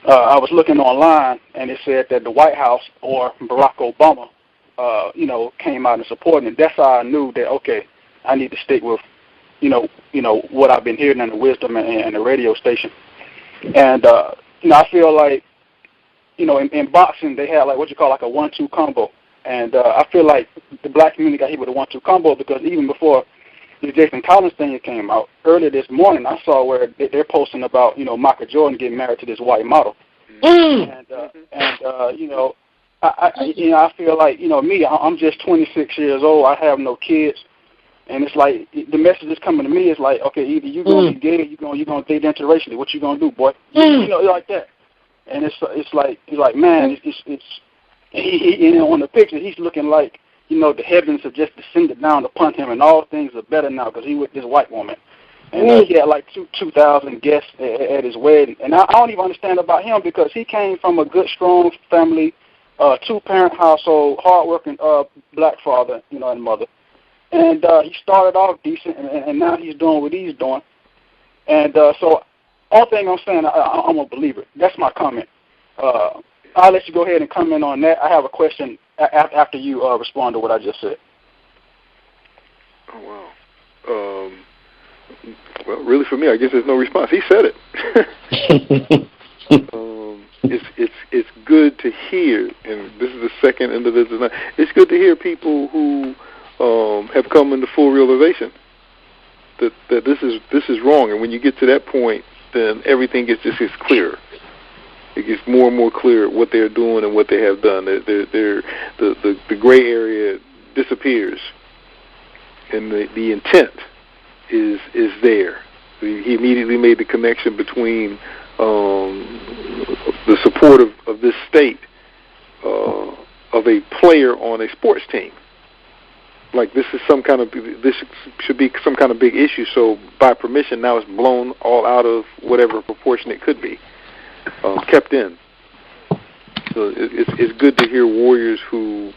I was looking online, and it said that the White House or Barack Obama, came out and supported it. That's how I knew that, okay, I need to stick with, what I've been hearing in the wisdom and the radio station. And, I feel like, in boxing, they had what you call a 1-2 combo. And I feel like the black community got hit with a 1-2 combo because even before the Jason Collins thing came out, earlier this morning I saw where they're posting about, Michael Jordan getting married to this white model. I feel like, me, I'm just 26 years old. I have no kids. And it's like the message that's coming to me is like, okay, either you're gonna be gay or you're gonna date interracially. What you gonna do, boy? Like that. And it's like man, it's he on the picture he's looking like the heavens have just descended down upon him, and all things are better now because he with this white woman. And he had 2,000 guests at his wedding. And I don't even understand about him because he came from a good, strong family, 2-parent household, hardworking black father, and mother. And he started off decent, and now he's doing what he's doing. And so all thing I'm saying, I'm a believer. That's my comment. I'll let you go ahead and comment on that. I have a question after you respond to what I just said. Oh, wow. Well, really for me, I guess there's no response. He said it. It's good to hear, and this is the second individual. It's good to hear people who have come into full realization that this is wrong, and when you get to that point, then everything gets clearer. It gets more and more clear what they're doing and what they have done. The gray area disappears, and the intent is there. He immediately made the connection between the support of this state of a player on a sports team. Like this should be some kind of big issue. So by permission, now it's blown all out of whatever proportion it could be, kept in. So it's good to hear warriors who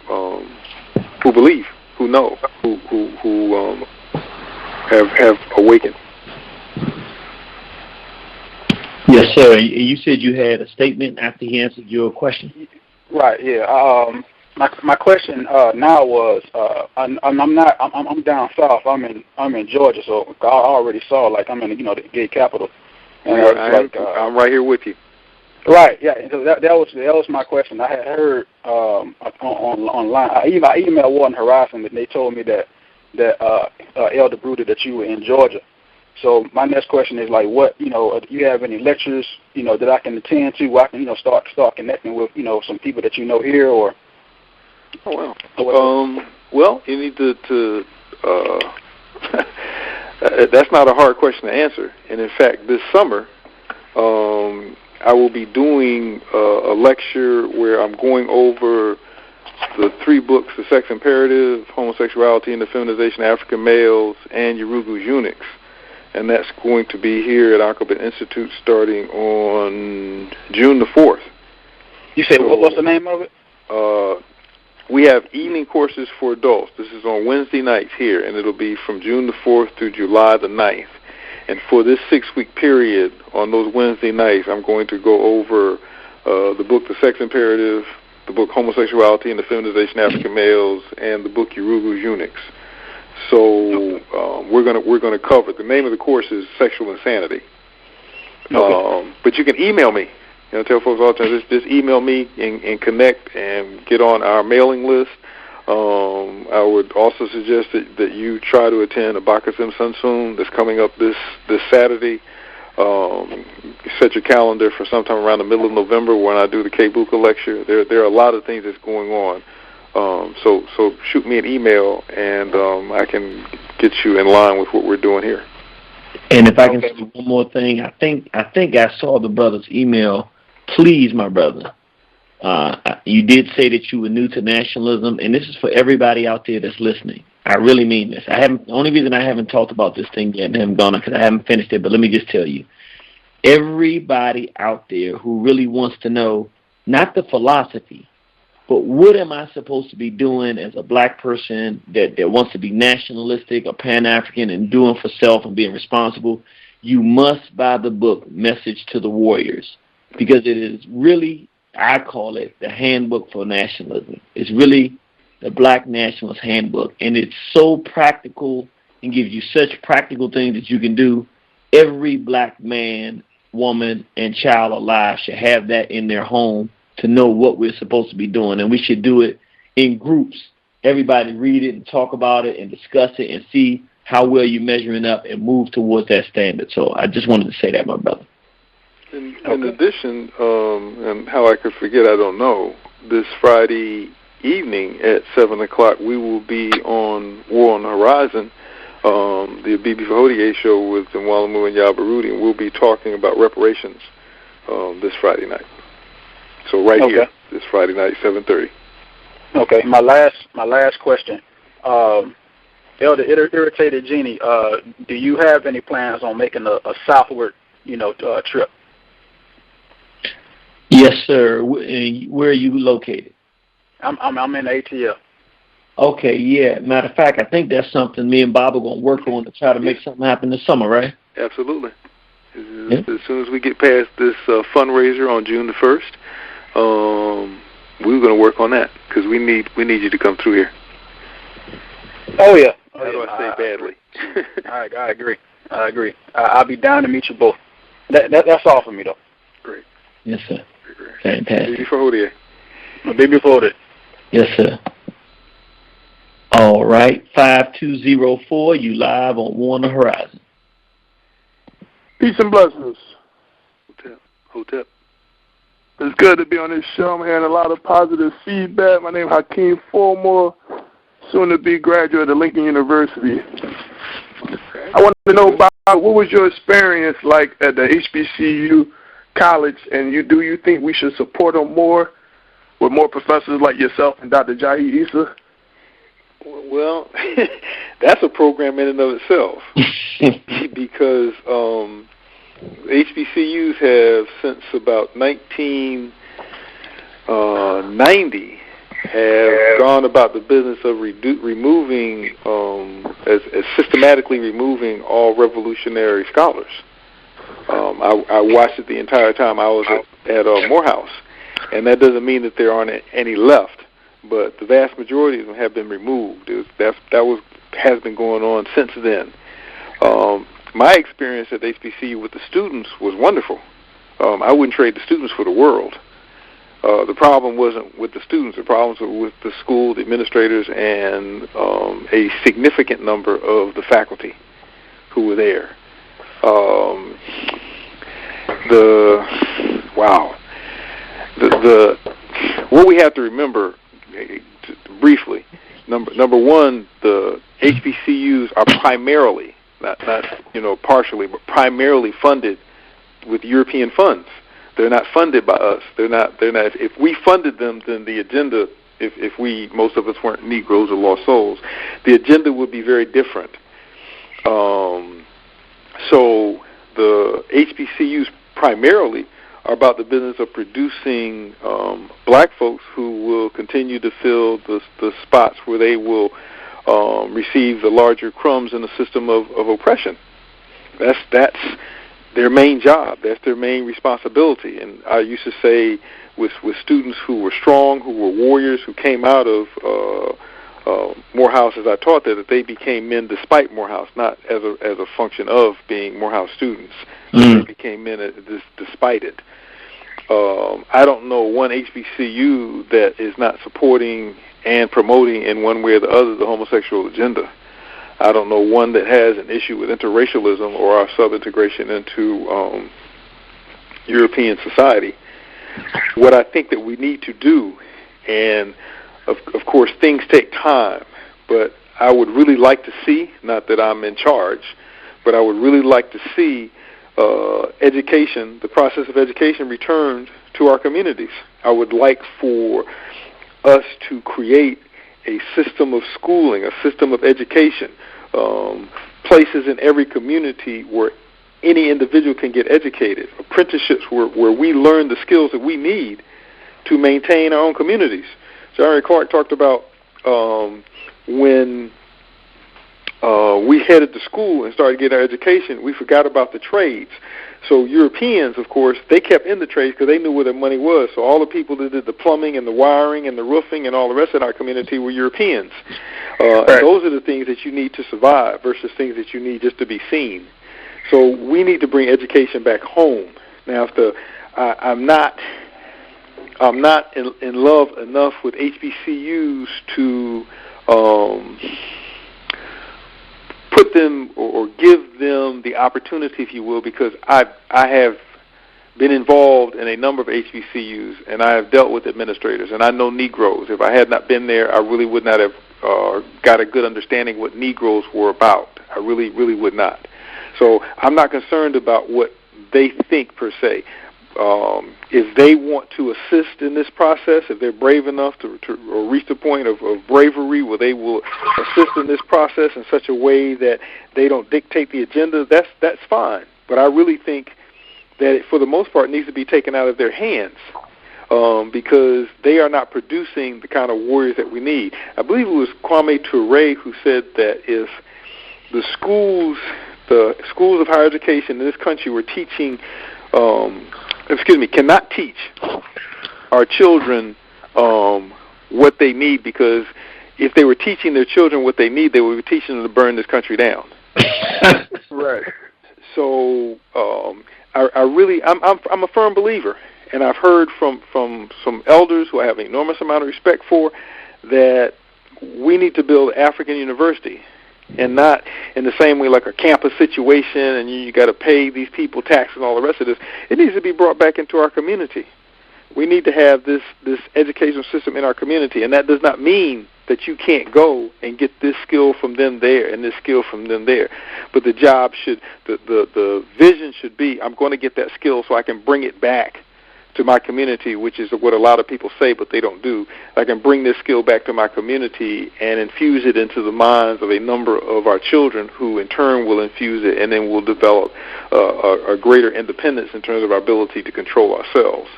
believe, who know, who have awakened. Yes, sir. You said you had a statement after he answered your question. Right. Yeah. My question now was I'm down south. I'm in Georgia, so I already saw I'm in the gay capital. And I'm right here with you. Right. Yeah. So that was my question. I had heard online. I emailed Warden Horizon and they told me that Elder Bruder that you were in Georgia. So my next question is what do you have any lectures that I can attend to where I can start connecting with some people that here or. Oh wow. Well, you need to that's not a hard question to answer. And in fact, this summer, I will be doing a lecture where I'm going over the 3 books: The Sex Imperative, Homosexuality and the Feminization of African Males, and Urugu's Eunuchs. And that's going to be here at Akabit Institute starting on June the 4th. You said what's the name of it? We have evening courses for adults. This is on Wednesday nights here, and it'll be from June the 4th through July the 9th. And for this 6-week period, on those Wednesday nights, I'm going to go over the book The Sex Imperative, the book Homosexuality and the Feminization of African Males, and the book Urugu's Eunuchs. So we're gonna cover. The name of the course is Sexual Insanity. Okay. But you can email me. Tell folks all the time, just email me and connect and get on our mailing list. I would also suggest that you try to attend Abakasim Sunsoon that's coming up this Saturday. Set your calendar for sometime around the middle of November when I do the Kebuka lecture. There are a lot of things that's going on. So shoot me an email and I can get you in line with what we're doing here. And if I can say one more thing, I think I saw the brother's email. Please, my brother, you did say that you were new to nationalism, and this is for everybody out there that's listening. I really mean this. The only reason I haven't talked about this thing yet and haven't gone on because I haven't finished it, but let me just tell you. Everybody out there who really wants to know, not the philosophy, but what am I supposed to be doing as a black person that wants to be nationalistic or Pan-African and doing for self and being responsible, you must buy the book, Message to the Warriors, because it is really, I call it, the handbook for nationalism. It's really the Black Nationalist Handbook, and it's so practical and gives you such practical things that you can do. Every black man, woman, and child alive should have that in their home to know what we're supposed to be doing, and we should do it in groups. Everybody read it and talk about it and discuss it and see how well you're measuring up and move towards that standard. So I just wanted to say that, my brother. In addition, and how I could forget, I don't know, this Friday evening at 7 o'clock, we will be on War on the Horizon, the Abibi Fahodie show with Nwalamu and Yabarudi, and we'll be talking about reparations this Friday night. So here, this Friday night, 7:30. Okay, my last question. Elder Irritated Genie, do you have any plans on making a southward, trip? Yes, sir. Where are you located? I'm in ATL. Okay, yeah. Matter of fact, I think that's something me and Bob are going to work on to try to make something happen this summer, right? Absolutely. As soon as we get past this fundraiser on June the 1st, we're going to work on that because we need you to come through here. Oh yeah. How do I say badly? I agree. I'll be down to meet you both. That's all for me though. Great. Yes, sir. Fantastic. Baby Fahodie. Baby Fahodie. Yes, sir. All right, 5204. You live on War on the Horizon. Peace and blessings. Hotep. It's good to be on this show. I'm hearing a lot of positive feedback. My name is Hakeem Fulmore, soon-to-be graduate of Lincoln University. I want to know about what was your experience like at the HBCU college, and do you think we should support them more with more professors like yourself and Dr. Jahi Issa? Well, that's a program in and of itself because HBCUs have, since about 1990, have gone about the business of removing, as systematically removing all revolutionary scholars. I watched it the entire time I was at Morehouse, and that doesn't mean that there aren't any left, but the vast majority of them have been removed. Has been going on since then. My experience at HBCU with the students was wonderful. I wouldn't trade the students for the world. The problem wasn't with the students. The problems were with the school, the administrators, and a significant number of the faculty who were there. What we have to remember, briefly, number one, the HBCUs are primarily, not partially, but primarily funded with European funds. They're not funded by us. They're not. If we funded them, then the agenda, if most of us weren't Negroes or lost souls, the agenda would be very different. So the HBCUs primarily are about the business of producing black folks who will continue to fill the spots where they will receive the larger crumbs in the system of oppression. That's their main job. That's their main responsibility. And I used to say with students who were strong, who were warriors, who came out of Morehouse as I taught there, that they became men despite Morehouse, not as a function of being Morehouse students. They became men despite it. I don't know one HBCU that is not supporting and promoting in one way or the other the homosexual agenda. I don't know one that has an issue with interracialism or our sub-integration into European society. What I think that we need to do, and of course things take time, but I would really like to see, not that I'm in charge, but I would really like to see education, the process of education returned to our communities. I would like for us to create a system of schooling, a system of education, places in every community where any individual can get educated, apprenticeships where we learn the skills that we need to maintain our own communities. Jerry Clark talked about when we headed to school and started getting our education, we forgot about the trades. So Europeans, of course, they kept in the trades because they knew where their money was. So all the people that did the plumbing and the wiring and the roofing and all the rest of our community were Europeans. And those are the things that you need to survive versus things that you need just to be seen. So we need to bring education back home. Now, I'm not in love enough with HBCUs to put them or give them the opportunity, if you will, because I have been involved in a number of HBCUs, and I have dealt with administrators, and I know Negroes. If I had not been there, I really would not have got a good understanding what Negroes were about. I really, really would not. So I'm not concerned about what they think, per se. If they want to assist in this process, if they're brave enough to reach the point of bravery where they will assist in this process in such a way that they don't dictate the agenda, that's fine. But I really think that it, for the most part, needs to be taken out of their hands because they are not producing the kind of warriors that we need. I believe it was Kwame Ture who said that if the schools of higher education in this country were teaching cannot teach our children what they need, because if they were teaching their children what they need, they would be teaching them to burn this country down. Right. So I'm a firm believer, and I've heard from some elders who I have an enormous amount of respect for that we need to build African University. And not in the same way like a campus situation and you got to pay these people tax and all the rest of this. It needs to be brought back into our community. We need to have this educational system in our community, and that does not mean that you can't go and get this skill from them there and this skill from them there. But the job should, the vision should be, I'm going to get that skill so I can bring it back to my community, which is what a lot of people say, but they don't do. I can bring this skill back to my community and infuse it into the minds of a number of our children, who in turn will infuse it, and then we'll develop a greater independence in terms of our ability to control ourselves.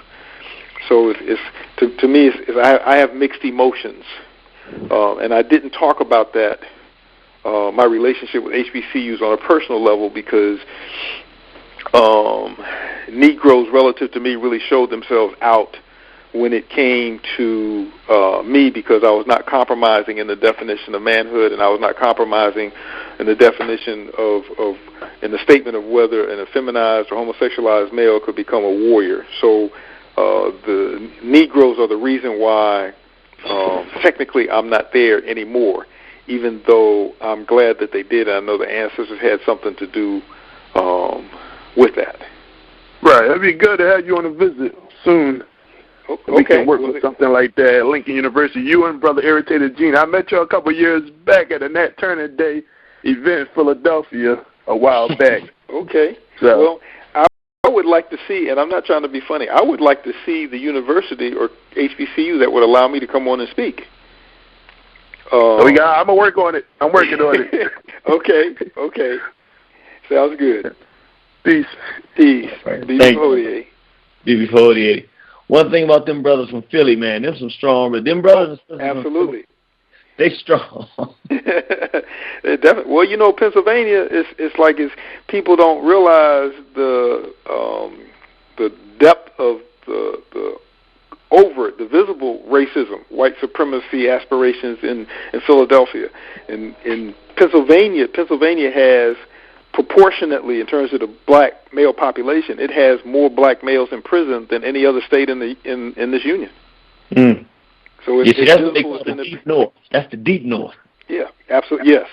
So to me, I have mixed emotions, and I didn't talk about that, my relationship with HBCUs on a personal level, because Negroes relative to me really showed themselves out when it came to me, because I was not compromising in the definition of manhood, and I was not compromising in the definition in the statement of whether an effeminized or homosexualized male could become a warrior. So the Negroes are the reason why technically I'm not there anymore, even though I'm glad that they did. I know the ancestors had something to do with that. Right. It'd be good to have you on a visit soon. Okay. We can work with something like that at Lincoln University. You and Brother Irritated Gene. I met you a couple of years back at a Nat Turner Day event in Philadelphia a while back. Okay. So. Well, I would like to see, and I'm not trying to be funny, I would like to see the university or HBCU that would allow me to come on and speak. I'm going to work on it. I'm working on it. Okay. Sounds good. Peace. Right. BB 48. One thing about them brothers from Philly, man, them some strong. Them brothers and sisters, absolutely, they strong. They're definitely. Well, you know, Pennsylvania it's like people don't realize the depth of the overt, the visible racism, white supremacy aspirations in Philadelphia. In Pennsylvania has, proportionately, in terms of the black male population, it has more black males in prison than any other state in this union. Mm. So that's what they call the deep north. That's the deep north. Yeah, absolutely. Yes,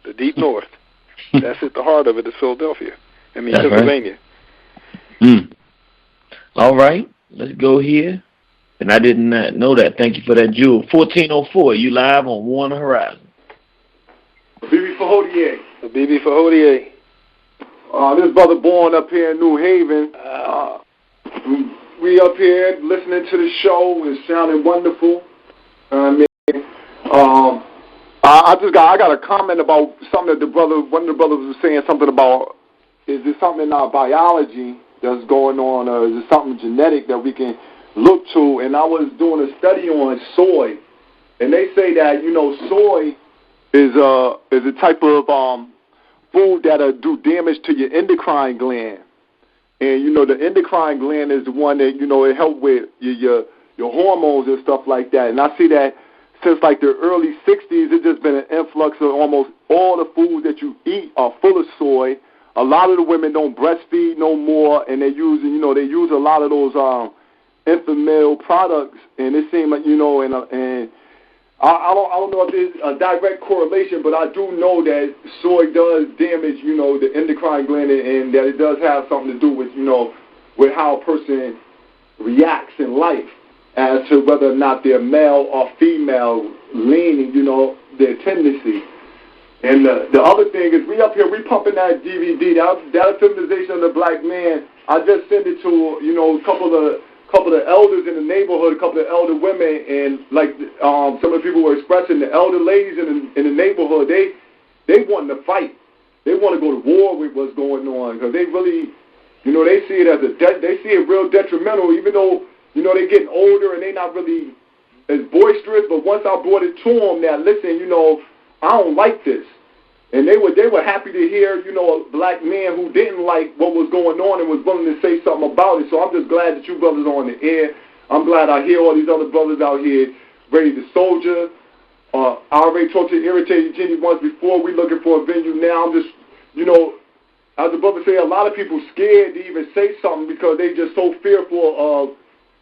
the deep north. That's at the heart of it is Philadelphia. That's Pennsylvania. Right. Mm. All right, let's go here. And I did not know that. Thank you for that, Jewel. 1404, you live on Warner Horizon. BB Fahodier. BB Fahodier. This brother born up here in New Haven. We up here listening to the show. It's sounding wonderful. I got a comment about something that one of the brothers was saying something about, is there something in our biology that's going on, or is it something genetic that we can look to? And I was doing a study on soy, and they say that, soy is a type of food that'll do damage to your endocrine gland. And, the endocrine gland is the one that, it helps with your hormones and stuff like that. And I see that since, like, the early 60s, it's just been an influx of almost all the foods that you eat are full of soy. A lot of the women don't breastfeed no more, and they use a lot of those infant male products. And it seems like, and I don't know if there's a direct correlation, but I do know that soy does damage, the endocrine gland, and that it does have something to do with, with how a person reacts in life as to whether or not they're male or female, leaning, their tendency. And the other thing is, we up here, we pumping that DVD, that feminization of the black man. I just sent it to, a couple of elders in the neighborhood, a couple of elder women, and like some of the people were expressing, the elder ladies in the neighborhood, they want to fight. They want to go to war with what's going on, because they really, they see it as they see it real detrimental, even though, they're getting older and they're not really as boisterous. But once I brought it to them that, listen, I don't like this. And they were happy to hear, a black man who didn't like what was going on and was willing to say something about it. So I'm just glad that you brothers are on the air. I'm glad I hear all these other brothers out here ready to soldier. I already talked to Irritated Jenny once before. We're looking for a venue now. I'm just, as the brother said, a lot of people scared to even say something because they just so fearful of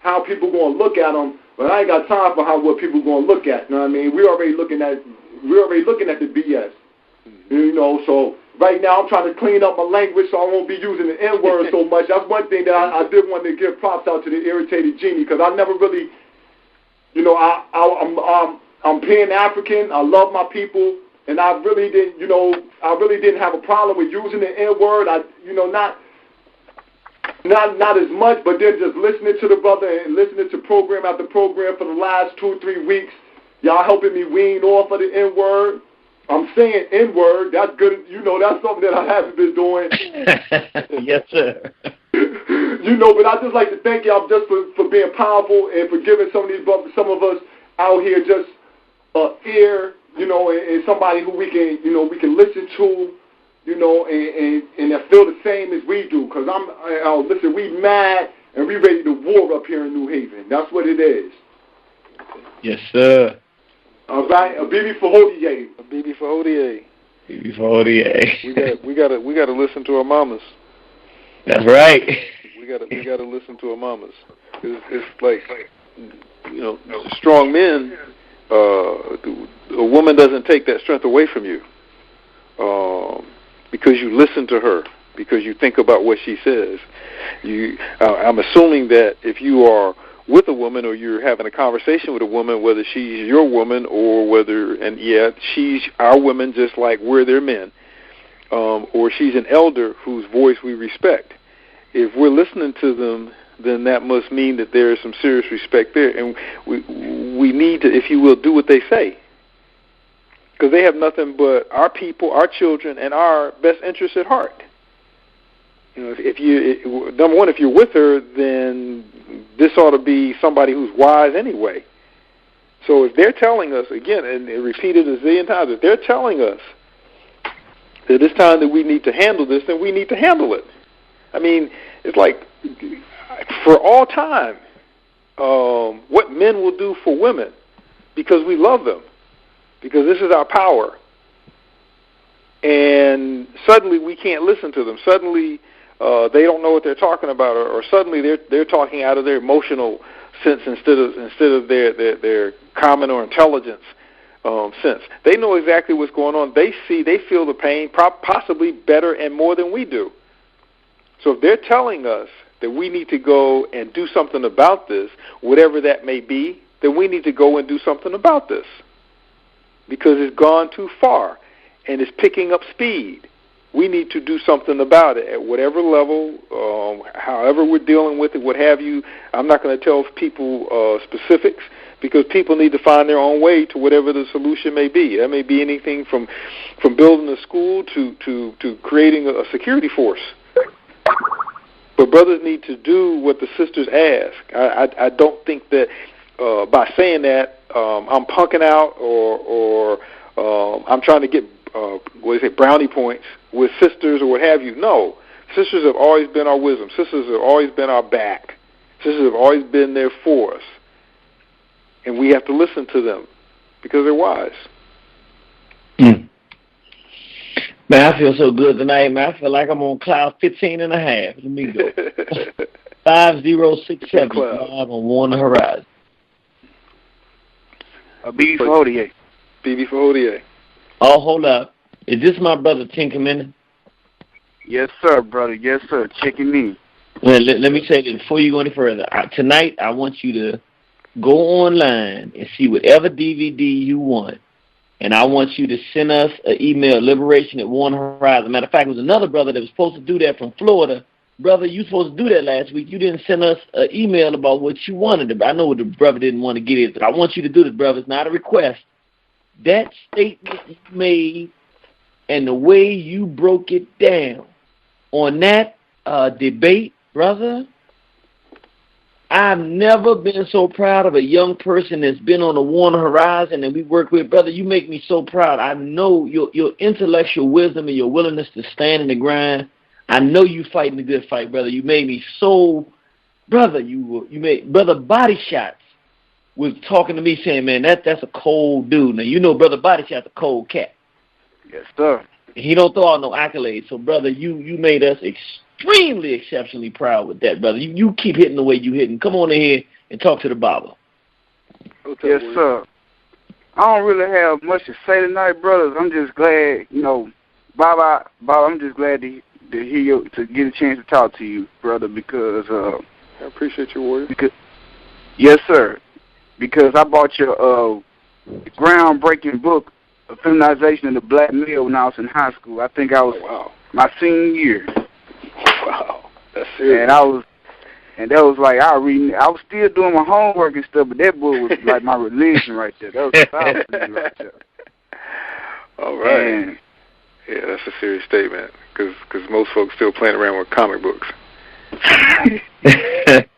how people going to look at them. But I ain't got time for what people going to look at. You know what I mean? We're already looking at the BS. So right now I'm trying to clean up my language so I won't be using the N-word so much. That's one thing that I did want to give props out to the Irritated Genie, because I never really, I'm Pan-African. I love my people, and I really didn't have a problem with using the N-word. not as much, but then just listening to the brother and listening to program after program for the last 2 or 3 weeks, y'all helping me wean off of the N-word. I'm saying N-word. That's good. You know, that's something that I haven't been doing. Yes, sir. You know, but I just like to thank y'all just for being powerful and for giving some of us out here just ear, you know, and somebody who we can listen to, you know, and that feel the same as we do. Because listen, we mad and we ready to war up here in New Haven. That's what it is. Yes, sir. All right, a BB for Hodier. A BB for Hodier. BB for Hodier. We gotta listen to our mamas. That's right. We gotta listen to our mamas. It's like, you know, strong men. A woman doesn't take that strength away from you because you listen to her, because you think about what she says. I'm assuming that if you are with a woman or you're having a conversation with a woman, whether she's your woman or she's our woman just like we're their men, or she's an elder whose voice we respect. If we're listening to them, then that must mean that there is some serious respect there, and we need to, if you will, do what they say, because they have nothing but our people, our children, and our best interests at heart. You know, number one, if you're with her, then this ought to be somebody who's wise anyway. So if they're telling us, again, and repeated a zillion times, if they're telling us that it's time that we need to handle this, then we need to handle it. I mean, it's like, for all time, what men will do for women because we love them, because this is our power. And suddenly we can't listen to them. Suddenly they don't know what they're talking about, or suddenly they're talking out of their emotional sense instead of their common or intelligence sense. They know exactly what's going on. They feel the pain possibly better and more than we do. So if they're telling us that we need to go and do something about this, whatever that may be, then we need to go and do something about this, because it's gone too far and it's picking up speed. We need to do something about it at whatever level, however we're dealing with it, what have you. I'm not going to tell people specifics, because people need to find their own way to whatever the solution may be. That may be anything from building a school to creating a security force. But brothers need to do what the sisters ask. I don't think that by saying that I'm punking out or I'm trying to get brownie points with sisters or what have you. No, sisters have always been our wisdom. Sisters have always been our back. Sisters have always been there for us, and we have to listen to them because they're wise. Man, I feel so good tonight, man. I feel like I'm on cloud 15 and a half. Let me go. 5067 live on Warner Horizon. BB for Hodier. BB for Hodier. Oh, hold up. Is this my brother Tinkerman? Yes, sir, brother. Yes, sir. Checking in. Well, let me say this before you go any further. Tonight, I want you to go online and see whatever DVD you want. And I want you to send us an email, liberation@OneHorizon. Matter of fact, it was another brother that was supposed to do that from Florida. Brother, you supposed to do that last week. You didn't send us an email about what you wanted. I know what the brother didn't want to get it, but I want you to do this, brother. It's not a request. That statement you made and the way you broke it down on that debate, brother, I've never been so proud of a young person that's been on the Warner Horizon and we work with. Brother, you make me so proud. I know your intellectual wisdom and your willingness to stand in the grind. I know you fighting the good fight, brother. You made me so, brother, you made, brother, Body Shots was talking to me saying, man, that's a cold dude. Now, you know Brother Body Shot's a cold cat. Yes, sir. He don't throw out no accolades. So, brother, you made us extremely, exceptionally proud with that, brother. You keep hitting the way you hitting. Come on in here and talk to the Bible. Yes, sir. I don't really have much to say tonight, brothers. I'm just glad, Bob, I'm just glad to hear you, to get a chance to talk to you, brother, because I appreciate your words. Yes, sir. Because I bought your groundbreaking book, Feminization of the Black Male, when I was in high school. I think I was my senior year. Wow, that's And that was like I was still doing my homework and stuff, but that book was like my religion right there. That was the Bible to me right there. All right. And, yeah, that's a serious statement because most folks still playing around with comic books.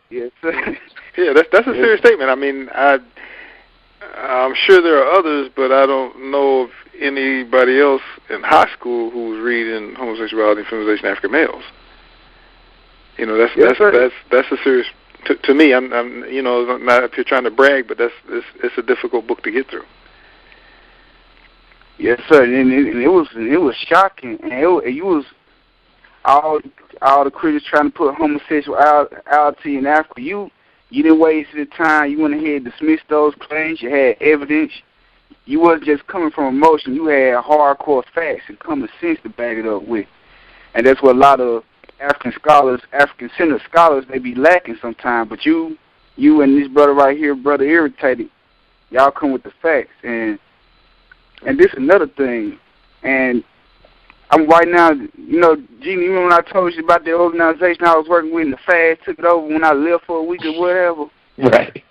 yes, sir. Yeah, that's a serious statement. I mean, I'm sure there are others, but I don't know of anybody else in high school who's reading homosexuality and feminization of African males. You know, that's a serious. To me, I'm not up here trying to brag, but it's a difficult book to get through. Yes, sir, and it was shocking, and it was all the critics trying to put homosexuality in Africa. You didn't waste the time. You went ahead and dismissed those claims. You had evidence. You wasn't just coming from emotion. You had hardcore facts and common sense to back it up with, and that's what a lot of African-centered scholars, they be lacking sometimes. But you and this brother right here, Brother Irritated, y'all come with the facts. And this another thing. And I'm right now, Jeannie, you remember when I told you about the organization I was working with and the fast took it over when I left for a week or whatever? Right.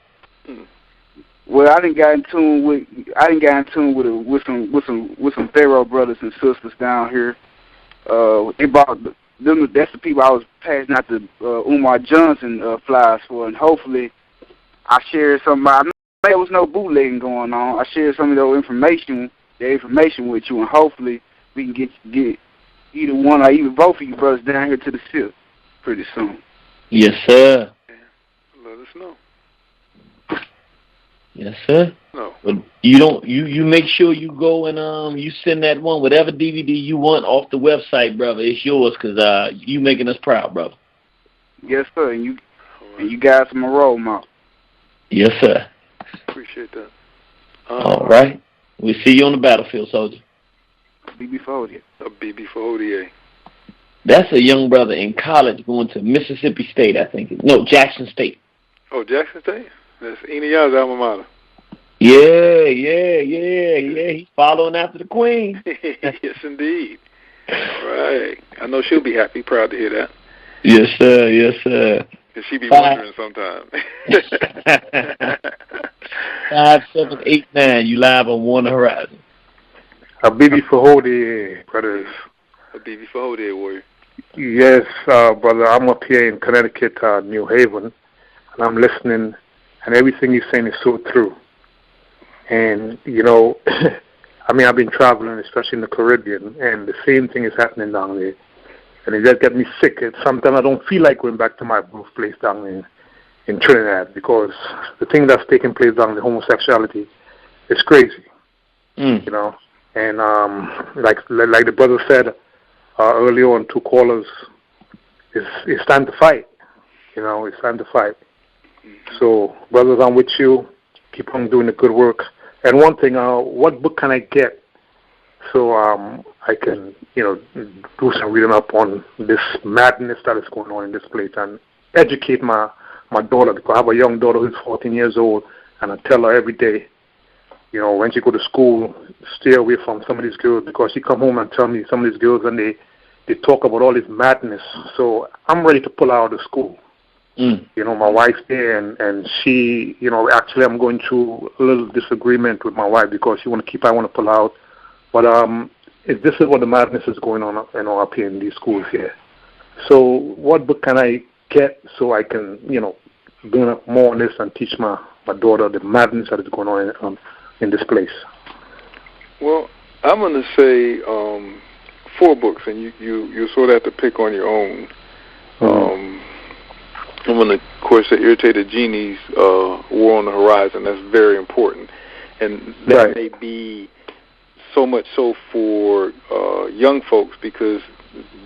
Well, I didn't get in tune with some Pharaoh brothers and sisters down here. They brought that's the people I was passing out the Umar Johnson flyers for, and hopefully I shared some. There was no bootlegging going on. I shared some of the information with you, and hopefully we can get either one or even both of you brothers down here to the SIP pretty soon. Yes, sir. Let us know. Yes, sir. No. But you make sure you go and you send that one, whatever DVD you want off the website, brother. It's yours, because you making us proud, brother. Yes, sir. And you guys are my role model. Yes, sir. Appreciate that. All right. We'll see you on the battlefield, soldier. BB for ODA. A BB for ODA. That's a young brother in college going to Mississippi State, I think. No, Jackson State. Oh, Jackson State? That's Enia's alma mater. Yeah. He's following after the queen. Yes, indeed. All right. I know she'll be happy, proud to hear that. Yes, sir. And she be wondering sometimes. 5789, you live on Warner Horizon. A BB for Hody, brothers. A BB for Hody, warrior. Yes, brother. I'm up here in Connecticut, New Haven, and I'm listening, and everything you're saying is so true. And, I mean, I've been traveling, especially in the Caribbean, and the same thing is happening down there. And it just gets me sick. Sometimes I don't feel like going back to my birthplace down in Trinidad, because the thing that's taking place down there, homosexuality, is crazy. And like the brother said earlier on, 2 callers, it's time to fight. It's time to fight. So, brothers, I'm with you. Keep on doing the good work. And one thing, what book can I get so I can, do some reading up on this madness that is going on in this place and educate my daughter, because I have a young daughter who's 14 years old, and I tell her every day, when she go to school, stay away from some of these girls, because she come home and tell me some of these girls, and they talk about all this madness. So I'm ready to pull her out of school. My wife's there, and she, actually I'm going through a little disagreement with my wife, because I want to pull her out. But if this is what the madness is going on, up here in these schools here. So what book can I get so I can, bring up more on this and teach my daughter the madness that is going on in this place? Well, I'm going to say 4 books, and you sort of have to pick on your own. I'm going to, of course, say Irritated Genie's War on the Horizon. That's very important. And that may be so much so for young folks, because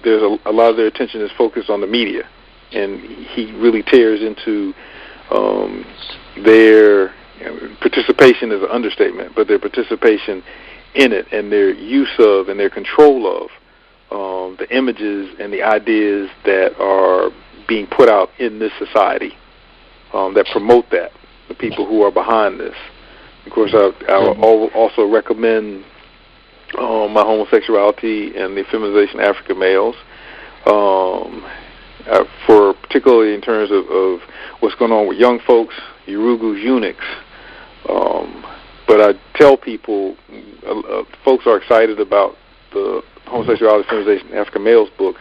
there's a lot of their attention is focused on the media. And he really tears into their participation is an understatement, but their participation in it and their use of and their control of the images and the ideas that are being put out in this society that promote that, the people who are behind this. Of course, I will also recommend My Homosexuality and the Feminization of African Males for particularly in terms of what's going on with young folks, Urugu's eunuchs. But I tell people, folks are excited about the Homosexuality, Feminization, and African Males book,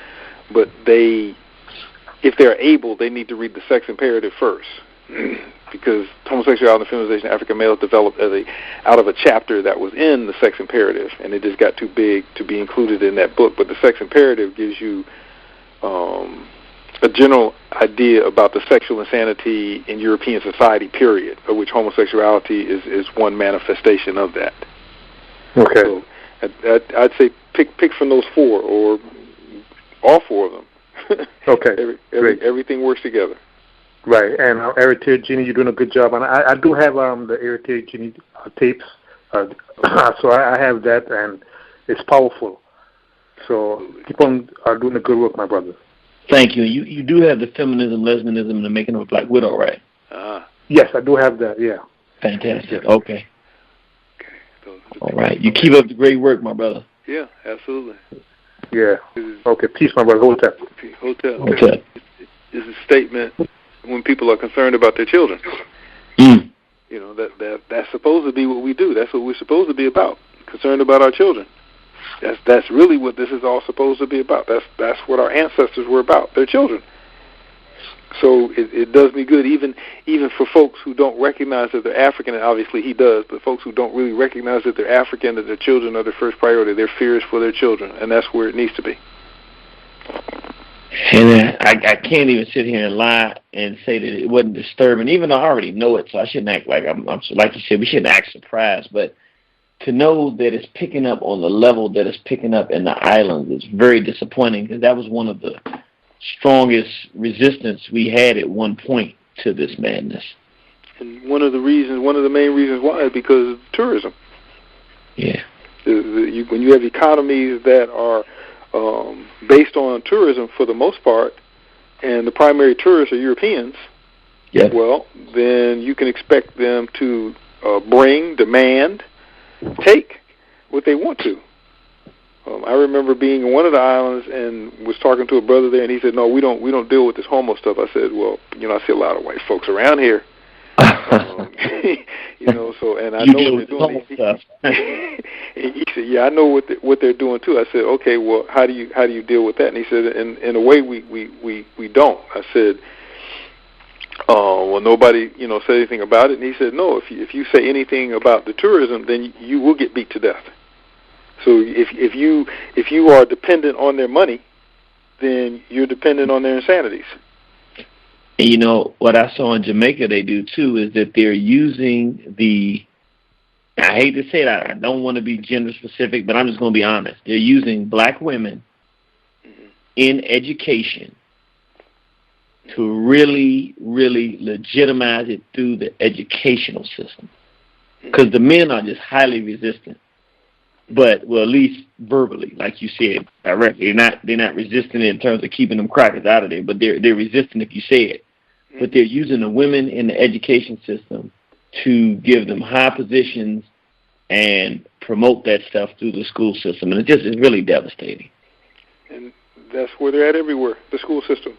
but if they're able, they need to read the sex imperative first. Because homosexuality and feminization of African males developed out of a chapter that was in the sex imperative, and it just got too big to be included in that book. But the sex imperative gives you a general idea about the sexual insanity in European society, period, of which homosexuality is one manifestation of that. Okay. So I'd say pick from those four, or all four of them. Okay. Everything works together. Right, and Heritage Genie, you're doing a good job. And I do have the Heritage Genie tapes, so I have that, and it's powerful. So keep on doing the good work, my brother. Thank you. You do have the Feminism, Lesbianism, and the Making of a Black Widow, right? Yes, I do have that, yeah. Fantastic. Yes. Okay. All right. You keep up the great work, my brother. Yeah, absolutely. Yeah. Okay, peace, my brother. Hotel. Hotel. It's a statement when people are concerned about their children. You know, that's supposed to be what we do. That's what we're supposed to be about, concerned about our children. That's really what this is all supposed to be about. That's what our ancestors were about, their children. So it does me good, even for folks who don't recognize that they're African, and obviously he does, but folks who don't really recognize that they're African, that their children are their first priority. Their fear is for their children, and that's where it needs to be. And I can't even sit here and lie and say that it wasn't disturbing, even though I already know it, so I shouldn't act like I'm like you said, we shouldn't act surprised, but to know that it's picking up on the level that it's picking up in the islands is very disappointing, because that was one of the strongest resistance we had at one point to this madness. And one of the main reasons why is because of tourism. Yeah. When you have economies that are based on tourism for the most part, and the primary tourists are Europeans, well, then you can expect them to demand, take what they want to. I remember being in one of the islands and was talking to a brother there, and he said, "No, we don't deal with this homo stuff." I said, "Well, I see a lot of white folks around here." So and I know what they're doing. He said, "Yeah, I know what they're doing too." I said, "Okay, well, how do you deal with that?" And he said, "In a way, we don't." I said, well, nobody said anything about it. And he said, "No, if you say anything about the tourism, then you will get beat to death. So if you are dependent on their money, then you're dependent on their insanities." And what I saw in Jamaica they do too is that they're using I hate to say that, I don't want to be gender specific, but I'm just going to be honest. They're using black women in education to really, really legitimize it through the educational system. Because the men are just highly resistant. But, well, at least verbally, like you said, directly. They're not resistant in terms of keeping them crackers out of there, but they're resistant if you say it. But they're using the women in the education system to give them high positions and promote that stuff through the school system. And it's really devastating. And that's where they're at everywhere, the school system.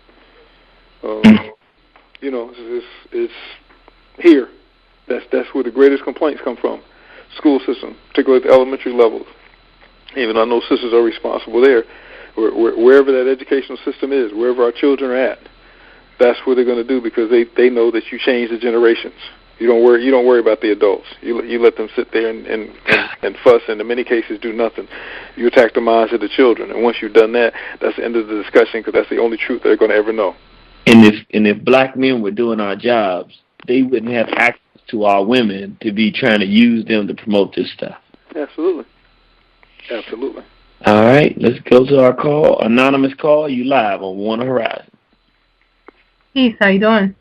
It's here. That's where the greatest complaints come from. School system, particularly at the elementary levels. Even I know sisters are responsible there. Wherever that educational system is, wherever our children are at, that's what they're going to do, because they know that you change the generations. You don't worry about the adults. You let them sit there and fuss, and in many cases do nothing. You attack the minds of the children, and once you've done that, that's the end of the discussion, because that's the only truth they're going to ever know. And if black men were doing our jobs, they wouldn't have access to our women to be trying to use them to promote this stuff. Absolutely. All right, let's go to our call. Anonymous call, you live on Warner Horizon. Peace, how you doing?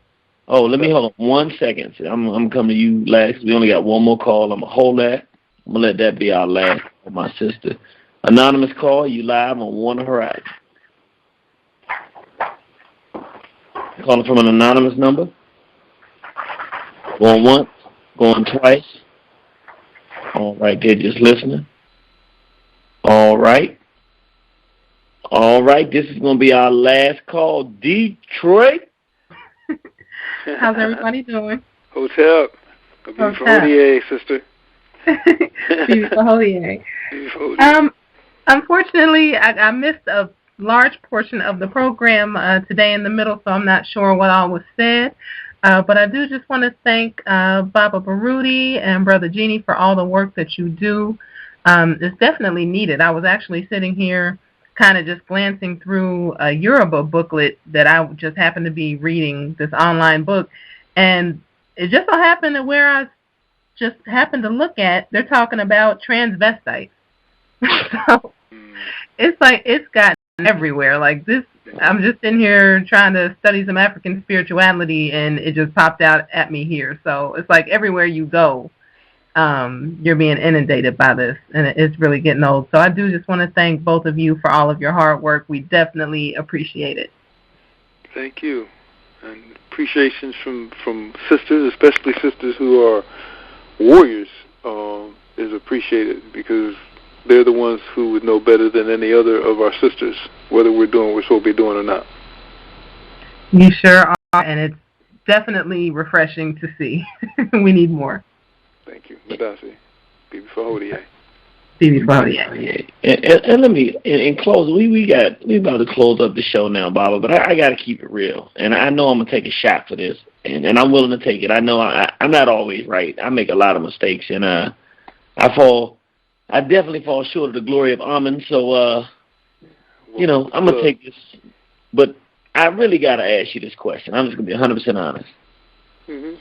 Oh, let me hold on 1 second. I'm coming to you last. We only got one more call. I'm going to hold that. I'm going to let that be our last call, my sister. Anonymous call, you live on Warner Horizon. Calling from an anonymous number. Going once, going twice. All right, they're just listening. All right, this is going to be our last call. Detroit, How's everybody doing? Hotel. Beautiful Hodier, sister. Beautiful Hodier. Unfortunately, I missed a large portion of the program today in the middle, so I'm not sure what all was said. But I do just want to thank Baba Baruti and Brother Genie for all the work that you do. It's definitely needed. I was actually sitting here kind of just glancing through a Yoruba booklet that I just happened to be reading, this online book, and it just so happened that where I just happened to look at, they're talking about transvestites. So it's like it's gotten everywhere. Like this, I'm just in here trying to study some African spirituality, and it just popped out at me here. So it's like everywhere you go, you're being inundated by this, and it's really getting old. So I do just want to thank both of you for all of your hard work. We definitely appreciate it. Thank you. And appreciations from sisters, especially sisters who are warriors, is appreciated, because they're the ones who would know better than any other of our sisters whether we're doing what we're supposed to be doing or not. You sure are, and it's definitely refreshing to see. We need more. Thank you. Madasi. Bibi Fahodiye. Bibi Fahodiye. And let me, in close, we about to close up the show now, Baba, but I got to keep it real. And I know I'm going to take a shot for this, and I'm willing to take it. I know I'm not always right. I make a lot of mistakes, and I definitely fall short of the glory of Amen, so, I'm going to take this. But I really got to ask you this question. I'm just going to be 100% honest. Mm-hmm.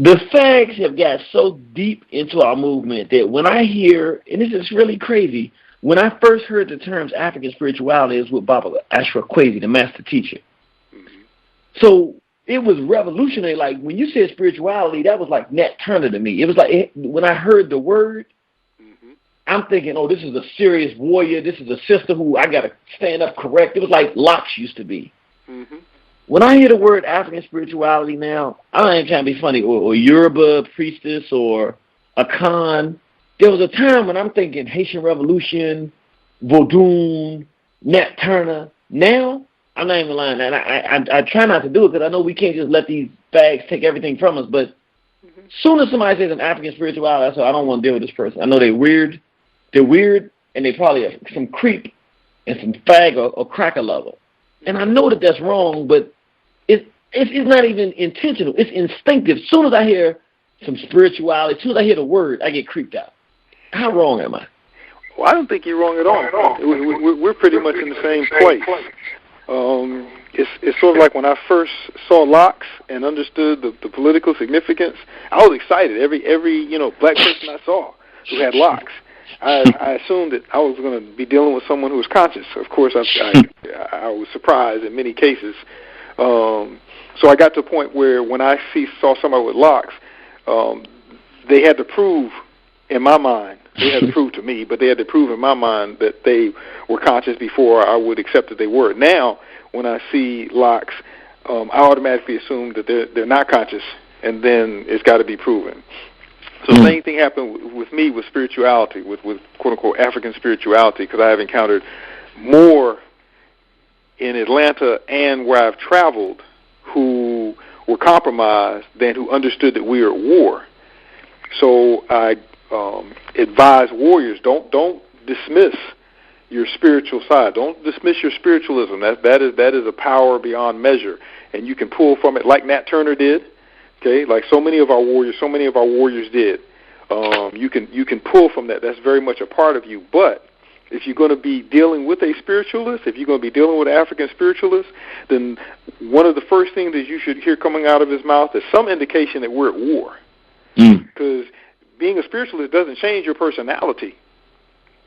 The fags have got so deep into our movement that when I hear, and this is really crazy, when I first heard the terms African spirituality, is with Baba Ashra Kwesi, the master teacher. Mm-hmm. So it was revolutionary. Like when you said spirituality, that was like Nat Turner to me. It was like when I heard the word, mm-hmm. I'm thinking, oh, this is a serious warrior. This is a sister who I got to stand up correct. It was like Locks used to be. Mm-hmm. When I hear the word African spirituality now, I ain't trying to be funny, or Yoruba priestess or a Khan. There was a time when I'm thinking Haitian Revolution, Vodun, Nat Turner. Now, I'm not even lying. And I try not to do it because I know we can't just let these bags take everything from us. But soon as somebody says an African spirituality, I say, I don't want to deal with this person. I know they're weird. They're weird, and they probably are some creep and some fag or cracker lover. And I know that that's wrong, but it's not even intentional. It's instinctive. As soon as I hear some spirituality, as soon as I hear the word, I get creeped out. How wrong am I? Well, I don't think you're wrong at all. We're pretty much in the same place. It's sort of like when I first saw Locks and understood the political significance. I was excited. Every black person I saw who had locks, I assumed that I was going to be dealing with someone who was conscious. Of course, I was surprised in many cases. So I got to a point where when I saw somebody with locks, they had to prove in my mind, they had to prove to me, but they had to prove in my mind that they were conscious before I would accept that they were. Now, when I see locks, I automatically assume that they're not conscious, and then it's got to be proven. So the same thing happened with me with spirituality, with quote-unquote African spirituality, because I have encountered more in Atlanta and where I've traveled who were compromised than who understood that we are at war. So I advise warriors, don't dismiss your spiritual side. Don't dismiss your spiritualism. That is a power beyond measure, and you can pull from it like Nat Turner did. Okay, like so many of our warriors did. You can pull from that. That's very much a part of you. But if you're going to be dealing with a spiritualist, if you're going to be dealing with an African spiritualist, then one of the first things that you should hear coming out of his mouth is some indication that we're at war. Because being a spiritualist doesn't change your personality.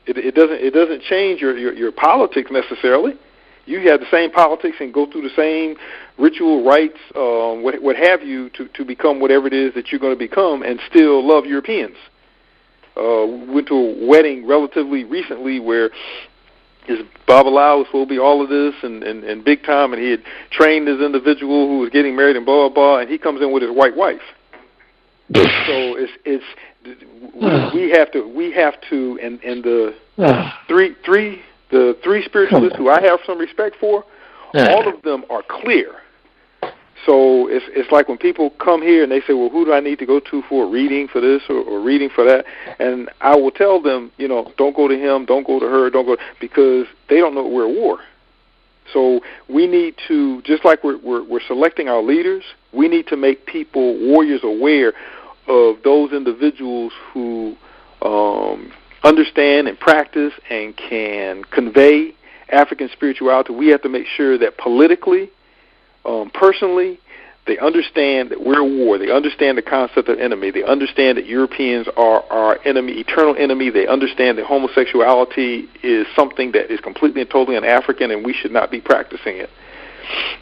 It doesn't change your politics necessarily. You have the same politics and go through the same ritual rites, what have you, to become whatever it is that you're going to become, and still love Europeans. Went to a wedding relatively recently where his Babalawo was supposed to be all of this and big time, and he had trained this individual who was getting married and blah, blah, blah, and he comes in with his white wife. So we have to, and the three spiritualists who I have some respect for, all of them are clear So it's like when people come here and they say, well, who do I need to go to for a reading for this or reading for that? And I will tell them, don't go to him, don't go to her, don't go, because they don't know we're at war. So we need to, just like we're selecting our leaders, we need to make people, warriors, aware of those individuals who understand and practice and can convey African spirituality. We have to make sure that politically, personally, they understand that we're at war. They understand the concept of enemy. They understand that Europeans are our enemy, eternal enemy. They understand that homosexuality is something that is completely and totally un-African, and we should not be practicing it.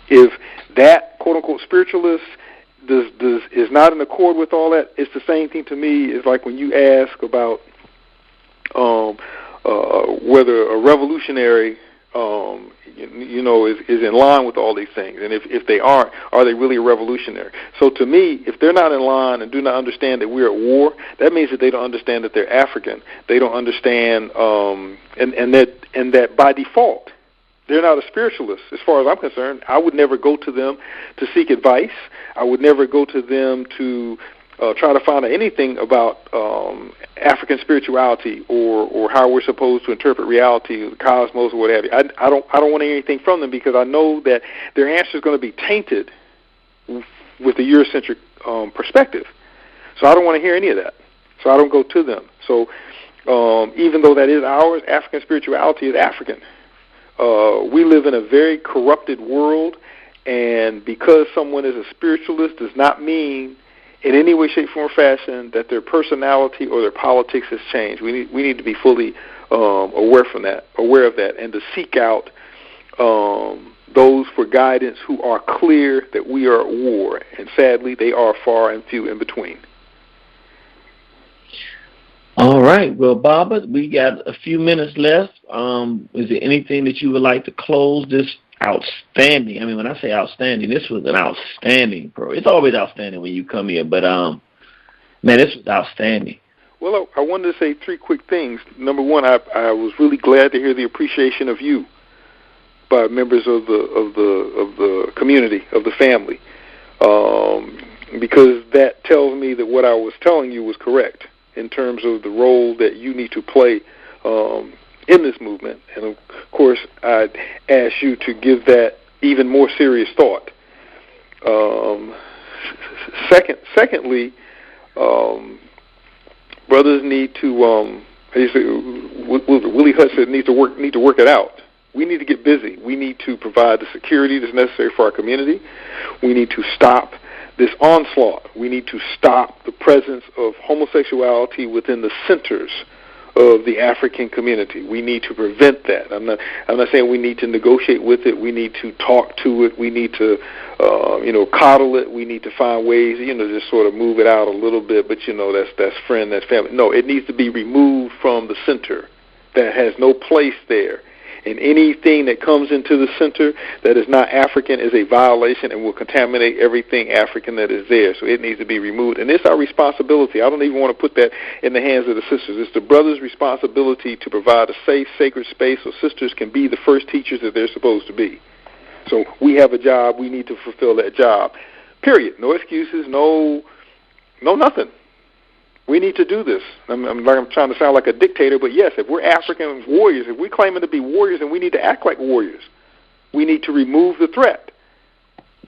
If that quote-unquote spiritualist is not in accord with all that, it's the same thing to me. It's like when you ask about whether a revolutionary is in line with all these things, and if they aren't, are they really a revolutionary? So to me, if they're not in line and do not understand that we're at war, that means that they don't understand that they're African. They don't understand, and that by default, they're not a spiritualist. As far as I'm concerned, I would never go to them to seek advice. I would never go to them to try to find out anything about African spirituality or how we're supposed to interpret reality, the cosmos, or what have you. I don't want anything from them, because I know that their answer is going to be tainted with the Eurocentric perspective. So I don't want to hear any of that. So I don't go to them. So even though that is ours, African spirituality is African. We live in a very corrupted world, and because someone is a spiritualist does not mean in any way, shape, form, or fashion that their personality or their politics has changed. We need to be fully aware of that, and to seek out those for guidance who are clear that we are at war, and sadly they are far and few in between. All right. Well, Baba, we got a few minutes left. Is there anything that you would like to close this outstanding? I mean, when I say outstanding, this was an outstanding program. It's always outstanding when you come here, but man, this was outstanding. Well, I wanted to say three quick things. Number one, I was really glad to hear the appreciation of you by members of the community, of the family, because that tells me that what I was telling you was correct in terms of the role that you need to play in this movement. And of course, I'd ask you to give that even more serious thought. Secondly, brothers need to, Willie Hutt said, need to work it out. We need to get busy. We need to provide the security that's necessary for our community. We need to stop this onslaught. We need to stop the presence of homosexuality within the centers of the African community. We need to prevent that. I'm not saying we need to negotiate with it. We need to talk to it. We need to coddle it. We need to find ways, just sort of move it out a little bit, but that's friend, that's family. No, it needs to be removed from the center. That has no place there. And anything that comes into the center that is not African is a violation and will contaminate everything African that is there. So it needs to be removed. And it's our responsibility. I don't even want to put that in the hands of the sisters. It's the brothers' responsibility to provide a safe, sacred space so sisters can be the first teachers that they're supposed to be. So we have a job. We need to fulfill that job. Period. No excuses. No nothing. We need to do this. I'm trying to sound like a dictator, but yes, if we're African warriors, if we're claiming to be warriors, then we need to act like warriors. We need to remove the threat.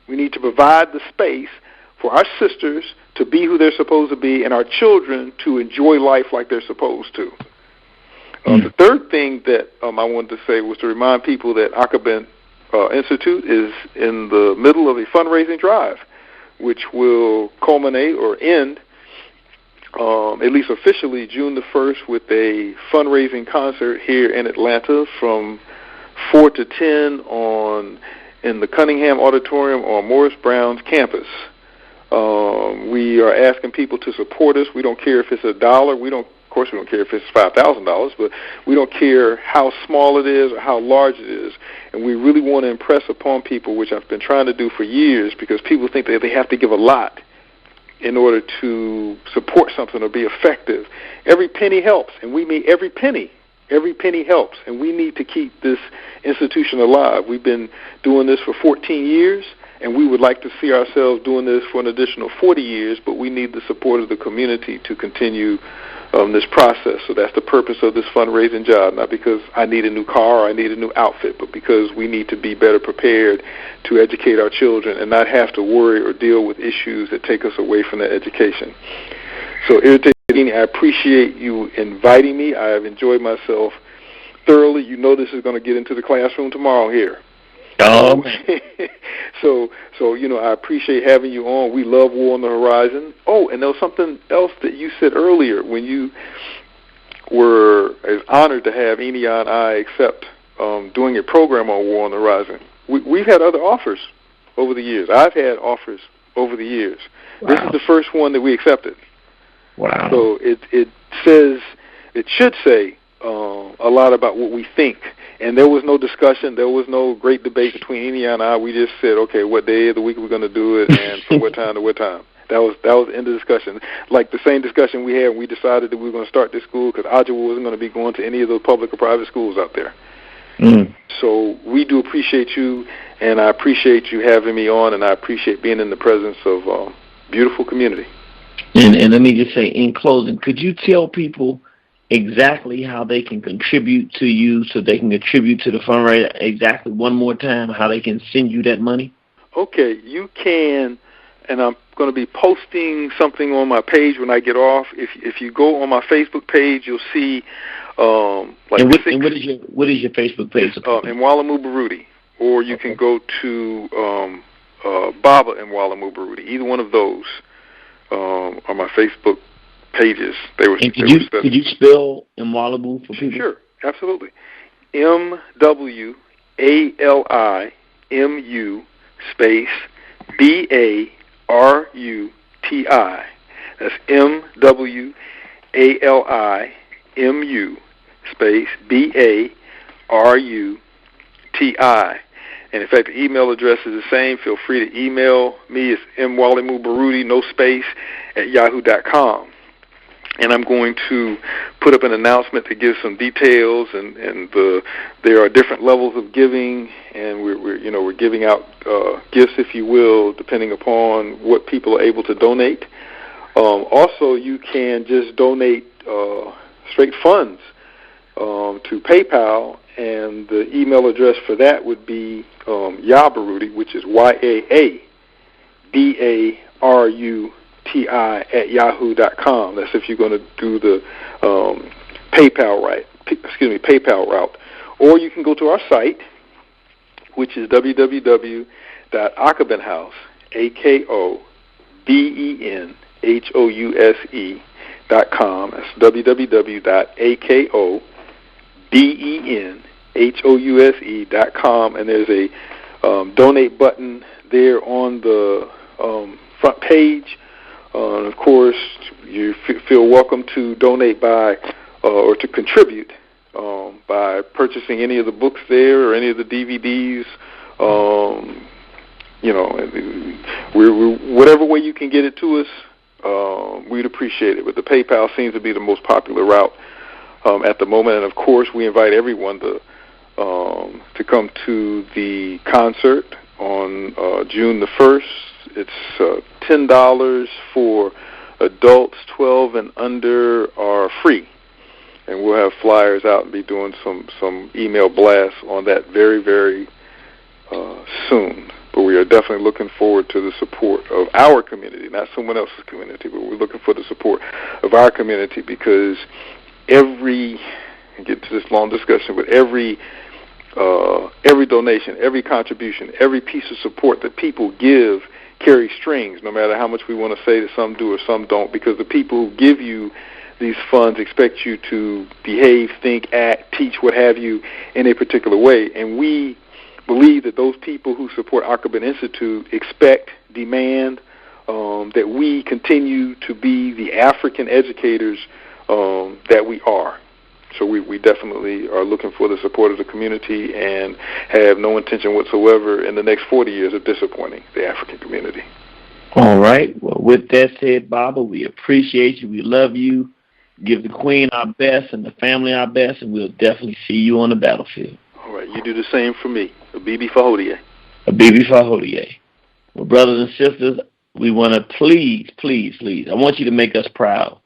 We need to provide the space for our sisters to be who they're supposed to be and our children to enjoy life like they're supposed to. The third thing that I wanted to say was to remind people that Akabin Institute is in the middle of a fundraising drive, which will culminate or end at least officially, June the 1st, with a fundraising concert here in Atlanta from 4 to 10 in the Cunningham Auditorium on Morris Brown's campus. We are asking people to support us. We don't care if it's $1. Of course, we don't care if it's $5,000, but we don't care how small it is or how large it is. And we really want to impress upon people, which I've been trying to do for years, because people think that they have to give a lot in order to support something or be effective. Every penny helps, and we mean every penny. Every penny helps, and we need to keep this institution alive. We've been doing this for 14 years, And we would like to see ourselves doing this for an additional 40 years, but we need the support of the community to continue this process. So that's the purpose of this fundraising job, not because I need a new car or I need a new outfit, but because we need to be better prepared to educate our children and not have to worry or deal with issues that take us away from that education. So, I appreciate you inviting me. I have enjoyed myself thoroughly. You know this is going to get into the classroom tomorrow here. So I appreciate having you on. We love War on the Horizon. Oh, and there was something else that you said earlier when you were as honored to have Enia and I accept doing a program on War on the Horizon. We've had other offers over the years. I've had offers over the years. Wow. This is the first one that we accepted. Wow. So it should say a lot about what we think. And there was no discussion. There was no great debate between Enia and I. We just said, okay, what day of the week are we going to do it, and from what time to what time. That was the end of the discussion. Like the same discussion we had when we decided that we were going to start this school, because Iowa wasn't going to be going to any of those public or private schools out there. Mm. So we do appreciate you, and I appreciate you having me on, and I appreciate being in the presence of a beautiful community. And let me just say, in closing, could you tell people exactly how they can contribute to you so they can contribute to the fundraiser exactly one more time, how they can send you that money? Okay, you can, and I'm going to be posting something on my page when I get off. If you go on my Facebook page, you'll see what is your Facebook page? Mwalimu Baruti, or you can go to Baba and Mwalimu Baruti. Either one of those are my Facebook pages. Could you spell Mwalimu for people? Sure, absolutely. MWALIMU space BARUTI. That's MWALIMU space BARUTI. And in fact, the email address is the same. Feel free to email me. It's mwalimubaruti, no space, @yahoo.com. And I'm going to put up an announcement to give some details, and there are different levels of giving, and we're giving out gifts, if you will, depending upon what people are able to donate. Also, you can just donate straight funds to PayPal, and the email address for that would be Yabaruti, which is YAABARUTI @yahoo.com. That's if you're going to do the PayPal route. Or you can go to our site, which is www.akabenhouse, AKOBENHOUSE.com. That's www.AKOBENHOUSE.com, and there's a donate button there on the front page. And of course, you feel welcome to donate by or to contribute by purchasing any of the books there or any of the DVDs. Whatever way you can get it to us, we'd appreciate it. But the PayPal seems to be the most popular route at the moment. And of course, we invite everyone to come to the concert on June the 1st. It's $10 for adults. 12 and under are free. And we'll have flyers out and be doing some email blasts on that very, very soon. But we are definitely looking forward to the support of our community, not someone else's community, but we're looking for the support of our community, because get to this long discussion, but every donation, every contribution, every piece of support that people give carries strings, no matter how much we want to say that some do or some don't, because the people who give you these funds expect you to behave, think, act, teach, what have you, in a particular way. And we believe that those people who support Akaben Institute expect, demand that we continue to be the African educators that we are. So we definitely are looking for the support of the community and have no intention whatsoever in the next 40 years of disappointing the African community. All right. Well, with that said, Baba, we appreciate you. We love you. Give the Queen our best and the family our best, and we'll definitely see you on the battlefield. All right. You do the same for me. A Bibi Fahodie. A Bibi Fahodie. Well, brothers and sisters, we want to please, I want you to make us proud.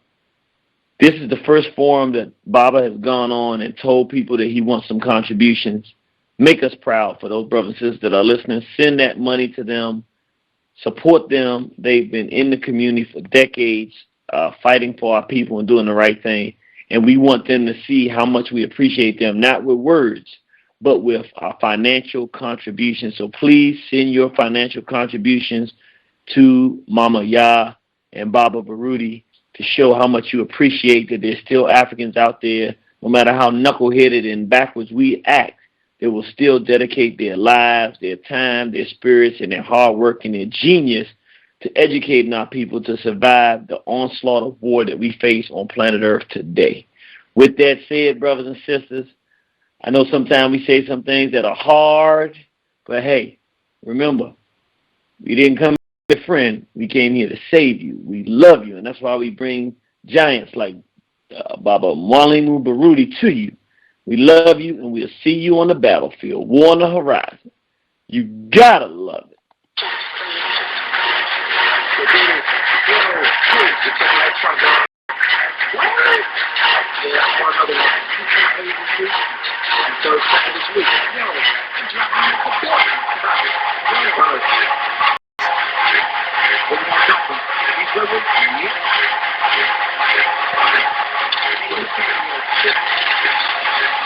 This is the first forum that Baba has gone on and told people that he wants some contributions. Make us proud for those brothers and sisters that are listening. Send that money to them. Support them. They've been in the community for decades, fighting for our people and doing the right thing. And we want them to see how much we appreciate them, not with words, but with our financial contributions. So please send your financial contributions to Mama Ya and Baba Baruti to show how much you appreciate that there's still Africans out there, no matter how knuckleheaded and backwards we act, they will still dedicate their lives, their time, their spirits, and their hard work and their genius to educating our people to survive the onslaught of war that we face on planet Earth today. With that said, brothers and sisters, I know sometimes we say some things that are hard, but hey, remember, we didn't come here as a friend. We came here to save you. We love you, and that's why we bring giants like Baba Mwalimu Baruti to you. We love you, and we'll see you on the battlefield. War on the horizon. You gotta love it.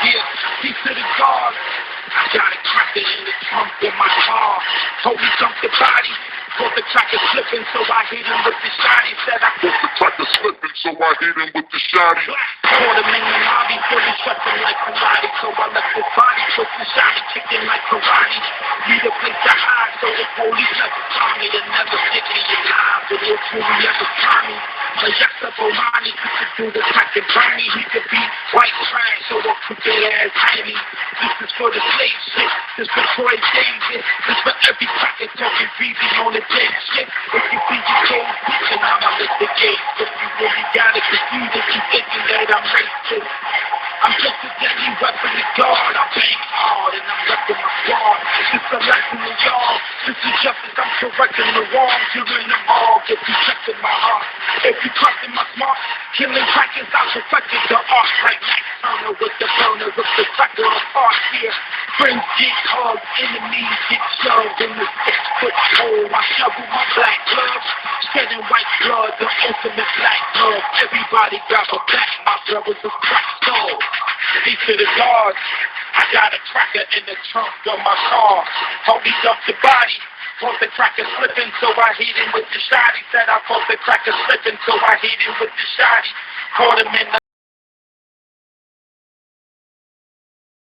Yeah, peace to the gods. I got a cracker in the trunk of my car. Told me dump the body. Thought the cracker slipping, so I hit him with the shotty. Said I thought the cracker slipping, so I hit him with the shotty. Caught him in the lobby, fully stretching like karate. So I left his body, took the shotty, kicking like karate. Need a place to hide, so the police never found me. They never get me alive, but no truly ever find me. Yasa Bomani could do the crack and burn me. He could be white trash, so a crooked ass enemy. This is for the slave shit. This for Troy Davis. This for every cracker talking breezy on the day shit. If you see your cold bitchin', I'ma lift the gate. If you really got it confused, if you thinking that I'm racist, I'm just a deadly weapon to guard. I bang hard and I'm left in my squad. It's a lesson to y'all. This is justice, I'm correcting the wrongs. You're in the mall, get you checked in my heart. If you trusting my smart, killing crackers, I perfected the art. Like Max Turner with the burner, with the cracker apart here. Friends get hugged, enemies get shoved in the 6-foot hole. I shovel my black gloves, shedding white blood, the ultimate black love. Everybody grab a back, my brothers are cracked soul. Peace to the gods. I got a cracker in the trunk of my car. Hope he dumped the body. Caught the cracker slipping, so I hit him with the shotty. Said I caught the cracker slipping, so I hit him with the shotty. Caught him in the